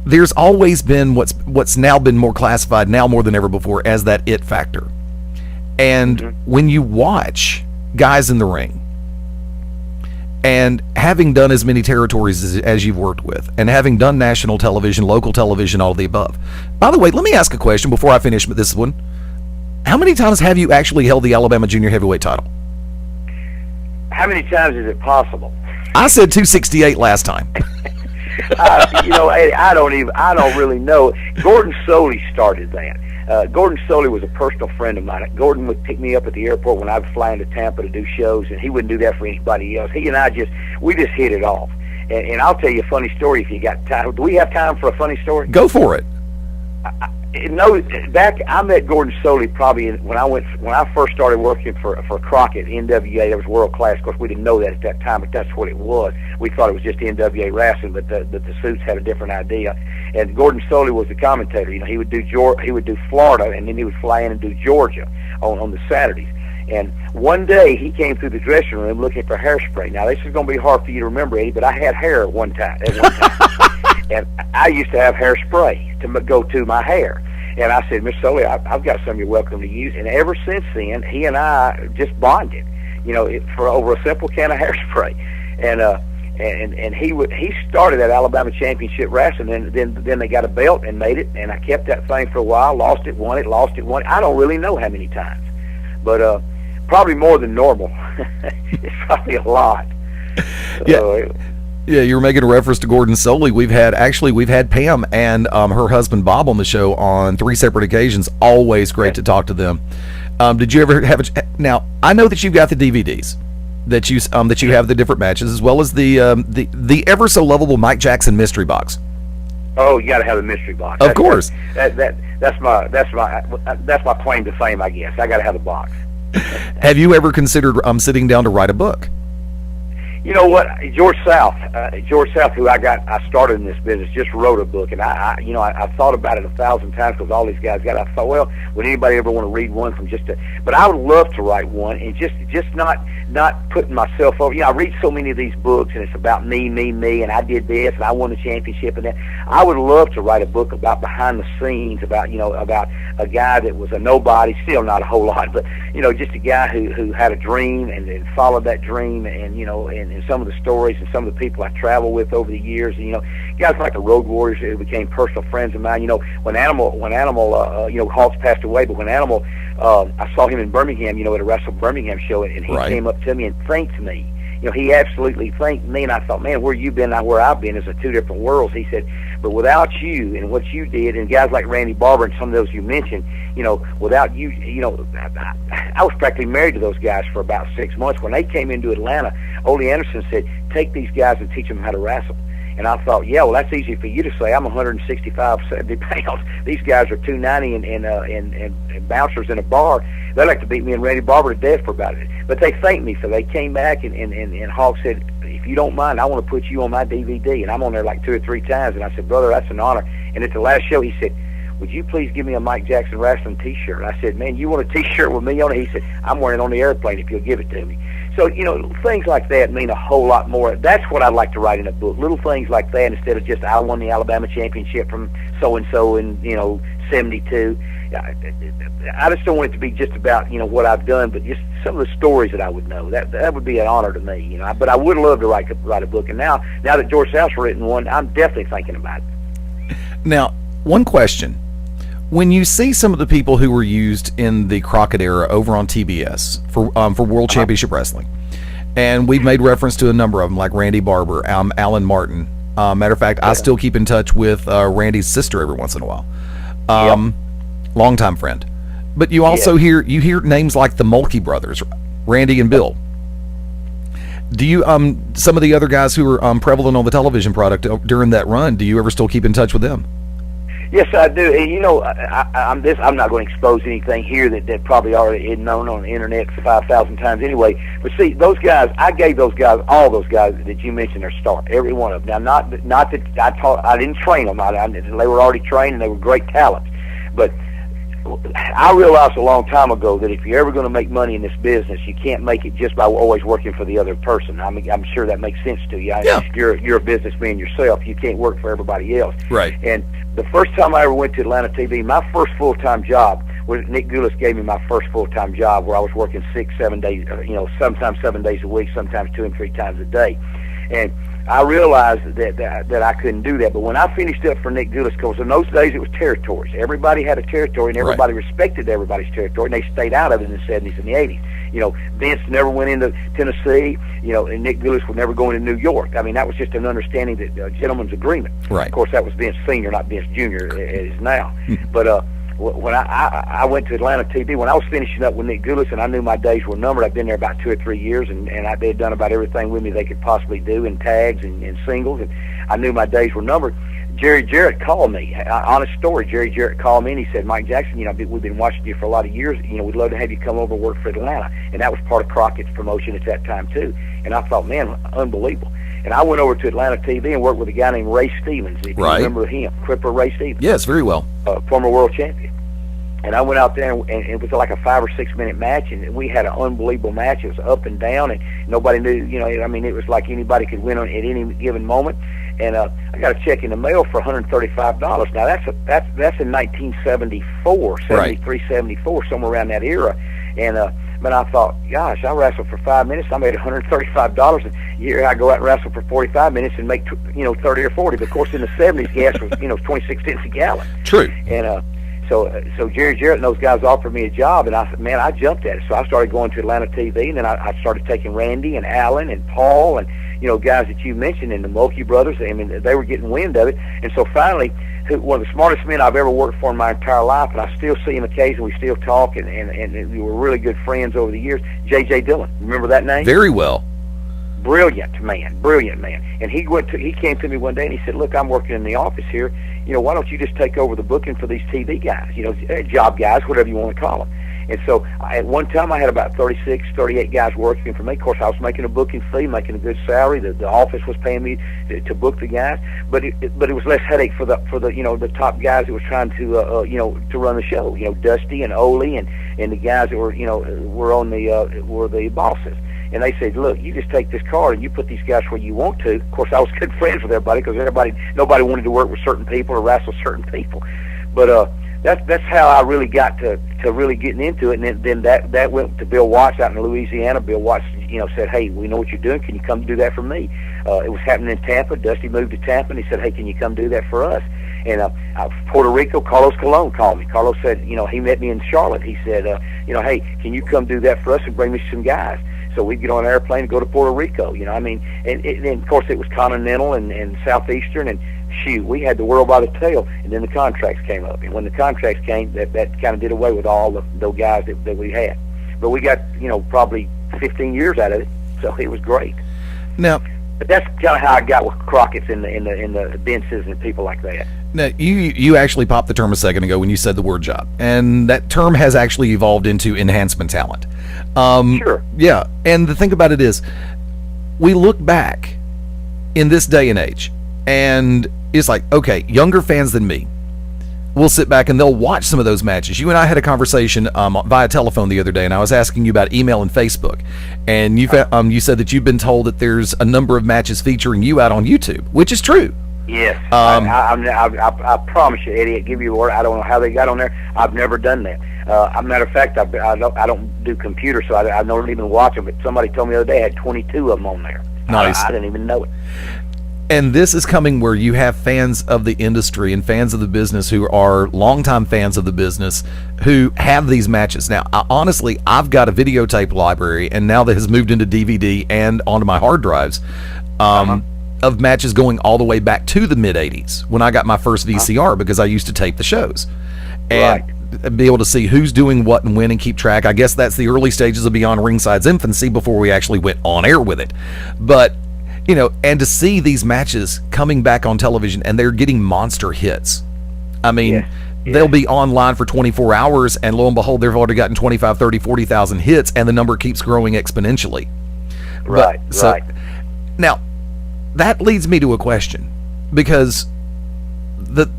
there's always been what's now been more classified now more than ever before as that it factor. And when you watch guys in the ring, and having done as many territories as you've worked with, and having done national television, local television, all of the above. By the way, let me ask a question before I finish with this one. How many times have you actually held the Alabama Junior Heavyweight title? How many times is it possible? I said 268 last time. I don't really know. Gordon Soley started that. Gordon Soley was a personal friend of mine. Gordon would pick me up at the airport when I was flying to Tampa to do shows, and he wouldn't do that for anybody else. He and I just hit it off. And I'll tell you a funny story if you got time. Do we have time for a funny story? Go for it. I met Gordon Soley probably when I first started working for Crockett, NWA. That was world class. Of course, we didn't know that at that time, but that's what it was. We thought it was just NWA wrestling, but the suits had a different idea. And Gordon Soley was the commentator. He would do Florida, and then he would fly in and do Georgia on the Saturdays. And one day he came through the dressing room looking for hairspray. Now this is going to be hard for you to remember, Eddie, but I had hair at one time. And I used to have hairspray to go to my hair. And I said, Mr. Soley, I've got some you're welcome to use. And ever since then, he and I just bonded, for over a simple can of hairspray. And he started that Alabama Championship Wrestling, and then they got a belt and made it. And I kept that thing for a while, lost it, won it, lost it, won it. I don't really know how many times, but probably more than normal. It's probably a lot. Yeah, you were making a reference to Gordon Soley. We've had Pam and her husband Bob on the show on 3 separate occasions. Always great to talk to them. Did you ever have now? I know that you've got the DVDs that you have the different matches, as well as the ever so lovable Mike Jackson mystery box. Oh, you got to have a mystery box. Of course. That's my claim to fame, I guess. I got to have the box. Have you ever considered sitting down to write a book? You know what? George South, who I started in this business, just wrote a book, and I thought about it 1,000 times because all these guys got. I thought, well, would anybody ever want to read one from but I would love to write one and just not putting myself over. I read so many of these books, and it's about me, and I did this, and I won the championship, and that. I would love to write a book about behind the scenes, about a guy that was a nobody, still not a whole lot, but just a guy who had a dream and followed that dream, and some of the stories and some of the people I traveled with over the years, guys like the Road Warriors who became personal friends of mine. When Animal, Hawks passed away, but when Animal, I saw him in Birmingham, at a Wrestle Birmingham show, and he came up to me and thanked me. He absolutely thanked me, and I thought, man, where you've been, not where I've been, is two different worlds. He said, but without you and what you did, and guys like Randy Barber and some of those you mentioned, without you, I was practically married to those guys for about 6 months. When they came into Atlanta, Ole Anderson said, take these guys and teach them how to wrestle. And I thought, yeah, well, that's easy for you to say. I'm 165, 70 pounds. These guys are 290 and bouncers in a bar. They like to beat me and Randy Barber to death for about it. But they thanked me, so they came back, and Hawk said, if you don't mind, I want to put you on my DVD. And I'm on there like 2 or 3 times. And I said, brother, that's an honor. And at the last show, he said, would you please give me a Mike Jackson Wrestling T-shirt? I said, man, you want a T-shirt with me on it? He said, I'm wearing it on the airplane if you'll give it to me. So, things like that mean a whole lot more. That's what I'd like to write in a book. Little things like that instead of just, I won the Alabama championship from so-and-so in, 72. I just don't want it to be just about, what I've done, but just some of the stories that I would know. That would be an honor to me, But I would love to write a book. And now that George South's written one, I'm definitely thinking about it. Now, one question. When you see some of the people who were used in the Crockett era over on TBS for World Championship Wrestling, and we've made reference to a number of them, like Randy Barber, Alan Martin. Matter of fact, I still keep in touch with Randy's sister every once in a while. Longtime friend. But you also hear names like the Mulkey brothers, Randy and Bill. Do you some of the other guys who were prevalent on the television product during that run? Do you ever still keep in touch with them? Yes, I do. And, I'm not going to expose anything here that probably already is known on the internet 5,000 times anyway. But see, those guys, I gave all those guys that you mentioned their start, every one of them. Now, not that I didn't train them. They were already trained and they were great talents. But I realized a long time ago that if you're ever going to make money in this business, you can't make it just by always working for the other person. I mean, I'm sure that makes sense to you. You're a businessman yourself. You can't work for everybody else. Right. And the first time I ever went to Atlanta TV, my first full-time job was Nick Goulas gave me my first full-time job where I was working 6-7 days, sometimes 7 days a week, sometimes 2 and 3 times a day. And I realized that I couldn't do that. But when I finished up for Nick Goulas, because in those days it was territories. Everybody had a territory, and everybody respected everybody's territory, and they stayed out of it in the 70s and the 80s. Vince never went into Tennessee, and Nick Goulas would never go into New York. I mean, that was just an understanding, that a gentleman's agreement. Right. Of course, that was Vince Sr., not Vince Jr., it is now. But when I went to Atlanta TV, when I was finishing up with Nick Goulas, and I knew my days were numbered, I'd been there about 2 or 3 years, and they had done about everything with me they could possibly do in tags and singles, and I knew my days were numbered. Jerry Jarrett called me. Honest story. Jerry Jarrett called me and he said, Mike Jackson, we've been watching you for a lot of years. We'd love to have you come over and work for Atlanta. And that was part of Crockett's promotion at that time too. And I thought, man, unbelievable. And I went over to Atlanta TV and worked with a guy named Ray Stevens. If you remember him, Cripper Ray Stevens. Yes, very well. Former world champion. And I went out there, and it was like a 5 or 6 minute match, and we had an unbelievable match. It was up and down, and nobody knew, it was like anybody could win on at any given moment. And I got a check in the mail for $135. Now that's in 1974, 73, 74, somewhere around that era. And but I thought, gosh, I wrestled for 5 minutes. I made $135, and here I go out and wrestle for 45 minutes and make 30 or 40. But of course, in the 70s, gas was 26 cents a gallon. True. And So Jerry Jarrett and those guys offered me a job, and I said, man, I jumped at it. So I started going to Atlanta TV, and then I started taking Randy and Alan and Paul and, guys that you mentioned, and the Mulkey brothers. I mean, they were getting wind of it. And so finally, one of the smartest men I've ever worked for in my entire life, and I still see him occasionally, we still talk, and we were really good friends over the years, J.J. Dillon. Remember that name? Very well. Brilliant man. And he came to me one day and he said, look, I'm working in the office here. Why don't you just take over the booking for these TV guys, job guys, whatever you want to call them. And so at one time I had about 36, 38 guys working for me. Of course, I was making a booking fee, making a good salary. The office was paying me to book the guys, but it was less headache for the the top guys that was trying to to run the show. Dusty and Ole and the guys that were were the bosses. And they said, look, you just take this card and you put these guys where you want to. Of course, I was good friends with everybody because nobody wanted to work with certain people or wrestle certain people. But that's how I really got to really getting into it. And then that went to Bill Watts out in Louisiana. Bill Watts, said, hey, we know what you're doing. Can you come do that for me? It was happening in Tampa. Dusty moved to Tampa, and he said, hey, can you come do that for us? And Puerto Rico, Carlos Colon called me. Carlos said, he met me in Charlotte. He said, hey, can you come do that for us and bring me some guys? So we'd get on an airplane and go to Puerto Rico, and of course it was Continental and Southeastern, and shoot, we had the world by the tail. And then the contracts came up, and when the contracts came, that kind of did away with all those guys that we had. But we got probably 15 years out of it, so it was great. Now, but that's kind of how I got with Crockett's in the Bences and people like that. Now, you actually popped the term a second ago when you said the word job, and that term has actually evolved into enhancement talent. Sure. Yeah, and the thing about it is, we look back in this day and age, and it's like, okay, younger fans than me will sit back and they'll watch some of those matches. You and I had a conversation via telephone the other day, and I was asking you about email and Facebook, and you said that you've been told that there's a number of matches featuring you out on YouTube, which is true. Yes, I promise you, Eddie. I give you a word. I don't know how they got on there. I've never done that. Matter of fact, I don't do computers, so I don't even watch them. But somebody told me the other day I had 22 of them on there. Nice. I didn't even know it. And this is coming where you have fans of the industry and fans of the business who are longtime fans of the business who have these matches. Now, honestly, I've got a videotape library, and now that has moved into DVD and onto my hard drives. Of matches going all the way back to the mid-'80s when I got my first VCR, because I used to tape the shows and be able to see who's doing what and when and keep track. I guess that's the early stages of Beyond Ringside's infancy before we actually went on air with it. But, and to see these matches coming back on television and they're getting monster hits. I mean, they'll be online for 24 hours and lo and behold, they've already gotten 25, 30, 40,000 hits, and the number keeps growing exponentially. Right. Now, that leads me to a question, because the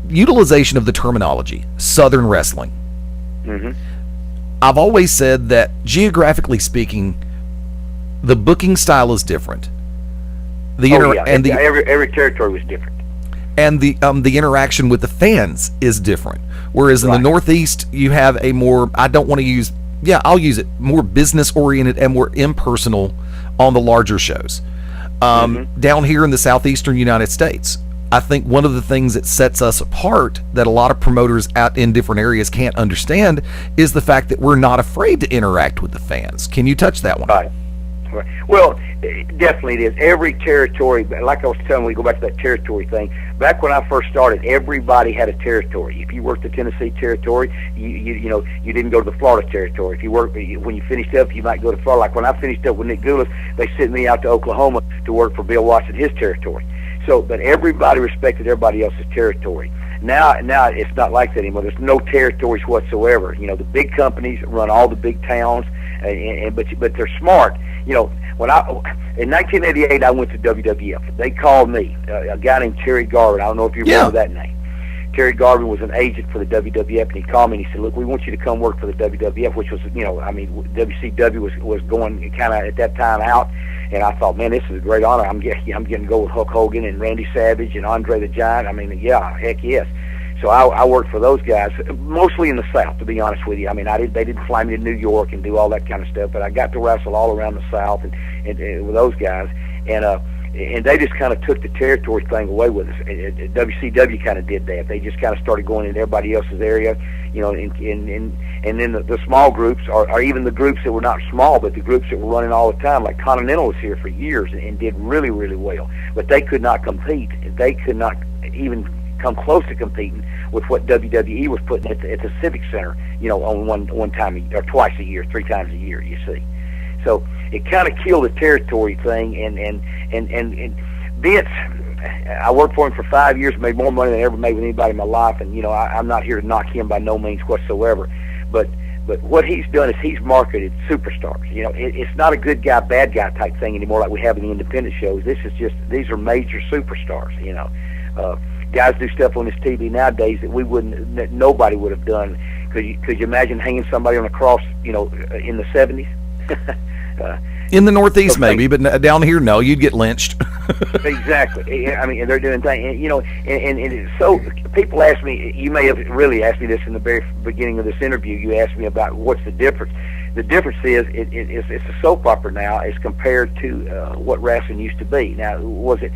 utilization of the terminology Southern Wrestling. Mm-hmm. I've always said that geographically speaking, the booking style is different. Every territory was different, and the interaction with the fans is different. Whereas in the Northeast, you have a more, I'll use it, more business oriented and more impersonal on the larger shows. Down here in the southeastern United States, I think one of the things that sets us apart that a lot of promoters out in different areas can't understand is the fact that we're not afraid to interact with the fans. Can you touch that one? Right. Well, definitely it is. Every territory, like I was telling, we go back to that territory thing. Back when I first started, everybody had a territory. If you worked the Tennessee territory, you didn't go to the Florida territory. If you worked, when you finished up, you might go to Florida. Like when I finished up with Nick Goulas, they sent me out to Oklahoma to work for Bill Watts in his territory. So, but everybody respected everybody else's territory. Now it's not like that anymore. There's no territories whatsoever. The big companies run all the big towns, but they're smart. When in 1988, I went to WWF. They called me, a guy named Terry Garvin. I don't know if you remember that name. Terry Garvin was an agent for the WWF, and he called me and he said, "Look, we want you to come work for the WWF," which was, WCW was going kind of at that time out. And I thought, man, this is a great honor. I'm getting to go with Hulk Hogan and Randy Savage and Andre the Giant. I mean, heck yes. So I worked for those guys, mostly in the South, to be honest with you. I mean, they didn't fly me to New York and do all that kind of stuff, but I got to wrestle all around the South and with those guys. And they just kind of took the territory thing away with us. WCW kind of did that. They just kind of started going into everybody else's area, and then the small groups, or even the groups that were not small, but the groups that were running all the time, like Continental was here for years and did really, really well. But they could not compete. They could not even come close to competing with what WWE was putting at the Civic Center, on one time or twice a year, 3 times a year, you see. So it kind of killed the territory thing, and Vince, I worked for him for 5 years, made more money than I ever made with anybody in my life, and I'm not here to knock him by no means whatsoever. But what he's done is he's marketed superstars. You know, it's not a good guy, bad guy type thing anymore like we have in the independent shows. These are major superstars. You know, guys do stuff on this TV nowadays that nobody would have done. Could you imagine hanging somebody on a cross? You know, in the 70s. In the Northeast, maybe, but down here, no, you'd get lynched. Exactly. I mean, they're doing things, you know, and it's so, people ask me, you may have really asked me this in the very beginning of this interview, you asked me about what's the difference. The difference is it's a soap opera now as compared to what wrestling used to be. Now, was it,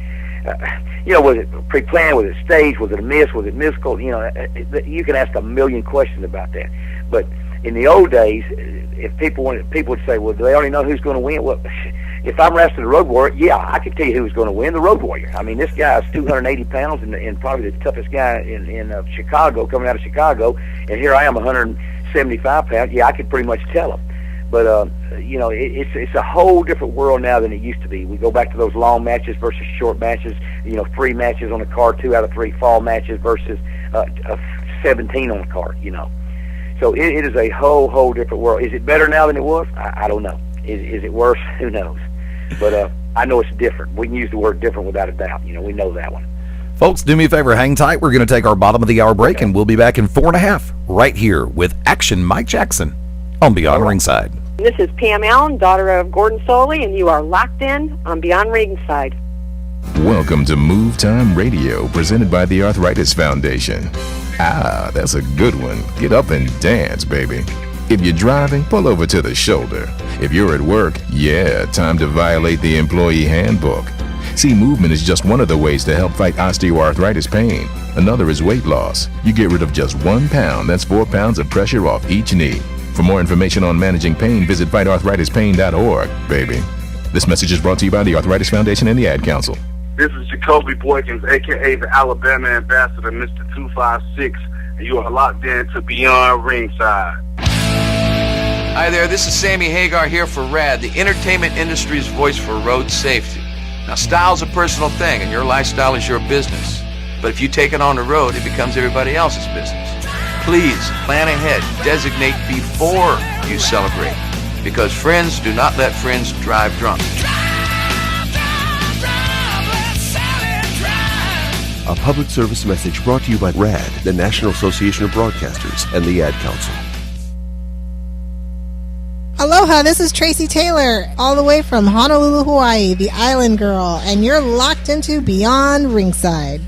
was it pre-planned, was it staged, was it a miss, was it musical? You know, you can ask a million questions about that. But in the old days, if people would say, well, do they already know who's going to win? Well, if I'm wrestling the Road Warrior, yeah, I can tell you who's going to win, the Road Warrior. I mean, this guy is 280 pounds and probably the toughest guy in Chicago, coming out of Chicago, and here I am 175 pounds. Yeah, I could pretty much tell him. But, you know, it's a whole different world now than it used to be. We go back to those long matches versus short matches, you know, 3 matches on the card, 2 out of 3 fall matches versus 17 on the card, you know. So it is a whole different world. Is it better now than it was? I don't know. Is it worse? Who knows? But I know it's different. We can use the word different without a doubt. You know, we know that one. Folks, do me a favor. Hang tight. We're going to take our bottom of the hour break, and we'll be back in 4.5 right here with Action Mike Jackson on Beyond Ringside. This is Pam Allen, daughter of Gordon Soley, and you are locked in on Beyond Ringside. Welcome to Move Time Radio, presented by the Arthritis Foundation. Ah, that's a good one. Get up and dance, baby. If you're driving, pull over to the shoulder. If you're at work, yeah, time to violate the employee handbook. See, movement is just one of the ways to help fight osteoarthritis pain. Another is weight loss. You get rid of just 1 pound, that's 4 pounds of pressure off each knee. For more information on managing pain, visit fightarthritispain.org, baby. This message is brought to you by the Arthritis Foundation and the Ad Council. This is Jacoby Boykins, a.k.a. the Alabama Ambassador, Mr. 256, and you are locked in to Beyond Ringside. Hi there, this is Sammy Hagar here for RAD, the entertainment industry's voice for road safety. Now, style's a personal thing, and your lifestyle is your business. But if you take it on the road, it becomes everybody else's business. Please, plan ahead, designate before you celebrate, because friends do not let friends drive drunk. A public service message brought to you by RAD, the National Association of Broadcasters, and the Ad Council. Aloha, this is Tracy Taylor, all the way from Honolulu, Hawaii, the island girl, and you're locked into Beyond Ringside.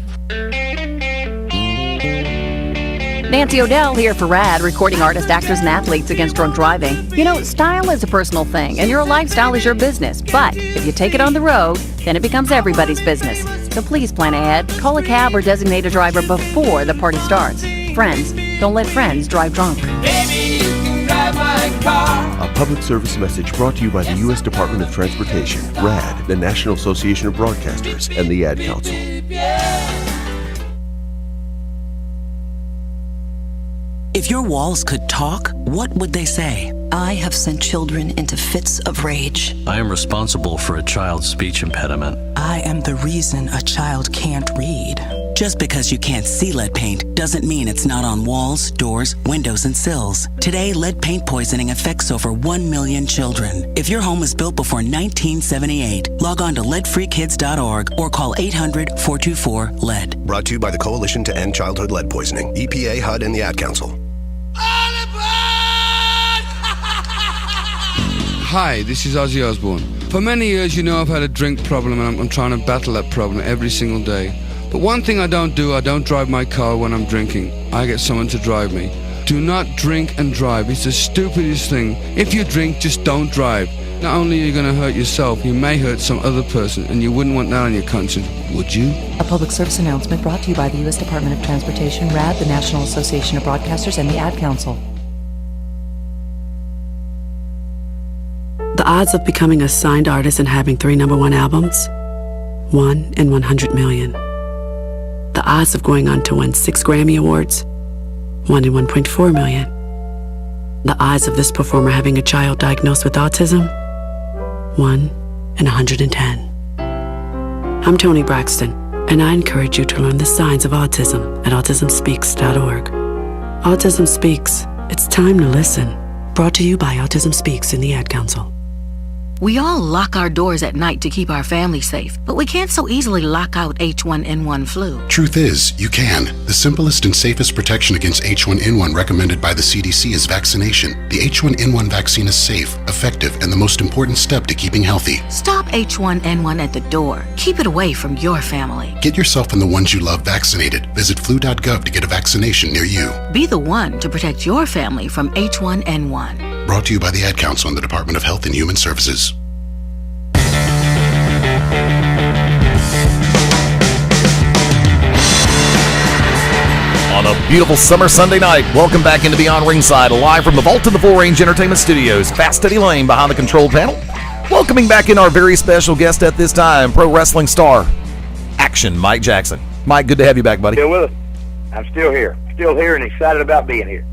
Nancy O'Dell here for RAD, recording artists, actors, and athletes against drunk driving. You know, style is a personal thing, and your lifestyle is your business. But if you take it on the road, then it becomes everybody's business. So please plan ahead, call a cab, or designate a driver before the party starts. Friends, don't let friends drive drunk. Baby, you can drive my car. A public service message brought to you by the U.S. Department of Transportation, RAD, the National Association of Broadcasters, and the Ad Council. If your walls could talk, what would they say? I have sent children into fits of rage. I am responsible for a child's speech impediment. I am the reason a child can't read. Just because you can't see lead paint doesn't mean it's not on walls, doors, windows, and sills. Today, lead paint poisoning affects over 1 million children. If your home was built before 1978, log on to leadfreekids.org or call 800-424-LEAD. Brought to you by the Coalition to End Childhood Lead Poisoning, EPA, HUD, and the Ad Council. Hi, this is Ozzy Osbourne. For many years, you know I've had a drink problem, and I'm trying to battle that problem every single day. But one thing I don't drive my car when I'm drinking. I get someone to drive me. Do not drink and drive. It's the stupidest thing. If you drink, just don't drive. Not only are you going to hurt yourself, you may hurt some other person, and you wouldn't want that on your conscience, would you? A public service announcement brought to you by the U.S. Department of Transportation, RAD, the National Association of Broadcasters, and the Ad Council. The odds of becoming a signed artist and having 3 #1 albums? 1 in 100 million. The odds of going on to win 6 Grammy Awards? 1 in 1.4 million. The odds of this performer having a child diagnosed with autism? 1 in 110. I'm Toni Braxton, and I encourage you to learn the signs of autism at autismspeaks.org. Autism Speaks It's time to listen. Brought to you by Autism Speaks and the Ad Council. We all lock our doors at night to keep our family safe, but we can't so easily lock out H1N1 flu. Truth is, you can. The simplest and safest protection against H1N1 recommended by the CDC is vaccination. The H1N1 vaccine is safe, effective, and the most important step to keeping healthy. Stop H1N1 at the door. Keep it away from your family. Get yourself and the ones you love vaccinated. Visit flu.gov to get a vaccination near you. Be the one to protect your family from H1N1. Brought to you by the Ad Council and the Department of Health and Human Services. On a beautiful summer Sunday night, welcome back into Beyond Ringside, live from the vault of the Full Range Entertainment Studios, Fast Eddie Lane behind the control panel. Welcoming back in our very special guest at this time, pro wrestling star, Action Mike Jackson. Mike, good to have you back, buddy. Still with us. I'm still here and excited about being here.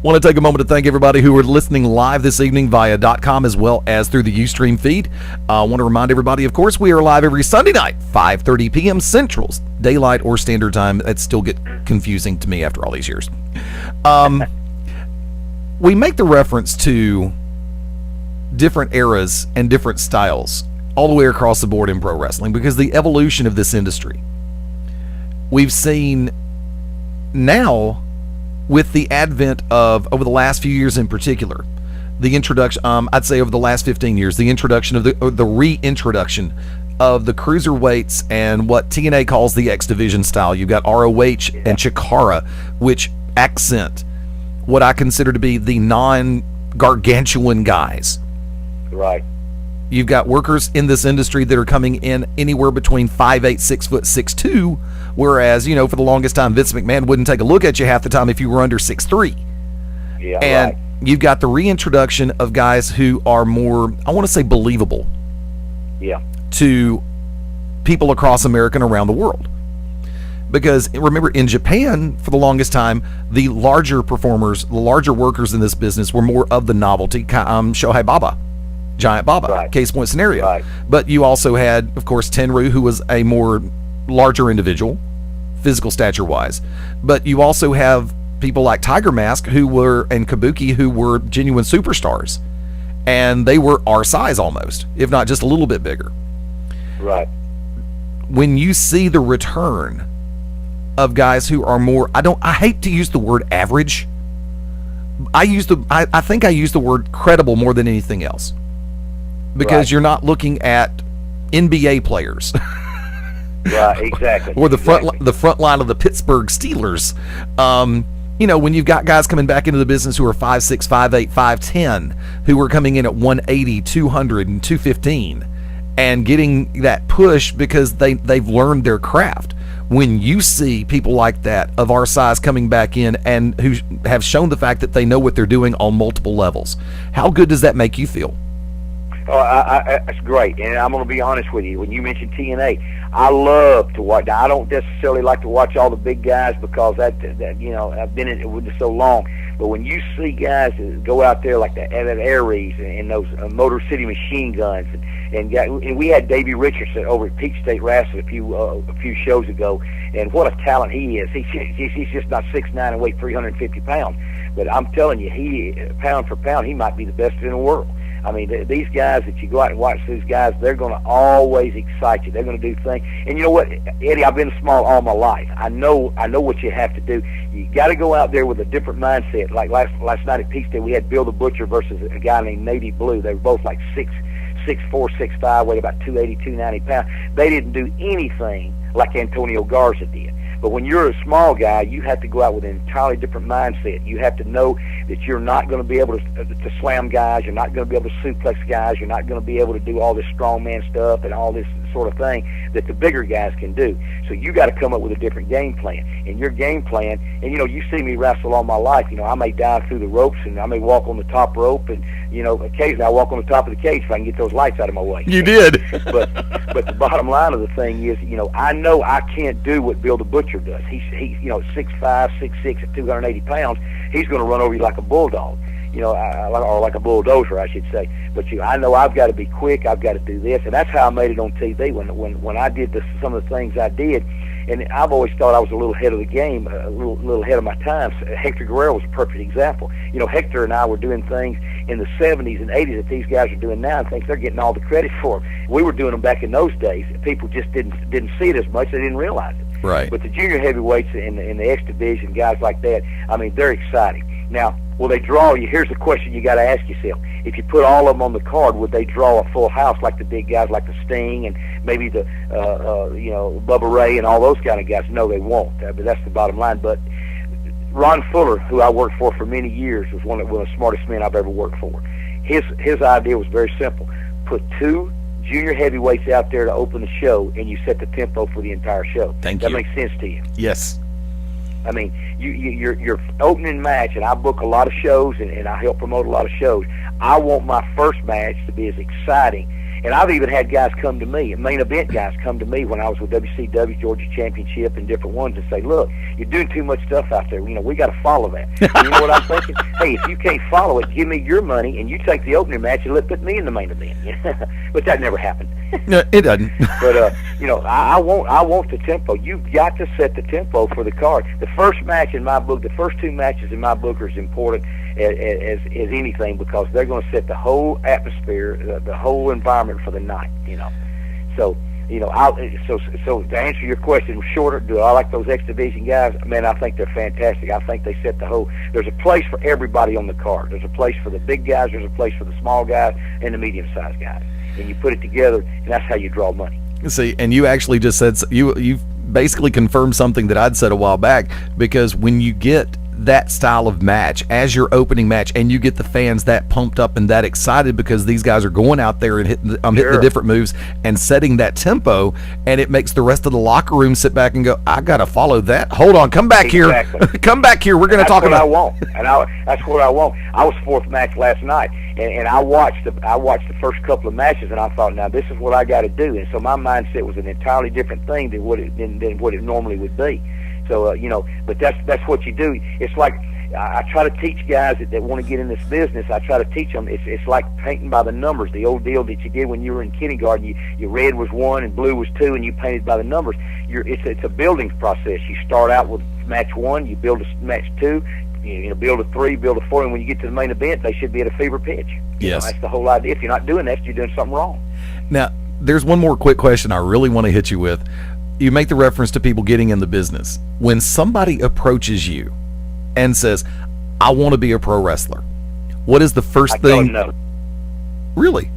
Want to take a moment to thank everybody who are listening live this evening via .com as well as through the Ustream feed. I want to remind everybody, of course, we are live every Sunday night, 5:30 p.m. Central, Daylight or Standard Time. That still get confusing to me after all these years. We make the reference to different eras and different styles all the way across the board in pro wrestling because the evolution of this industry. We've seen now, with the advent of, over the last few years in particular, the introduction, I'd say over the last 15 years, the introduction of the reintroduction of the cruiserweights and what TNA calls the X Division style. You've got ROH and Chikara, which accent what I consider to be the non-gargantuan guys. Right. You've got workers in this industry that are coming in anywhere between 5'8", 6'6'2", whereas, you know, for the longest time, Vince McMahon wouldn't take a look at you half the time if you were under 6'3". Yeah, and right. You've got the reintroduction of guys who are more, I want to say, believable. Yeah. To people across America and around the world. Because remember, in Japan, for the longest time, the larger performers, the larger workers in this business were more of the novelty. Shohei Baba. Giant Baba, right. Case point scenario. Right. But you also had, of course, Tenryu, who was a more larger individual, physical stature-wise. But you also have people like Tiger Mask and Kabuki, who were genuine superstars. And they were our size almost, if not just a little bit bigger. Right. When you see the return of guys who are more, I hate to use the word average. I think I use the word credible more than anything else. Because You're not looking at NBA players. Right, exactly. Or the front line of the Pittsburgh Steelers. You know, when you've got guys coming back into the business who are 5'6", 5'8", 5'10", who are coming in at 180, 200, and 215, and getting that push because they've learned their craft. When you see people like that of our size coming back in and who have shown the fact that they know what they're doing on multiple levels, how good does that make you feel? Oh, that's great, and I'm going to be honest with you. When you mentioned TNA, I love to watch. Now, I don't necessarily like to watch all the big guys because that you know, I've been in it with it so long. But when you see guys go out there like that Aries and those Motor City Machine Guns, and we had Davey Richardson over at Peak State Wrestling a few shows ago, and what a talent he is. He's just not 6'9" and weighs 350 pounds. But I'm telling you, he pound for pound, he might be the best in the world. I mean, these guys that you go out and watch, these guys, they're going to always excite you. They're going to do things. And you know what, Eddie, I've been small all my life. I know what you have to do. You got to go out there with a different mindset. Like last night at Peak State, we had Bill the Butcher versus a guy named Navy Blue. They were both like 6'4", 6'5", weighed about 280, 290 pounds. They didn't do anything like Antonio Garza did. But when you're a small guy, you have to go out with an entirely different mindset. You have to know that you're not going to be able to slam guys. You're not going to be able to suplex guys. You're not going to be able to do all this strongman stuff and all this sort of thing that the bigger guys can do. So you got to come up with a different game plan. And your game plan, and you know, you see me wrestle all my life. You know, I may dive through the ropes and I may walk on the top rope, and you know, occasionally I walk on the top of the cage if I can get those lights out of my way. You did. but the bottom line of the thing is, you know I can't do what Bill the Butcher does. He's you know, 6'5", 6'6", at 280 pounds. He's going to run over you like a bulldog. You know, or like a bulldozer, I should say. But I know I've got to be quick. I've got to do this, and that's how I made it on TV. When I did some of the things I did, and I've always thought I was a little ahead of the game, a little ahead of my times. Hector Guerrero was a perfect example. You know, Hector and I were doing things in the 70s and 80s that these guys are doing now, and think they're getting all the credit for them. We were doing them back in those days. People just didn't see it as much. They didn't realize it. Right. But the junior heavyweights in the X division, guys like that, I mean, they're exciting. Now, will they draw you? Here's the question you got to ask yourself. If you put all of them on the card, would they draw a full house like the big guys like the Sting and maybe the, Bubba Ray and all those kind of guys? No, they won't. But that's the bottom line. But Ron Fuller, who I worked for many years, was one of the smartest men I've ever worked for. His idea was very simple. Put 2 junior heavyweights out there to open the show, and you set the tempo for the entire show. Thank you. That makes sense to you? Yes. I mean, your opening match, and I book a lot of shows, and I help promote a lot of shows. I want my first match to be as exciting. And I've even had guys come to me, main event guys come to me when I was with WCW, Georgia Championship, and different ones, and say, look, you're doing too much stuff out there. You know, we got to follow that. And you know what I'm thinking? Hey, if you can't follow it, give me your money, and you take the opening match and put me in the main event. But that never happened. No, it doesn't. But I want the tempo. You've got to set the tempo for the card. The first match in my book, the first 2 matches in my book are as important as anything, because they're going to set the whole atmosphere, the whole environment for the night. So so to answer your question shorter, do I like those X division guys? Man, I think they're fantastic. I think they set the whole. There's a place for everybody on the card. There's a place for the big guys. There's a place for the small guys and the medium-sized guys. And you put it together, and that's how you draw money. See, and you actually just said you basically confirmed something that I'd said a while back, because when you get that style of match as your opening match, and you get the fans that pumped up and that excited because these guys are going out there and hitting the different moves and setting that tempo, and it makes the rest of the locker room sit back and go, I gotta follow that. Hold on, come back here. Come back here. We're gonna talk about. That's what I want. I was 4th match last night, and I watched the first couple of matches, and I thought, now this is what I got to do. And so my mindset was an entirely different thing than what it normally would be. So, but that's what you do. It's like I try to teach guys that want to get in this business. I try to teach them. It's like painting by the numbers. The old deal that you did when you were in kindergarten. You red was 1 and blue was 2, and you painted by the numbers. It's a building process. You start out with match 1, you build a match 2, build a 3, build a 4, and when you get to the main event, they should be at a fever pitch. Yes, that's the whole idea. If you're not doing that, you're doing something wrong. Now, there's one more quick question I really want to hit you with. You make the reference to people getting in the business. When somebody approaches you and says, I want to be a pro wrestler, what is the first thing? No. Really?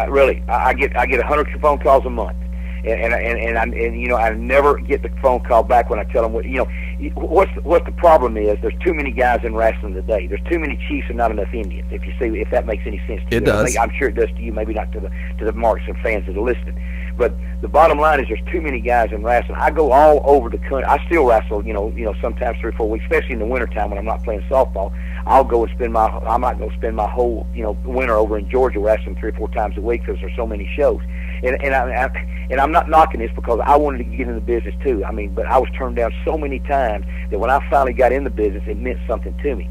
Really. I get 100 phone calls a month. And I never get the phone call back when I tell them what the problem is. There's too many guys in wrestling today. There's too many chiefs and not enough Indians. If that makes any sense to you. It does. I'm sure it does to you. Maybe not to the marks and fans that are listening. But the bottom line is there's too many guys in wrestling. I go all over the country. I still wrestle, sometimes 3 or 4 weeks, especially in the wintertime when I'm not playing softball. I might go spend my whole, winter over in Georgia wrestling 3 or 4 times a week because there's so many shows. And I'm not knocking this because I wanted to get in the business too. I mean, but I was turned down so many times that when I finally got in the business, it meant something to me.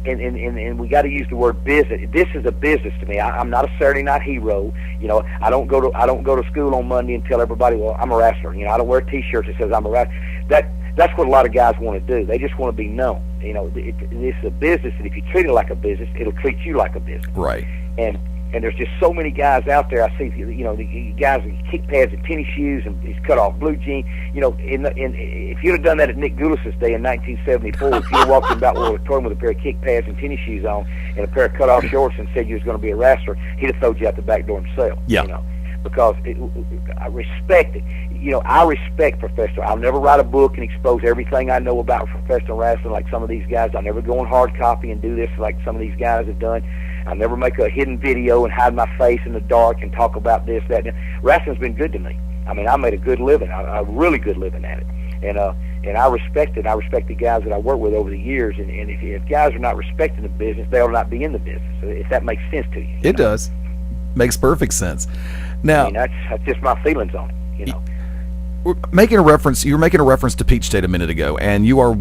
And we got to use the word business. This is a business to me. I'm not a Saturday night hero. I don't go to school on Monday and tell everybody, well, I'm a wrestler. I don't wear a T-shirt that says I'm a wrestler. That's what a lot of guys want to do. They just want to be known. It's a business, and if you treat it like a business, it'll treat you like a business. Right. And there's just so many guys out there. I see, the guys with kick pads and tennis shoes and these cut off blue jeans. If you'd have done that at Nick Goulis's day in 1974, if you were walking about the auditorium with a pair of kick pads and tennis shoes on and a pair of cut off shorts and said you was going to be a wrestler, he'd have thrown you out the back door himself. Yeah. Because I respect it. I respect professional. I'll never write a book and expose everything I know about professional wrestling like some of these guys. I'll never go on hard copy and do this like some of these guys have done. I'll never make a hidden video and hide my face in the dark and talk about this, that. Wrestling's been good to me. I mean, I made a good living, a really good living at it. And I respect it. I respect the guys that I work with over the years. And if guys are not respecting the business, they'll not be in the business. So if that makes sense to you. It does. Makes perfect sense. Now, that's just my feelings on it. You're making a reference to Peach State a minute ago, and you are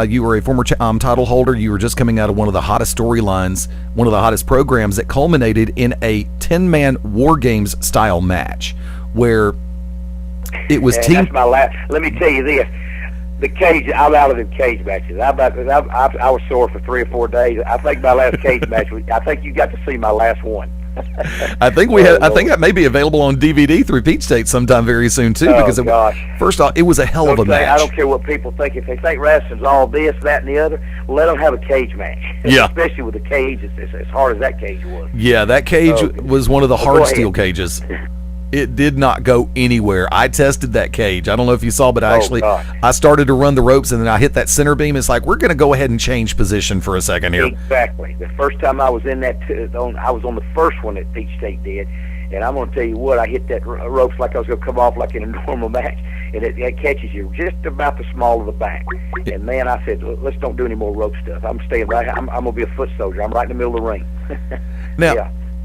you were a former title holder. You were just coming out of one of the hottest storylines, one of the hottest programs that culminated in a 10-man War Games style match, where It was and team. That's my last. Let me tell you this. The cage, I'm out of the cage matches. I was sore for 3 or 4 days. I think my last cage match, I think you got to see my last one. I think we had. I think that may be available on DVD through Peach State sometime very soon too. Because first off, it was a hell of a match. I don't care what people think. If they think wrestling's all this, that, and the other, let them have a cage match. Yeah. Especially with the cage, it's as hard as that cage was. Yeah, that cage was one of the hard steel cages. It did not go anywhere. I tested that cage. I don't know if you saw, but I started to run the ropes, and then I hit that center beam. It's like, we're going to go ahead and change position for a second here. Exactly. The first time I was in that, I was on the first one that Peach State did, and I'm going to tell you what, I hit that ropes like I was going to come off like in a normal match, and it catches you just about the small of the back. And man, I said, let's don't do any more rope stuff. I'm staying right. I'm going to be a foot soldier. I'm right in the middle of the ring.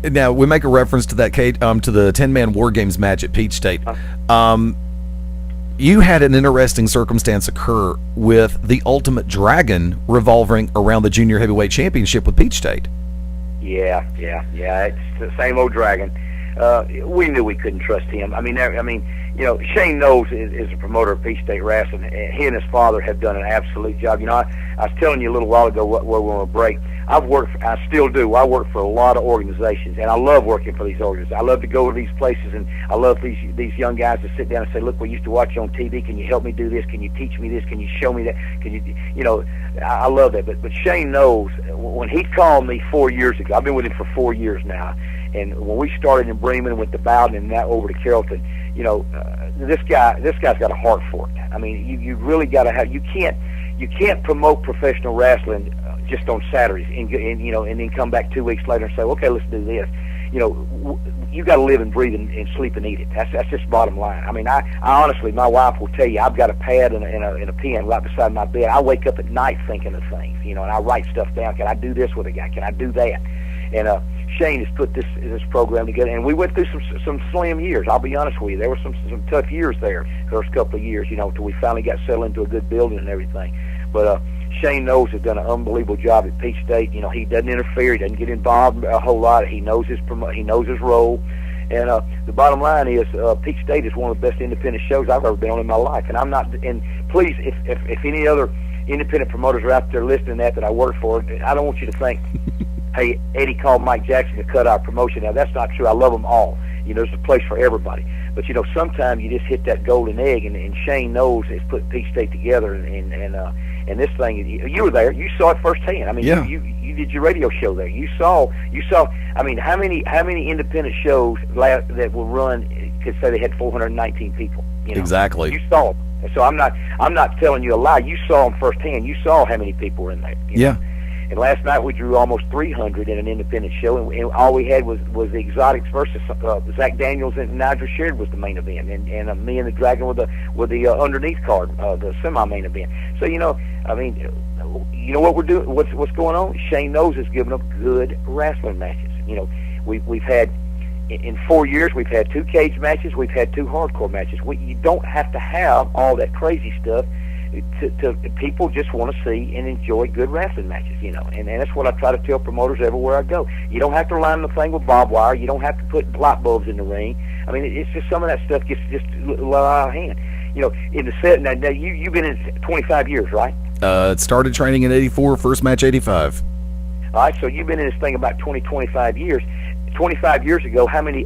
Now we make a reference to that to the 10-man War Games match at Peach State. You had an interesting circumstance occur with the Ultimate Dragon revolving around the Junior Heavyweight Championship with Peach State. Yeah. It's the same old Dragon. We knew we couldn't trust him. I mean, Shane Knowles is a promoter of Peach State Wrestling. He and his father have done an absolute job. I was telling you a little while ago where we're on a break. I still do. I work for a lot of organizations, and I love working for these organizations. I love to go to these places, and I love these young guys to sit down and say, look, we used to watch you on TV. Can you help me do this? Can you teach me this? Can you show me that? Can you, I love that. But Shane Knowles, when he called me 4 years ago, I've been with him for 4 years now, and when we started in Bremen and went to Bowden and now over to Carrollton, this guy's got a heart for it. I mean, you really got to have. You can't promote professional wrestling just on Saturdays and then come back 2 weeks later and say, okay, let's do this. You got to live and breathe and sleep and eat it. That's just bottom line. I mean, I honestly, my wife will tell you, I've got a pad and a pen right beside my bed. I wake up at night thinking of things, and I write stuff down. Can I do this with a guy? Can I do that? And Shane has put this program together, and we went through some slim years. I'll be honest with you, there were some tough years there, first couple of years, till we finally got settled into a good building and everything. But Shane Knowles has done an unbelievable job at Peach State. He doesn't interfere, he doesn't get involved a whole lot. He knows his role. And the bottom line is, Peach State is one of the best independent shows I've ever been on in my life. And I'm not. And please, if any other independent promoters are out there listening to that I work for, I don't want you to think, hey, Eddie called Mike Jackson to cut our promotion. Now that's not true. I love them all. There's a place for everybody. But sometimes you just hit that golden egg, and Shane Knowles has put Peach State together, and this thing. You were there. You saw it firsthand. I mean, you did your radio show there. You saw. I mean, how many independent shows that will run could say they had 419 people? Exactly. You saw them. So I'm not telling you a lie. You saw them firsthand. You saw how many people were in there. Yeah. And last night we drew almost 300 in an independent show, and all we had was the Exotics versus Zach Daniels and Nigel Sheard was the main event, and me and the Dragon with the underneath card, the semi-main event. So I mean, what we're doing, what's going on? Shane Knowles has given up good wrestling matches. We've had in 4 years we've had 2 cage matches, we've had 2 hardcore matches. You don't have to have all that crazy stuff. To people just want to see and enjoy good wrestling matches, and that's what I try to tell promoters everywhere I go. You don't have to line the thing with barbed wire. You don't have to put light bulbs in the ring. I mean, it's just some of that stuff gets just a little out of hand. In the set now you've been in 25 years, right? It started training in '84, first match '85. All right, so you've been in this thing about 25 years. 25 years ago, how many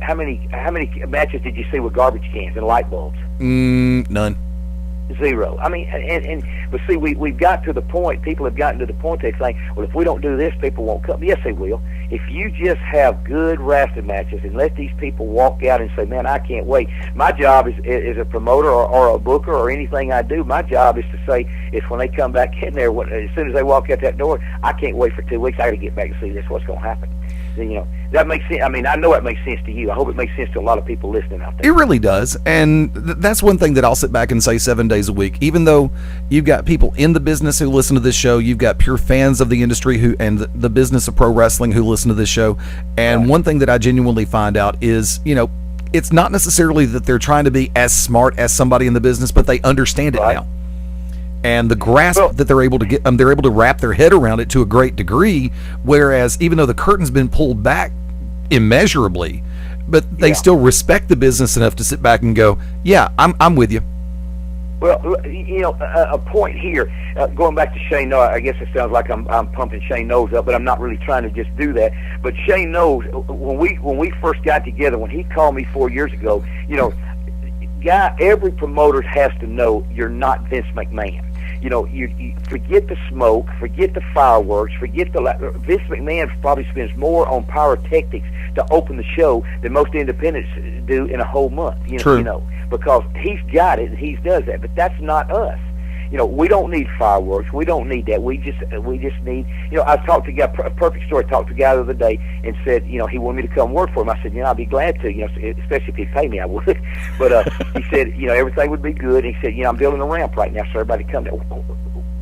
matches did you see with garbage cans and light bulbs? None. Zero. I mean, but see, we've got to the point. People have gotten to the point they think, well, if we don't do this, people won't come. Yes, they will. If you just have good wrestling matches and let these people walk out and say, man, I can't wait. My job is a promoter or a booker or anything I do. My job is to say, is when they come back in there, as soon as they walk out that door, I can't wait for 2 weeks. I got to get back and see this. What's going to happen? That makes sense. I mean, I know it makes sense to you. I hope it makes sense to a lot of people listening out there. It really does. And that's one thing that I'll sit back and say 7 days a week. Even though you've got people in the business who listen to this show, you've got pure fans of the industry and the business of pro wrestling who listen to this show. And one thing that I genuinely find out is, it's not necessarily that they're trying to be as smart as somebody in the business, but they understand it now. And the grasp that they're able to get, they're able to wrap their head around it to a great degree. Whereas, even though the curtain's been pulled back immeasurably, but they still respect the business enough to sit back and go, yeah, I'm with you. Well, a point here, going back to Shane Knows, I guess it sounds like I'm pumping Shane Knows up, but I'm not really trying to just do that. But Shane Knows, when we first got together, when he called me 4 years ago, every promoter has to know you're not Vince McMahon. You forget the smoke, forget the fireworks, forget Vince McMahon probably spends more on pyrotechnics to open the show than most independents do in a whole month. True. Because he's got it and he does that, but that's not us. We don't need fireworks. We don't need that. We just need. I talked to a guy. A perfect story. I talked to a guy the other day and said, he wanted me to come work for him. I said, I'd be glad to. Especially if he'd pay me, I would. But he said, everything would be good. He said, I'm building a ramp right now, so everybody come down.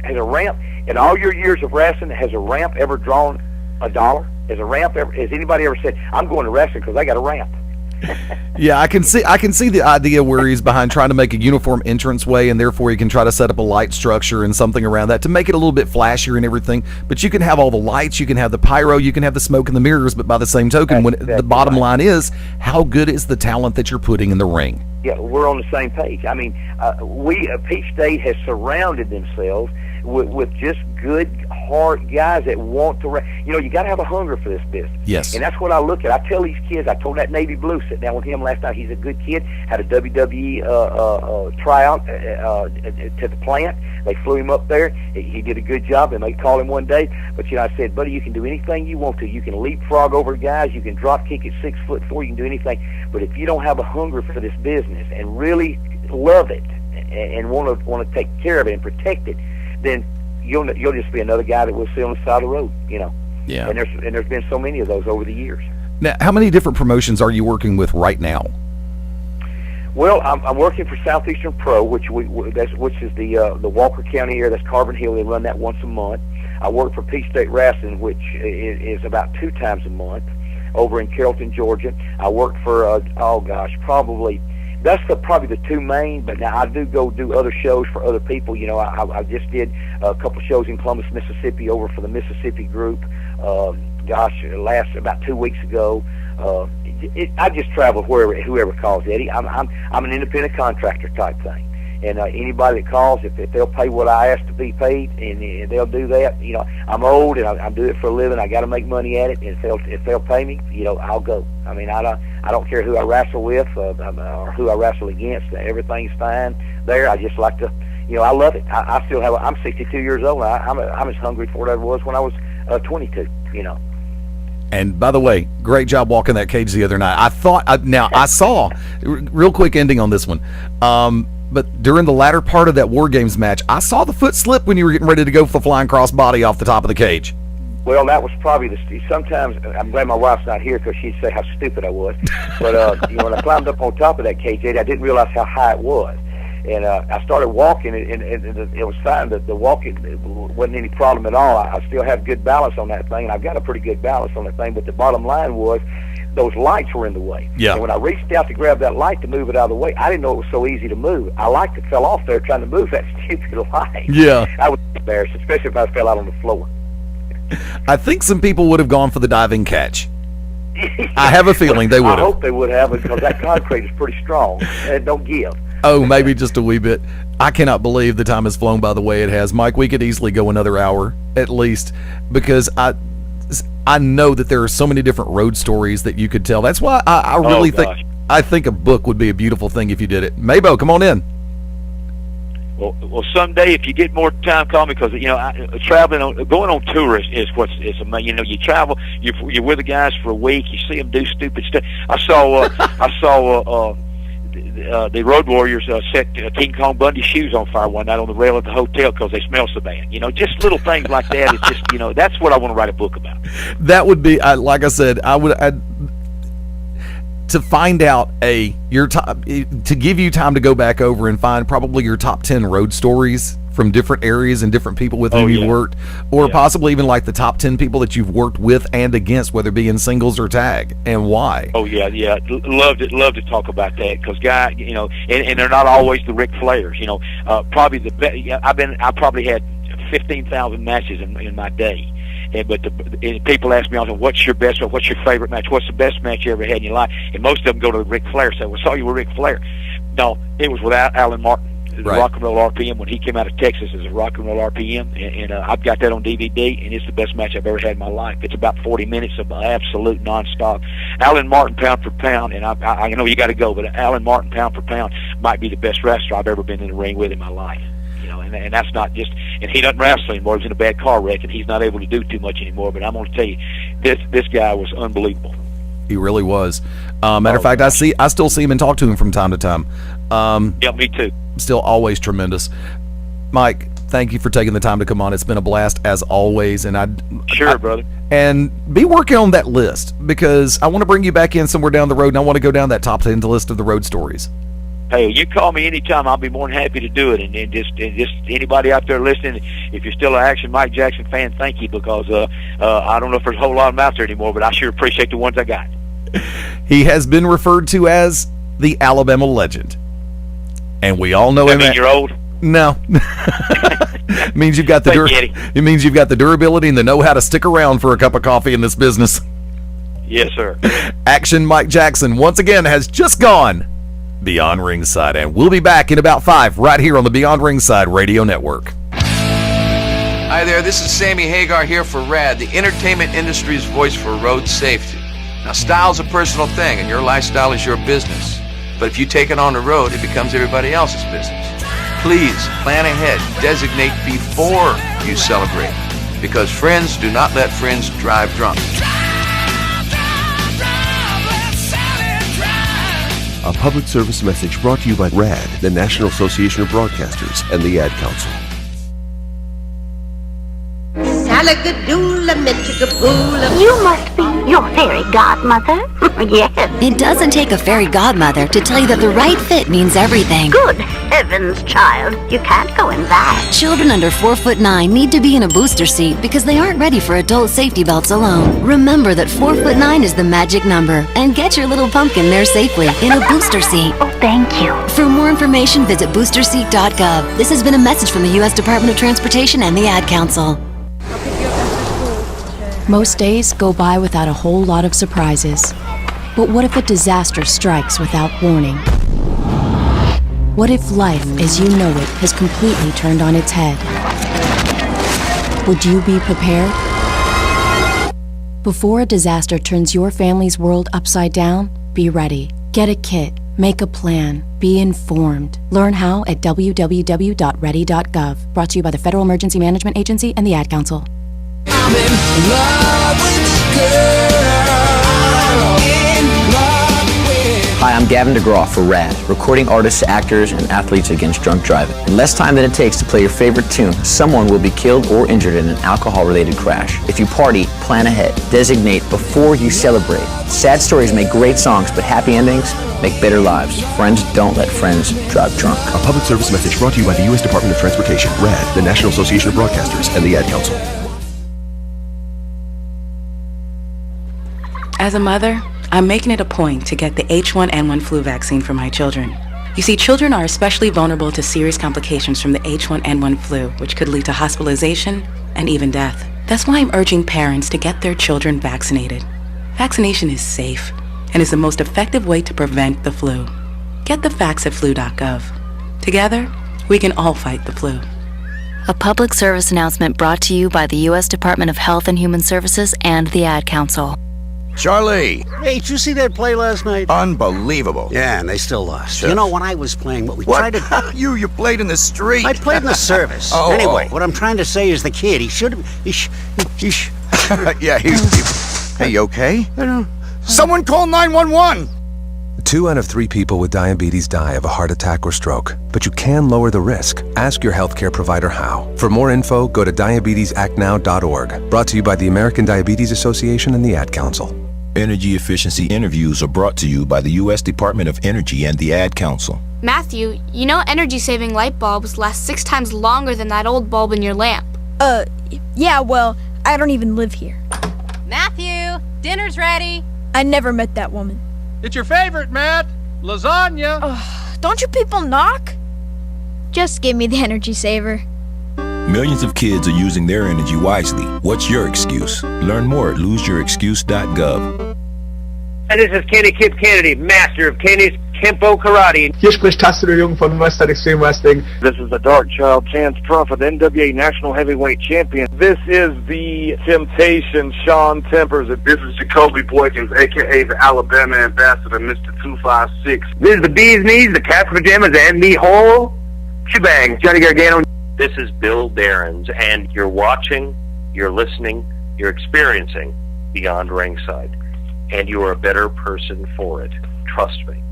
Has a ramp in all your years of wrestling? Has a ramp ever drawn $1? Has anybody ever said, I'm going to wrestling because I got a ramp? Yeah, I can see the idea where he's behind trying to make a uniform entranceway, and therefore he can try to set up a light structure and something around that to make it a little bit flashier and everything. But you can have all the lights, you can have the pyro, you can have the smoke and the mirrors, but by the same token, the bottom line is, how good is the talent that you're putting in the ring? Yeah, we're on the same page. I mean, Peach State has surrounded themselves with just good, hard guys that want to. You got to have a hunger for this business. Yes. And that's what I look at. I tell these kids. I told that Navy Blue, sit down with him last night. He's a good kid. Had a WWE tryout to the plant. They flew him up there. He did a good job, and they called him one day. But I said, buddy, you can do anything you want to. You can leapfrog over guys. You can drop kick at 6'4". You can do anything. But if you don't have a hunger for this business and really love it and want to take care of it and protect it, then you'll just be another guy that we'll see on the side of the road. Yeah. And there's been so many of those over the years. Now, how many different promotions are you working with right now? Well, I'm working for Southeastern Pro, which is the Walker County area. That's Carbon Hill. They run that once a month. I work for Peach State Wrestling, which is about 2 times a month, over in Carrollton, Georgia. I work for that's probably the 2 main. But now I do go do other shows for other people. I just did a couple shows in Columbus, Mississippi, over for the Mississippi group. Last about 2 weeks ago. I just travel whoever calls, Eddie. I'm an independent contractor type thing, and anybody that calls, if they'll pay what I ask to be paid, and they'll do that. I'm old and I do it for a living. I got to make money at it, and if they'll pay me, I'll go. I mean, I don't care who I wrestle with or who I wrestle against. Everything's fine there. I just like to, I love it. I still have. I'm 62 years old. I'm as hungry for it as I was when I was 22. And by the way, great job walking that cage the other night. I saw, real quick ending on this one, but during the latter part of that War Games match, I saw the foot slip when you were getting ready to go for the flying crossbody off the top of the cage. Well, that was probably sometimes, I'm glad my wife's not here because she'd say how stupid I was. But, when I climbed up on top of that cage, I didn't realize how high it was. And I started walking, and it was fine. The walking wasn't any problem at all. I still have good balance on that thing, and I've got a pretty good balance on that thing. But the bottom line was those lights were in the way. Yeah. And when I reached out to grab that light to move it out of the way, I didn't know it was so easy to move. I fell off there trying to move that stupid light. Yeah. I was embarrassed, especially if I fell out on the floor. I think some people would have gone for the diving catch. I have a feeling they would have. I hope they would have, because that concrete is pretty strong, and it don't give. Oh, maybe just a wee bit. I cannot believe the time has flown by the way it has. Mike, we could easily go another hour at least, because I know that there are so many different road stories that you could tell. That's why I really think a book would be a beautiful thing if you did it. Mabo, come on in. Well, someday if you get more time, call me, because going on tour is amazing. You travel, you're with the guys for a week, you see them do stupid stuff. I saw the Road Warriors set King Kong Bundy's shoes on fire one night on the rail at the hotel because they smell so bad. Just little things like that. It's just that's what I want to write a book about. That would be, like I said, to find out your top, to give you time to go back over and find probably your top 10 road stories from different areas and different people with whom you worked, or possibly even like the top 10 people that you've worked with and against, whether it be in singles or tag, and why. Oh yeah, love to talk about that, because and they're not always the Ric Flairs. Probably the best. I probably had 15,000 matches in my day. And people ask me often, what's your favorite match? What's the best match you ever had in your life? And most of them go to Ric Flair. Say, well, saw you with Ric Flair. No, it was with Alan Martin. The Rock and Roll RPM when he came out of Texas as a Rock and Roll RPM, and I've got that on DVD, and it's the best match I've ever had in my life. It's about 40 minutes of absolute nonstop. Alan Martin, pound for pound, and I know you got to go, but Alan Martin, pound for pound, might be the best wrestler I've ever been in the ring with in my life. You know, and that's not just, and he doesn't wrestle anymore. He's in a bad car wreck, and he's not able to do too much anymore. But I'm going to tell you, this guy was unbelievable. He really was. Matter of fact, I still see him and talk to him from time to time. Yeah, me too. Still always tremendous. Mike, thank you for taking the time to come on. It's been a blast as always, and brother. And be working on that list, because I want to bring you back in somewhere down the road, and I want to go down that top 10 list of the road stories. Hey, you call me anytime. I'll be more than happy to do it. And just anybody out there listening, if you're still an Action Mike Jackson fan, thank you, because I don't know if there's a whole lot of them out there anymore, but I sure appreciate the ones I got. He has been referred to as the Alabama legend, and we all know him. I mean, you're old. No, it means you've got it means you've got the durability and the know-how to stick around for a cup of coffee in this business. Yes, sir. Action Mike Jackson once again has just gone Beyond Ringside, and we'll be back in about 5 right here on the Beyond Ringside Radio Network. Hi there, this is Sammy Hagar here for RAD, the entertainment industry's voice for road safety. Now, style's a personal thing, and your lifestyle is your business. But if you take it on the road, it becomes everybody else's business. Please plan ahead. Designate before you celebrate, because friends do not let friends drive drunk. A public service message brought to you by RAD, the National Association of Broadcasters, and the Ad Council. You must be your fairy godmother. Yes. It doesn't take a fairy godmother to tell you that the right fit means everything. Good heavens, child. You can't go in that. Children under 4'9" need to be in a booster seat because they aren't ready for adult safety belts alone. Remember that 4'9" is the magic number, and get your little pumpkin there safely in a booster seat. Oh, thank you. For more information, visit boosterseat.gov. This has been a message from the U.S. Department of Transportation and the Ad Council. Most days go by without a whole lot of surprises. But what if a disaster strikes without warning? What if life, as you know it, has completely turned on its head? Would you be prepared? Before a disaster turns your family's world upside down, be ready. Get a kit. Make a plan. Be informed. Learn how at www.ready.gov. Brought to you by the Federal Emergency Management Agency and the Ad Council. I'm in love with this girl. In love with. Hi, I'm Gavin DeGraw for RAD, recording artists, actors, and athletes against drunk driving. In less time than it takes to play your favorite tune, someone will be killed or injured in an alcohol-related crash. If you party, plan ahead. Designate before you celebrate. Sad stories make great songs, but happy endings make better lives. Friends don't let friends drive drunk. A public service message brought to you by the U.S. Department of Transportation, RAD, the National Association of Broadcasters, and the Ad Council. As a mother, I'm making it a point to get the H1N1 flu vaccine for my children. You see, children are especially vulnerable to serious complications from the H1N1 flu, which could lead to hospitalization and even death. That's why I'm urging parents to get their children vaccinated. Vaccination is safe and is the most effective way to prevent the flu. Get the facts at flu.gov. Together, we can all fight the flu. A public service announcement brought to you by the U.S. Department of Health and Human Services and the Ad Council. Charlie! Hey, did you see that play last night? Unbelievable. Yeah, and they still lost. Sure. You know, when I was playing, what we tried to... You played in the street. I played in the service. Anyway, what I'm trying to say is the kid, he should have... Yeah, Hey, you okay? I don't... Someone call 911! 2 out of 3 people with diabetes die of a heart attack or stroke, but you can lower the risk. Ask your healthcare provider how. For more info, go to diabetesactnow.org. Brought to you by the American Diabetes Association and the Ad Council. Energy efficiency interviews are brought to you by the U.S. Department of Energy and the Ad Council. Matthew, you know energy-saving light bulbs last 6 times longer than that old bulb in your lamp. Yeah, well, I don't even live here. Matthew, dinner's ready. I never met that woman. It's your favorite, Matt. Lasagna. Don't you people knock? Just give me the energy saver. Millions of kids are using their energy wisely. What's your excuse? Learn more at loseyourexcuse.gov. And this is Kenny Kip Kennedy, master of Kenny's Kempo Karate. Hier spricht Tassilo Jung von Westside Extreme Wrestling. This is the Dark Child Chance Crawford, NWA National Heavyweight Champion. This is the Temptation, Sean Tempers. This is Jacoby Boykins, a.k.a. the Alabama Ambassador, Mr. 256. This is the Bee's Knees, the Casper Pajamas, and the whole shebang. Johnny Gargano. This is Bill Behrens, and you're watching, you're listening, you're experiencing Beyond Ringside. And you are a better person for it. Trust me.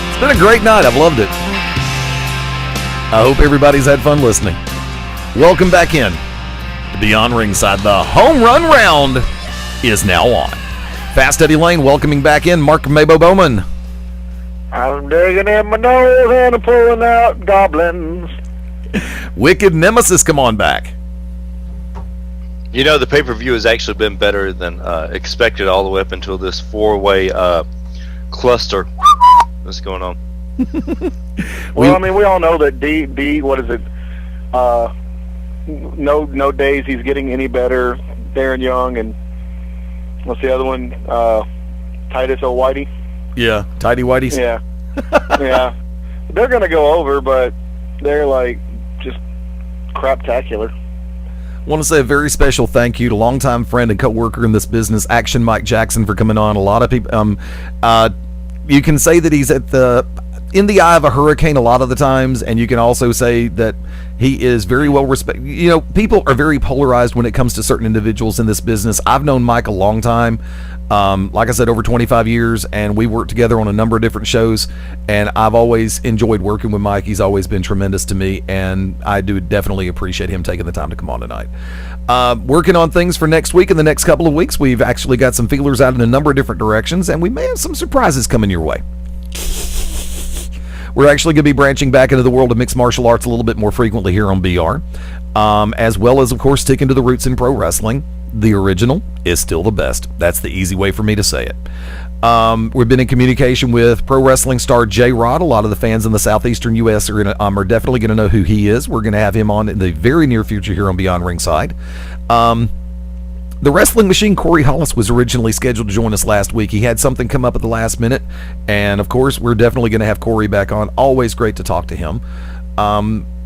It's been a great night. I've loved it. I hope everybody's had fun listening. Welcome back in to Beyond Ringside. The home run round is now on. Fast Eddie Lane welcoming back in Mark Mabo Bowman. I'm digging in my nose and I'm pulling out goblins. Wicked Nemesis, come on back. You know, the pay-per-view has actually been better than expected all the way up until this four-way cluster that's going on. Well, I mean, we all know that D what is it? No days he's getting any better. Darren Young and what's the other one? Titus O'Whitey. Yeah, Tidy Whiteys. Yeah, yeah. They're gonna go over, but they're like just craptacular. I want to say a very special thank you to longtime friend and co-worker in this business, Action Mike Jackson, for coming on. A lot of people, you can say that he's in the eye of a hurricane a lot of the times, and you can also say that he is very well respected. You know, people are very polarized when it comes to certain individuals in this business. I've known Mike a long time. Like I said, over 25 years, and we worked together on a number of different shows, and I've always enjoyed working with Mike. He's always been tremendous to me, and I do definitely appreciate him taking the time to come on tonight. Working on things for next week and the next couple of weeks. We've actually got some feelers out in a number of different directions, and we may have some surprises coming your way. We're actually going to be branching back into the world of mixed martial arts a little bit more frequently here on BR, as well as, of course, sticking to the roots in pro wrestling. The original is still the best. That's the easy way for me to say it. We've been in communication with pro wrestling star J-Rod. A lot of the fans in the southeastern U.S. are definitely going to know who he is. We're going to have him on in the very near future here on Beyond Ringside. The Wrestling Machine, Corey Hollis, was originally scheduled to join us last week. He had something come up at the last minute, and of course, we're definitely going to have Corey back on. Always great to talk to him.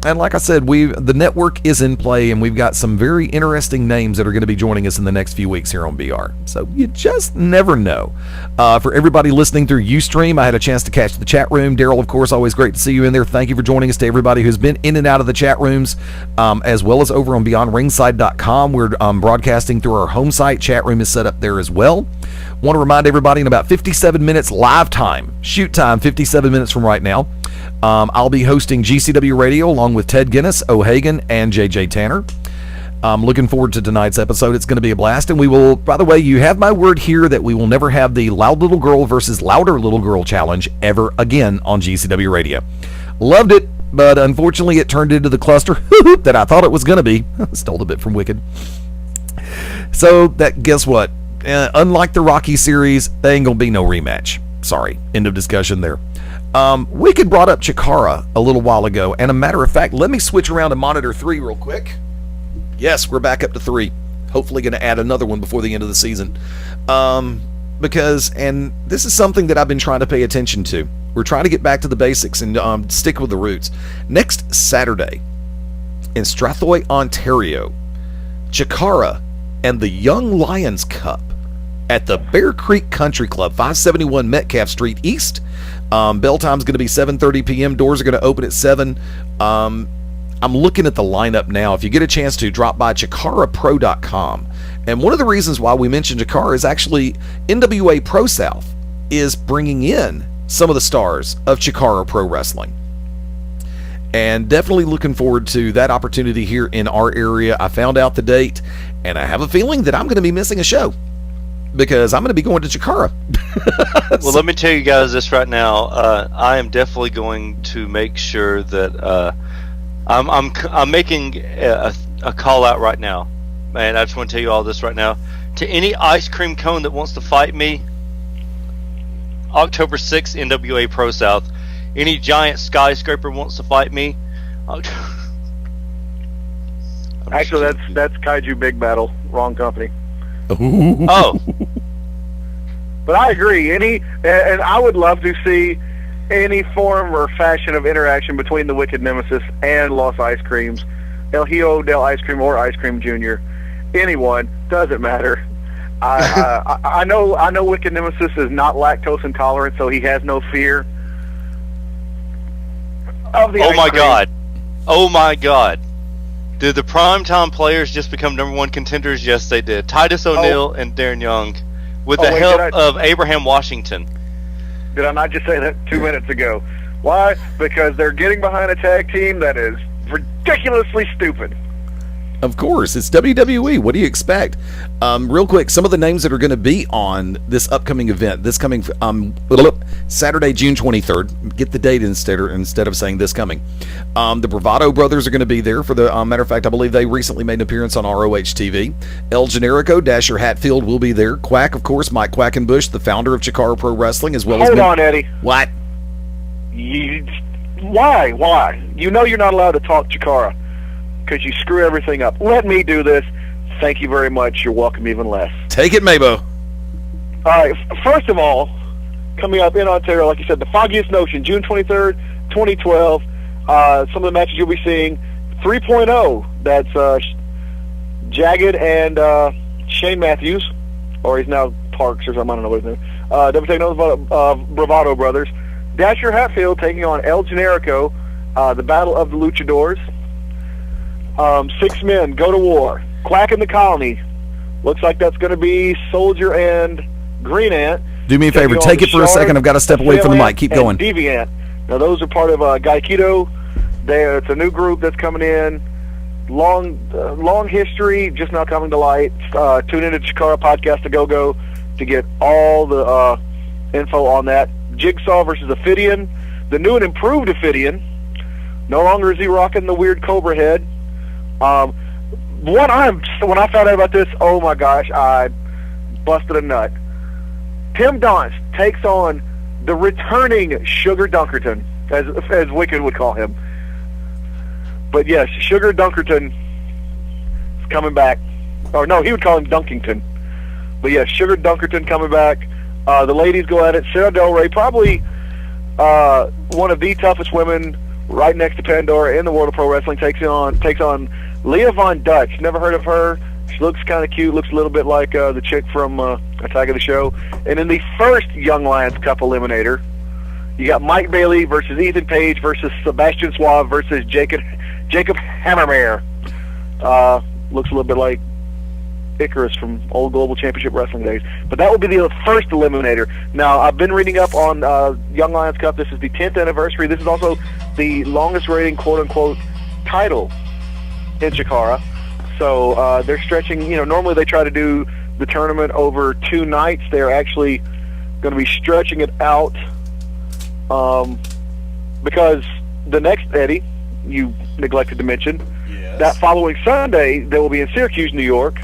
And like I said, the network is in play, and we've got some very interesting names that are going to be joining us in the next few weeks here on BR. So you just never know. For everybody listening through Ustream, I had a chance to catch the chat room. Daryl, of course, always great to see you in there. Thank you for joining us. To everybody who's been in and out of the chat rooms, as well as over on BeyondRingside.com. We're broadcasting through our home site. Chat room is set up there as well. Want to remind everybody, in about 57 minutes live time, shoot time, 57 minutes from right now, I'll be hosting GCW Radio along with Ted Guinness, O'Hagan, and JJ Tanner. I'm looking forward to tonight's episode. It's going to be a blast, and we will, by the way, you have my word here that we will never have the Loud Little Girl versus Louder Little Girl challenge ever again on GCW Radio. Loved it, but unfortunately it turned into the cluster that I thought it was going to be. Stole a bit from Wicked. So, guess what? Unlike the Rocky series, there ain't going to be no rematch. Sorry, end of discussion there. Wicked brought up Chikara a little while ago, and a matter of fact, let me switch around to monitor 3 real quick. Yes, we're back up to 3. Hopefully going to add another one before the end of the season. Because this is something that I've been trying to pay attention to. We're trying to get back to the basics and stick with the roots. Next Saturday in Strathroy, Ontario, Chikara and the Young Lions Cup at the Bear Creek Country Club, 571 Metcalf Street East. Bell time's going to be 7:30 p.m. Doors are going to open at 7. I'm looking at the lineup now. If you get a chance to, drop by ChikaraPro.com. And one of the reasons why we mentioned Chikara is actually NWA Pro South is bringing in some of the stars of Chikara Pro Wrestling. And definitely looking forward to that opportunity here in our area. I found out the date, and I have a feeling that I'm going to be missing a show, because I'm going to be going to Chikara. Well, let me tell you guys this right now. I am definitely going to make sure that I'm making a call out right now, man. I just want to tell you all this right now. To any ice cream cone that wants to fight me, October 6th, NWA Pro South. Any giant skyscraper wants to fight me. Actually, that's Kaiju Big Battle. Wrong company. Oh. But I agree. And I would love to see any form or fashion of interaction between the Wicked Nemesis and Los Ice Creams, El Hijo del Ice Cream or Ice Cream Jr. Anyone, doesn't matter. I know Wicked Nemesis is not lactose intolerant, so he has no fear of the ice cream. Oh my God. Did the primetime players just become number one contenders? Yes, they did. Titus O'Neil and Darren Young, with the help of Abraham Washington. Did I not just say that 2 minutes ago? Why? Because they're getting behind a tag team that is ridiculously stupid. Of course, it's WWE. What do you expect? Real quick, some of the names that are going to be on this upcoming event, this coming Saturday, June 23rd. Get the date instead of saying this coming. The Bravado Brothers are going to be there. For the matter of fact, I believe they recently made an appearance on ROH TV. El Generico, Dasher Hatfield will be there. Quack, of course, Mike Quackenbush, the founder of Chikara Pro Wrestling, as well as... Hold on, Eddie. What? Why? You know you're not allowed to talk Chikara because you screw everything up. Let me do this. Thank you very much. You're welcome even less. Take it, Mabo. All right. First of all, coming up in Ontario, like you said, the Foggiest Notion, June 23rd, 2012. Some of the matches you'll be seeing. 3.0, that's Jagged and Shane Matthews, or he's now Parks or something, I don't know what his name. They'll be taking on Bravado Brothers. Dasher Hatfield taking on El Generico, the Battle of the Luchadors. 6 men go to war. Quack in the Colony. Looks like that's going to be Soldier and Green Ant. Do me a favor. Take it for a second. I've got to step away from the mic. Keep going. Deviant. Now, those are part of Gaikido. It's a new group that's coming in. Long history, just now coming to light. Tune into Chikara Podcast to go to get all the info on that. Jigsaw versus Ophidian. The new and improved Ophidian. No longer is he rocking the weird Cobra head. When I found out about this, oh my gosh, I busted a nut. Tim Donst takes on the returning Sugar Dunkerton, as Wicked would call him. But yes, Sugar Dunkerton is coming back. Or no, he would call him Dunkington. But yes, Sugar Dunkerton coming back. The ladies go at it. Sarah Del Rey, probably one of the toughest women right next to Pandora in the world of pro wrestling, takes on Leah Von Dutch. Never heard of her. She looks kind of cute. Looks a little bit like the chick from Attack of the Show. And in the first Young Lions Cup eliminator, you got Mike Bailey versus Ethan Page versus Sebastian Suave versus Jacob Hammermere. Looks a little bit like Icarus from old Global Championship Wrestling days. But that will be the first eliminator. Now, I've been reading up on Young Lions Cup. This is the 10th anniversary. This is also the longest rating, quote-unquote, title in Chikara. So they're stretching, normally they try to do the tournament over 2 nights. They're actually going to be stretching it out because the next, Eddie, you neglected to mention, that following Sunday, they will be in Syracuse, New York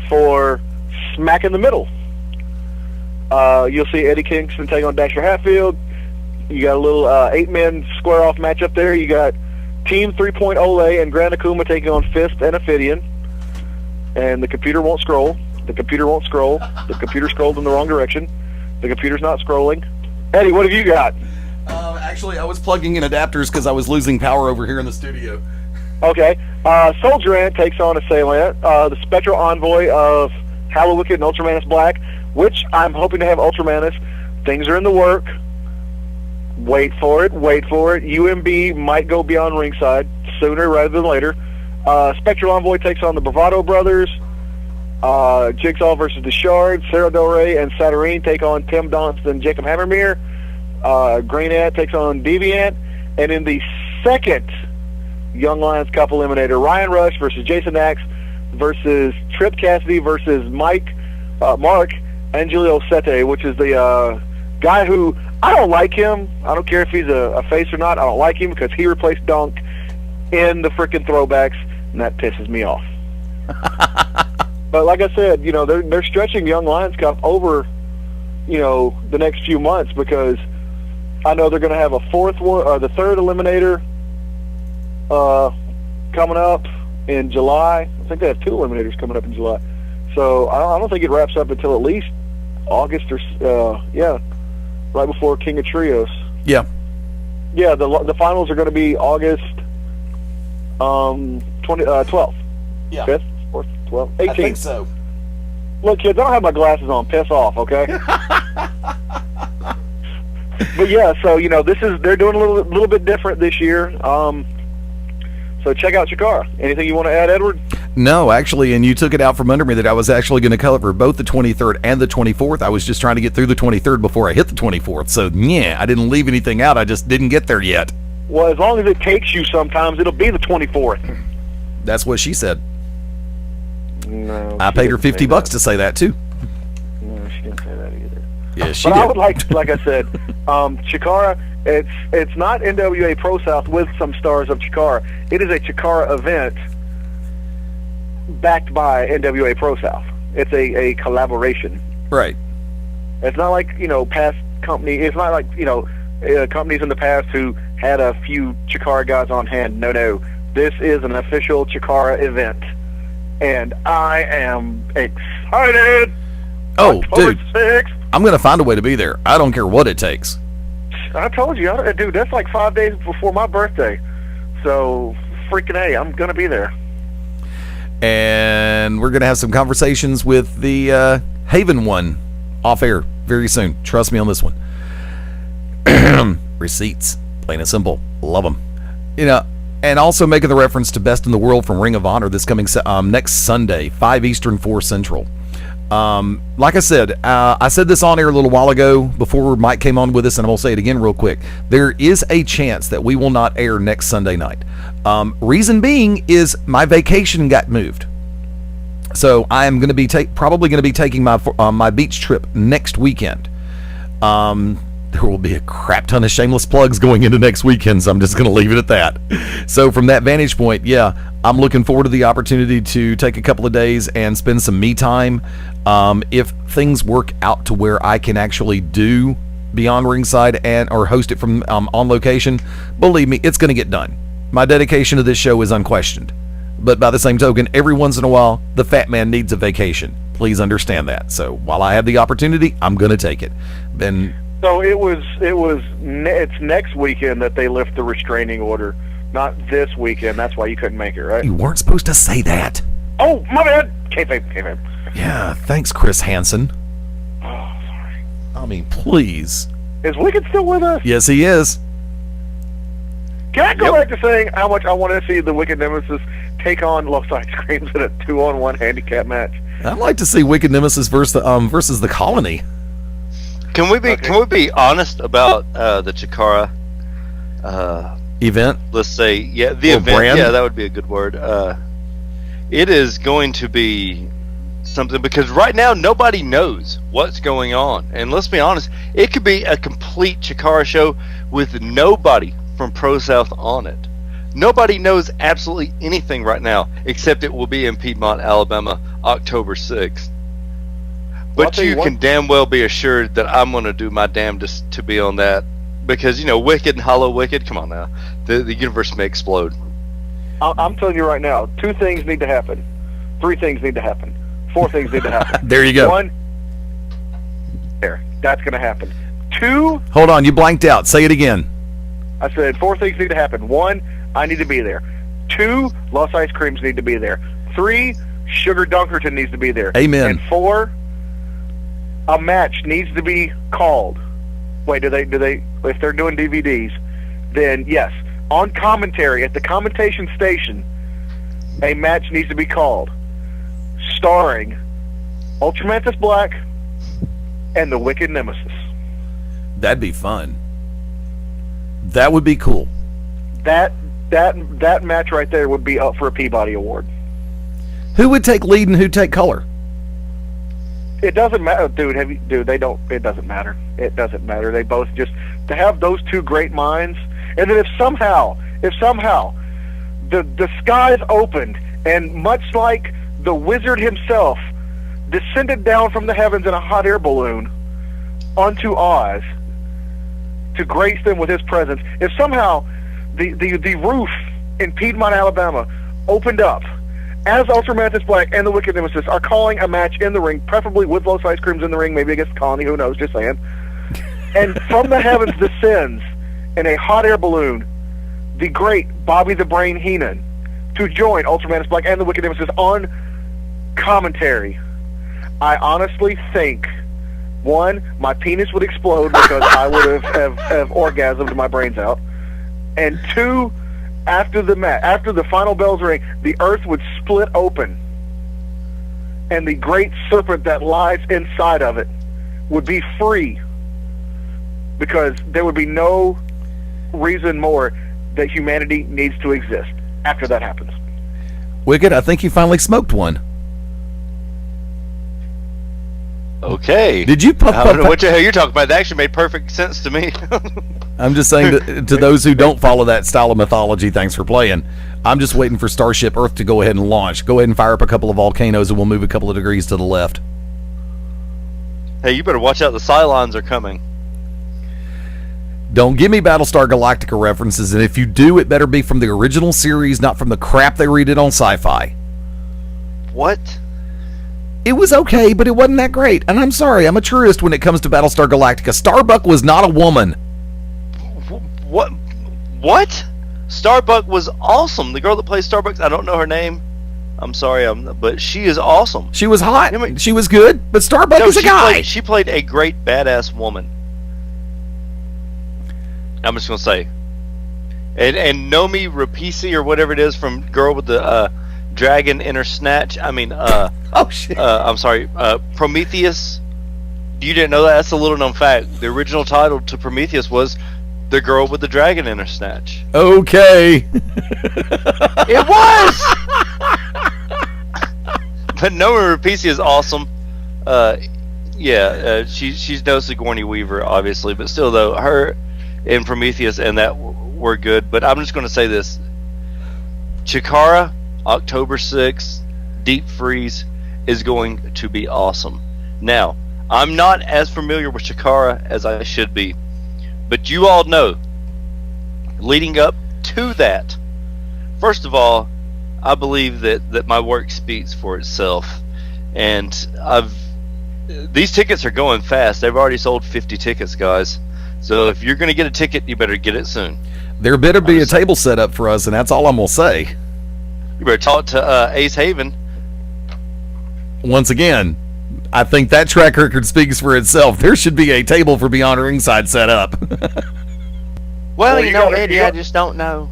for Smack in the Middle. You'll see Eddie Kingston take on Dasher Hatfield. You got a little 8-man square-off match up there. You got Team 3.0 Ole and Grand Akuma taking on Fist and Ophidian. And the computer won't scroll. The computer won't scroll. The computer scrolled in the wrong direction. The computer's not scrolling. Eddie, what have you got? Actually, I was plugging in adapters because I was losing power over here in the studio. Okay. Soldier Ant takes on Assailant, the spectral envoy of Hallow Wicked and Ultramanus Black, which I'm hoping to have Ultramanus. Things are in the work. Wait for it. UMB might go beyond ringside sooner rather than later. Spectral Envoy takes on the Bravado Brothers. Jigsaw versus the Shard. Sarah Del Rey and Saturnine take on Tim Donst and Jacob Hammermere. Green Ant takes on Deviant. And in the second Young Lions Cup eliminator, Ryan Rush versus Jason Axe versus Trip Cassidy versus Mark Angelio Sete, which is the guy who, I don't like him. I don't care if he's a face or not. I don't like him because he replaced Dunk in the frickin' throwbacks, and that pisses me off. But like I said, they're stretching Young Lions Cup over, the next few months, because I know they're going to have a the third eliminator coming up in July. I think they have 2 eliminators coming up in July. So I don't think it wraps up until at least August or right before King of Trios. Yeah. Yeah, the finals are going to be August 12th. Yeah. 5th, 4th, 12th, 18th. I think so. Look, kids, I don't have my glasses on. Piss off, okay? But yeah, so they're doing a little bit different this year. So check out Chikara. Anything you want to add, Edward? No, actually, and you took it out from under me that I was actually going to cover both the 23rd and the 24th. I was just trying to get through the 23rd before I hit the 24th. So, yeah, I didn't leave anything out. I just didn't get there yet. Well, as long as it takes you sometimes, it'll be the 24th. That's what she said. No. I paid her $50 to say that, too. No, she didn't say that either. Yeah, she did. did. I would like I said, Chikara, it's not NWA Pro South with some stars of Chikara. It is a Chikara event backed by NWA Pro South. It's a collaboration. Right. It's not like, past company. It's not like, companies in the past who had a few Chikara guys on hand. No. This is an official Chikara event. And I am excited. Oh, October dude. 6th. I'm going to find a way to be there. I don't care what it takes. I told you, dude, that's like 5 days before my birthday. So, freaking A, I'm going to be there. And we're going to have some conversations with the Haven one off air very soon. Trust me on this one. Receipts, plain and simple. Love them. And also making the reference to Best in the World from Ring of Honor this coming next Sunday, 5 Eastern, 4 Central. Like I said this on air a little while ago before Mike came on with us, and I'm going to say it again real quick. There is a chance that we will not air next Sunday night. Reason being is my vacation got moved. So I am going to be probably going to be taking my beach trip next weekend. There will be a crap ton of shameless plugs going into next weekend, so I'm just going to leave it at that. So from that vantage point, yeah, I'm looking forward to the opportunity to take a couple of days and spend some me time. If things work out to where I can actually do Beyond Ringside or host it from on location, believe me, it's going to get done. My dedication to this show is unquestioned. But by the same token, every once in a while, the fat man needs a vacation. Please understand that. So while I have the opportunity, I'm going to take it. So it's next weekend that they lift the restraining order, not this weekend. That's why you couldn't make it, right? You weren't supposed to say that. Oh, my bad. Kayfabe. Yeah, thanks, Chris Hansen. Oh, sorry. I mean, please. Is Wicked still with us? Yes, he is. Can I go back to saying how much I want to see the Wicked Nemesis take on Los Ice Creams in a 2-on-1 handicap match? I'd like to see Wicked Nemesis versus the Colony. Can we be honest about the Chikara event? Let's say, yeah, the event. Brand? Yeah, that would be a good word. It is going to be something, because right now nobody knows what's going on, and let's be honest, it could be a complete Chikara show with nobody from Pro South on it. Nobody knows absolutely anything right now, except it will be in Piedmont, Alabama, October 6th. But you can damn well be assured that I'm going to do my damnedest to be on that, because, Wicked and Hollow Wicked, come on now, the universe may explode. I'm telling you right now, 2 things need to happen. 3 things need to happen. 4 things need to happen. There you go. 1, that's going to happen. 2, hold on, you blanked out. Say it again. I said 4 things need to happen. 1, I need to be there. 2, Los Ice Creams need to be there. 3, Sugar Dunkerton needs to be there. Amen. And 4, a match needs to be called. Wait, do they if they're doing DVDs, then yes, on commentary at the commentation station, a match needs to be called starring Ultramantis Black and the Wicked Nemesis. That'd be fun. That would be cool. That match right there would be up for a Peabody Award. Who would take lead and who'd take color? It doesn't matter, dude. It doesn't matter. It doesn't matter. They both just to have those 2 great minds, and then if somehow the skies opened, and much like the wizard himself descended down from the heavens in a hot air balloon onto Oz to grace them with his presence, if somehow the roof in Piedmont, Alabama opened up as Ultramantis Black and the Wicked Nemesis are calling a match in the ring, preferably with Los Ice Creams in the ring, maybe against the Colony, who knows, just saying. And from the heavens descends in a hot air balloon the great Bobby the Brain Heenan to join Ultramantis Black and the Wicked Nemesis on commentary. I honestly think, one, my penis would explode because I would have orgasmed my brains out, and two, after the final bells ring, the earth would split open, and the great serpent that lies inside of it would be free, because there would be no reason more that humanity needs to exist after that happens. Wicked, I think you finally smoked one. Okay. Did you I don't know what the hell you're talking about. That actually made perfect sense to me. I'm just saying to those who don't follow that style of mythology, thanks for playing. I'm just waiting for Starship Earth to go ahead and launch. Go ahead and fire up a couple of volcanoes and we'll move a couple of degrees to the left. Hey, you better watch out. The Cylons are coming. Don't give me Battlestar Galactica references, and if you do, it better be from the original series, not from the crap they redid on Sci-Fi. What? It was okay, but it wasn't that great. And I'm sorry, I'm a truist when it comes to Battlestar Galactica. Starbuck was not a woman. What? Starbuck was awesome. The girl that plays Starbucks, I don't know her name. I'm sorry, but she is awesome. She was hot. She was good, but Starbuck is a guy. She played a great badass woman. I'm just gonna say, and Nomi Rapace or whatever it is from Girl with the Dragon in her snatch. I mean, oh shit. I'm sorry, Prometheus. You didn't know that? That's a little known fact. The original title to Prometheus was The Girl with the Dragon in Her Snatch. Okay. It was. But Nomi Rapace is awesome. She's no Sigourney Weaver, obviously, but still, though, her and Prometheus and that were good. But I'm just going to say this: Chikara, October 6th, Deep Freeze is going to be awesome. Now, I'm not as familiar with Chikara as I should be, but you all know, leading up to that, first of all, I believe that my work speaks for itself, and these tickets are going fast. They've already sold 50 tickets, guys. So if you're going to get a ticket, you better get it soon. There better be a table set up for us, and that's all I'm going to say. You better talk to Ace Haven. Once again, I think that track record speaks for itself. There should be a table for Beyond Ringside set up. Well, you know, Eddie, I just don't know.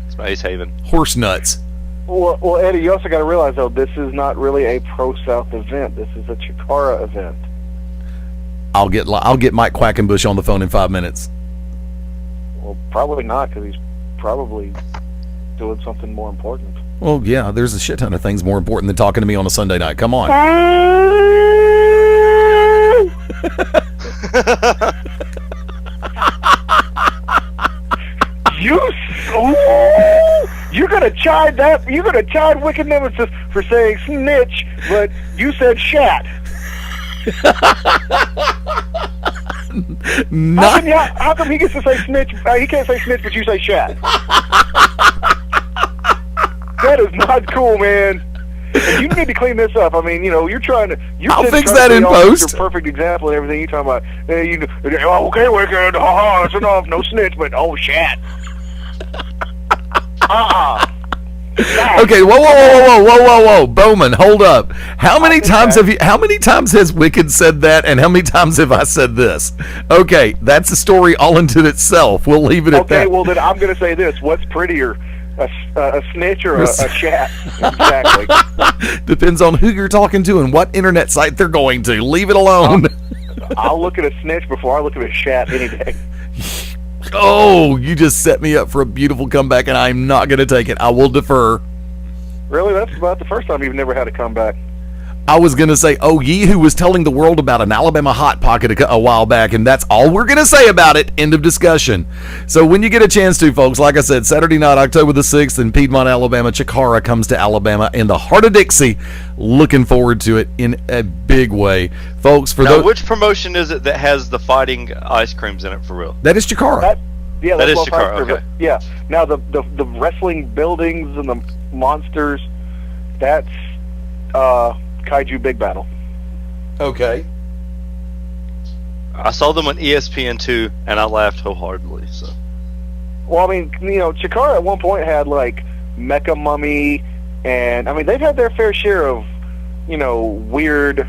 It's Ace Haven. Horse nuts. Well, Eddie, you also got to realize, though, this is not really a Pro-South event. This is a Chikara event. I'll get Mike Quackenbush on the phone in 5 minutes. Well, probably not, because he's probably doing something more important. Well, yeah, there's a shit ton of things more important than talking to me on a Sunday night. Come on. You're gonna chide that? You're gonna chide Wicked Nemesis for saying snitch, but you said shat. How come he gets to say snitch? He can't say snitch, but you say shat. That is not cool, man. And you need to clean this up. I mean, you know, you're trying to. I'll fix that in post. Your perfect example and everything. You're talking about. Okay, Wicked. It's enough. No snitch, but shat. Okay, whoa, Bowman, hold up. How many times has Wicked said that, and how many times have I said this? Okay, that's a story all into itself. We'll leave it at that. Okay, well then I'm going to say this: what's prettier, a snitch or a chat? Exactly. Depends on who you're talking to and what internet site they're going to. Leave it alone. I'll look at a snitch before I look at a chat any day. Oh, you just set me up for a beautiful comeback, and I'm not going to take it. I will defer. Really? That's about the first time you've never had a comeback. I was going to say, oh, ye who was telling the world about an Alabama Hot Pocket a while back, and that's all we're going to say about it. End of discussion. So when you get a chance to, folks, like I said, Saturday night, October the 6th in Piedmont, Alabama, Chikara comes to Alabama in the heart of Dixie. Looking forward to it in a big way. Folks, for now, which promotion is it that has the fighting ice creams in it for real? That is Chikara. That is Chikara, okay. Yeah. Now, the wrestling buildings and the monsters, that's Kaiju Big Battle. Okay. I saw them on ESPN2, and I laughed wholeheartedly. So. Well, I mean, Chikara at one point had, like, Mecha Mummy, and, I mean, they've had their fair share of, weird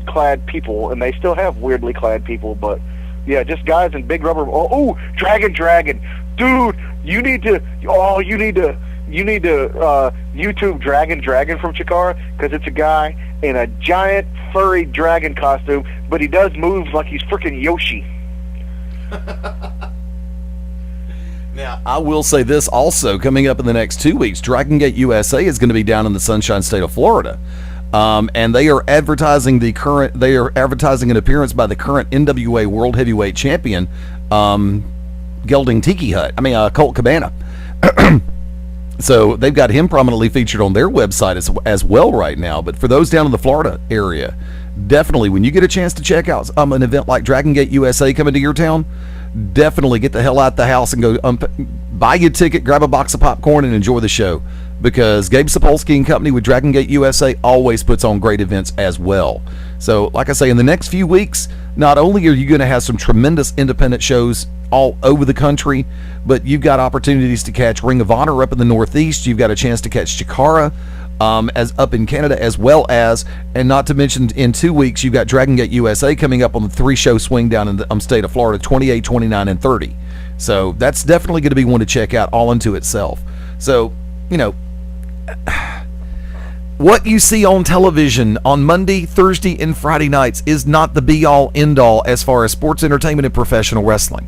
clad people, and they still have weirdly clad people, but, yeah, just guys in big rubber... Oh, Dragon! Dude, you need to YouTube Dragon from Chikara, because it's a guy in a giant furry dragon costume, but he does move like he's freaking Yoshi. Now, I will say this also, coming up in the next 2 weeks, Dragon Gate USA is going to be down in the Sunshine State of Florida. And they are advertising an appearance by the current NWA World Heavyweight Champion, Gelding Tiki Hut. Colt Cabana. So they've got him prominently featured on their website as well right now. But for those down in the Florida area, definitely when you get a chance to check out an event like Dragon Gate USA coming to your town, definitely get the hell out the house and go buy your ticket, grab a box of popcorn, and enjoy the show. Because Gabe Sapolsky and company with Dragon Gate USA always puts on great events as well. So, like I say, in the next few weeks, not only are you going to have some tremendous independent shows all over the country, but you've got opportunities to catch Ring of Honor up in the Northeast. You've got a chance to catch Chikara as up in Canada, as well as, and not to mention, in 2 weeks, you've got Dragon Gate USA coming up on the 3-show swing down in the state of Florida, 28, 29, and 30. So that's definitely going to be one to check out all unto itself. So, what you see on television on Monday, Thursday, and Friday nights is not the be-all, end-all as far as sports entertainment and professional wrestling.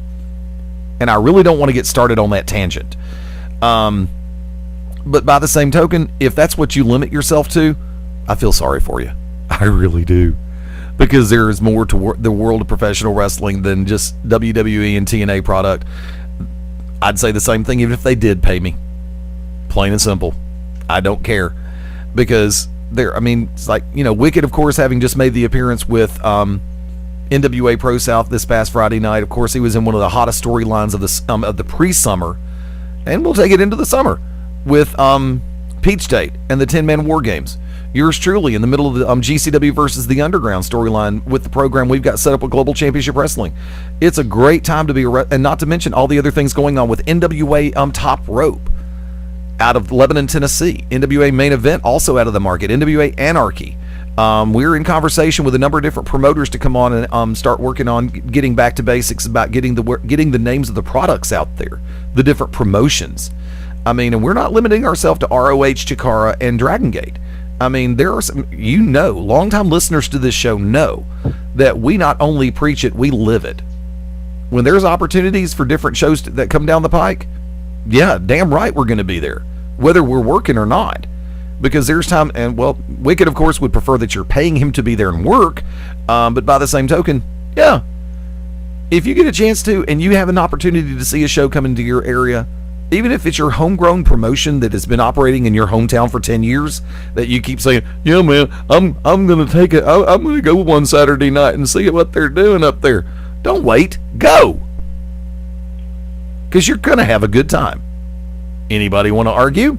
And I really don't want to get started on that tangent. But by the same token, if that's what you limit yourself to, I feel sorry for you. I really do. Because there is more to the world of professional wrestling than just WWE and TNA product. I'd say the same thing even if they did pay me. Plain and simple. I don't care. Because it's like, Wicked, of course, having just made the appearance with NWA Pro South this past Friday night. Of course, he was in one of the hottest storylines of the pre-summer, and we'll take it into the summer with Peach State and the 10-man War Games. Yours truly in the middle of the GCW versus the Underground storyline with the program we've got set up with Global Championship Wrestling. It's a great time to be, and not to mention all the other things going on with NWA Top Rope out of Lebanon, Tennessee. NWA Main Event also out of the market. NWA Anarchy. We're in conversation with a number of different promoters to come on and start working on getting back to basics about getting the names of the products out there, the different promotions. And we're not limiting ourselves to ROH, Chikara, and Dragon Gate. There are some, longtime listeners to this show know that we not only preach it, we live it. When there's opportunities for different shows that come down the pike, yeah, damn right we're going to be there, whether we're working or not. Because there's time, and Wicked, of course, would prefer that you're paying him to be there and work, but by the same token, yeah, if you get a chance to, and you have an opportunity to see a show come into your area, even if it's your homegrown promotion that has been operating in your hometown for 10 years, that you keep saying, yeah, man, I'm going to take it, I'm going to go one Saturday night and see what they're doing up there. Don't wait, go! Because you're going to have a good time. Anybody want to argue?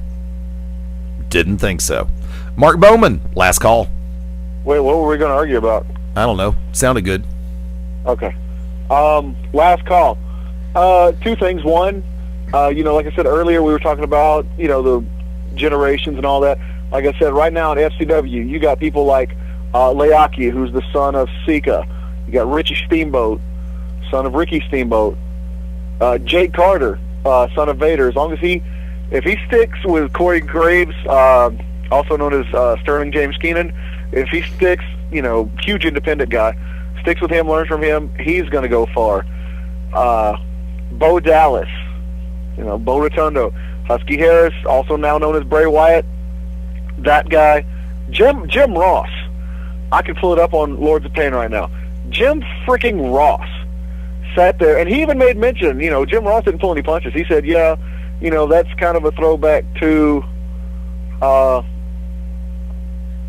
Didn't think so. Mark Bowman, last call. Wait, what were we going to argue about? I don't know. Sounded good. Okay. Last call. Two things. One, like I said earlier, we were talking about, the generations and all that. Like I said, right now at FCW, you got people like Leaki, who's the son of Sika. You got Richie Steamboat, son of Ricky Steamboat. Jake Carter, son of Vader. As long as if he sticks with Corey Graves, also known as Sterling James Keenan, if he sticks, huge independent guy, sticks with him, learns from him, he's going to go far. Bo Dallas, Bo Rotundo, Husky Harris, also now known as Bray Wyatt, that guy, Jim Ross. I can pull it up on Lords of Pain right now. Jim freaking Ross sat there, and he even made mention, Jim Ross didn't pull any punches. He said, yeah, that's kind of a throwback to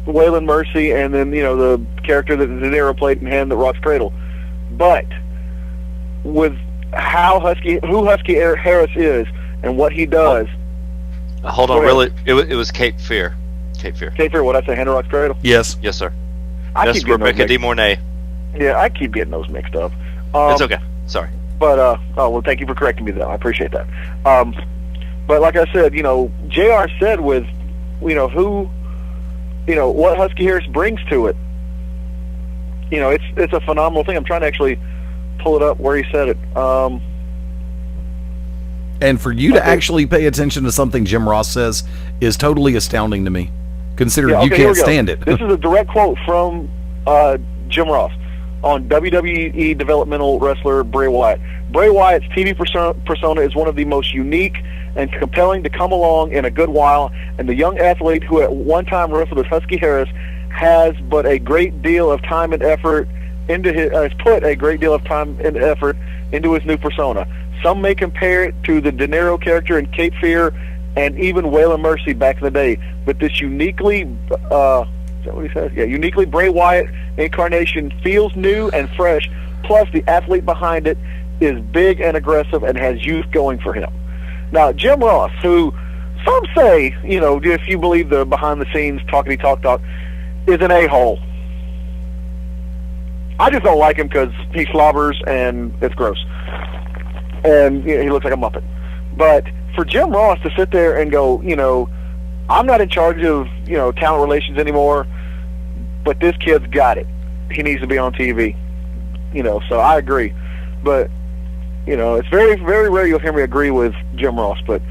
Waylon Mercy, and then, the character that De Niro played in Hand That Rocks Cradle. But with who Husky Harris is and what he does. Hold on, really? It was Cape Fear. Cape Fear, what I say, Hand That Rocks Cradle? Yes, sir. That's Rebecca De Mornay. Yeah, I keep getting those mixed up. It's okay. Sorry. But, thank you for correcting me, though. I appreciate that. But like I said, JR said with, what Husky Harris brings to it. It's a phenomenal thing. I'm trying to actually pull it up where he said it. And for you to actually pay attention to something Jim Ross says is totally astounding to me, considering you can't stand it. This is a direct quote from Jim Ross on WWE developmental wrestler Bray Wyatt. Bray Wyatt's TV persona is one of the most unique and compelling to come along in a good while, and the young athlete who at one time wrestled as Husky Harris has put a great deal of time and effort into his new persona. Some may compare it to the De Niro character in Cape Fear and even Waylon Mercy back in the day, but this uniquely is that what he says? Yeah, uniquely Bray Wyatt incarnation feels new and fresh, plus the athlete behind it is big and aggressive and has youth going for him. Now, Jim Ross, who some say, if you believe the behind-the-scenes talkity talk, is an a-hole. I just don't like him because he slobbers and it's gross. And he looks like a Muppet. But for Jim Ross to sit there and go, I'm not in charge of, talent relations anymore, but this kid's got it. He needs to be on TV. So I agree. But, it's very, very rare you'll hear me agree with Jim Ross. But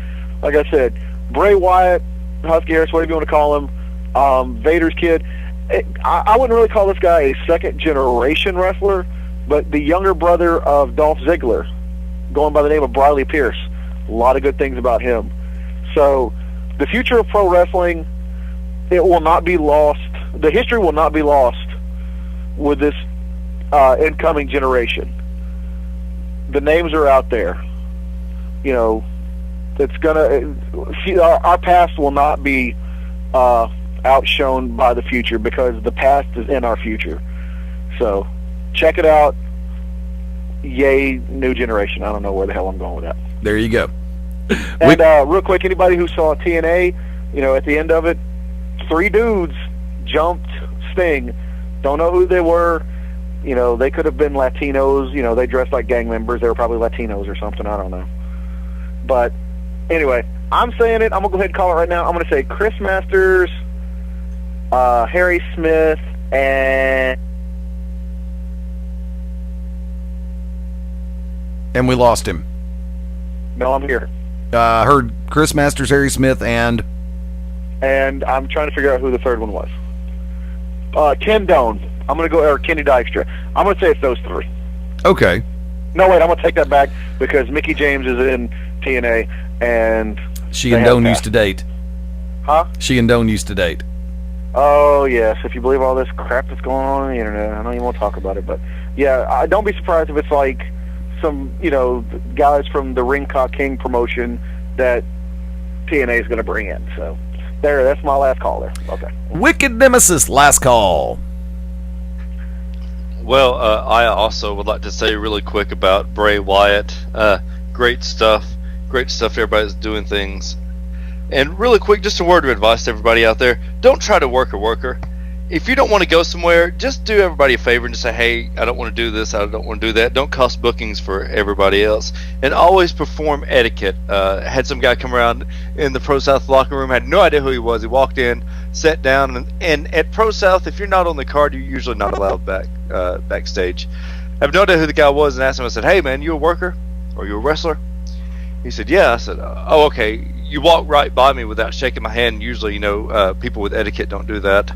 like I said, Bray Wyatt, Husky Harris, whatever you want to call him, Vader's kid, I wouldn't really call this guy a second-generation wrestler, but the younger brother of Dolph Ziggler, going by the name of Briley Pierce. A lot of good things about him. So the future of pro wrestling, it will not be lost. The history will not be lost with this incoming generation. The names are out there. It's gonna. Our past will not be outshone by the future because the past is in our future. So check it out. Yay, new generation. I don't know where the hell I'm going with that. There you go. And real quick, anybody who saw TNA, at the end of it, 3 dudes jumped Sting. Don't know who they were. They could have been Latinos. They dressed like gang members. They were probably Latinos or something. I don't know. But anyway, I'm saying it. I'm going to go ahead and call it right now. I'm going to say Chris Masters, Harry Smith, and we lost him. No, I'm here. I heard Chris Masters, Harry Smith, and I'm trying to figure out who the third one was. Ken Doan. I'm going to go, or Kenny Dykstra. I'm going to say it's those 3. Okay. No, wait, I'm going to take that back because Mickie James is in TNA, and she and Doan used to date. Huh? She and Doan used to date. Oh, yes. If you believe all this crap that's going on the internet, I know you won't talk about it, but yeah, don't be surprised if it's like some, guys from the Ring Ka King promotion that TNA is going to bring in. So, that's my last call there. Okay. Wicked Nemesis, last call. Well, I also would like to say really quick about Bray Wyatt. Great stuff. Everybody's doing things. And really quick, just a word of advice to everybody out there. Don't try to work a worker. If you don't want to go somewhere, just do everybody a favor and just say, hey, I don't want to do this, I don't want to do that. Don't cost bookings for everybody else. And always perform etiquette. Had some guy come around in the Pro South locker room, had no idea who he was. He walked in, sat down, and at Pro South, if you're not on the card, you're usually not allowed backstage. I have no idea who the guy was and asked him, I said, hey man, you a worker? Or you a wrestler? He said, yeah. I said, oh, okay. You walked right by me without shaking my hand. Usually, people with etiquette don't do that.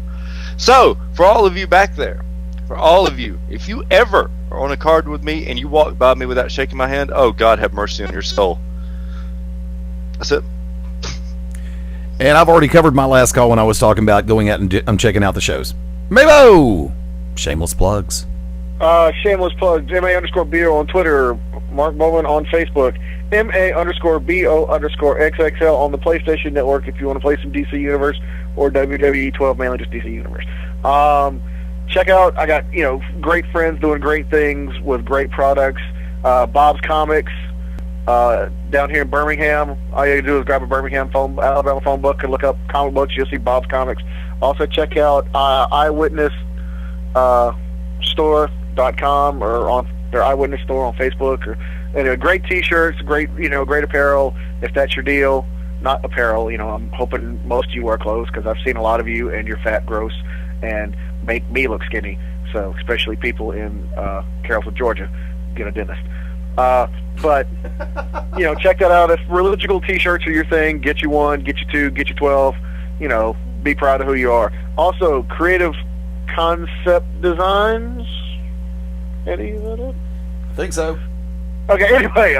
So, for all of you back there, if you ever are on a card with me and you walk by me without shaking my hand, oh, God have mercy on your soul. That's it. And I've already covered my last call when I was talking about going out and I'm checking out the shows. Mabo! Shameless plugs. Shameless plug, MA_BO on Twitter, Mark Bowman on Facebook, MA_BO_XXL on the PlayStation Network if you want to play some DC Universe or WWE 12, mainly just DC Universe. Check out, I got, great friends doing great things with great products. Bob's Comics, down here in Birmingham. All you have to do is grab a Alabama phone book and look up comic books. You'll see Bob's Comics. Also check out Eyewitness store.com or on their Eyewitness store on Facebook. Great T-shirts, great apparel if that's your deal. Not apparel, I'm hoping most of you wear clothes because I've seen a lot of you and you're fat, gross, and make me look skinny. So especially people in Carrollton, Georgia, get a dentist. But check that out. If religious T-shirts are your thing, get you one, get you two, get you 12. Be proud of who you are. Also, Creative Concept Designs. Eddie, is that it? I think so. Okay. Anyway,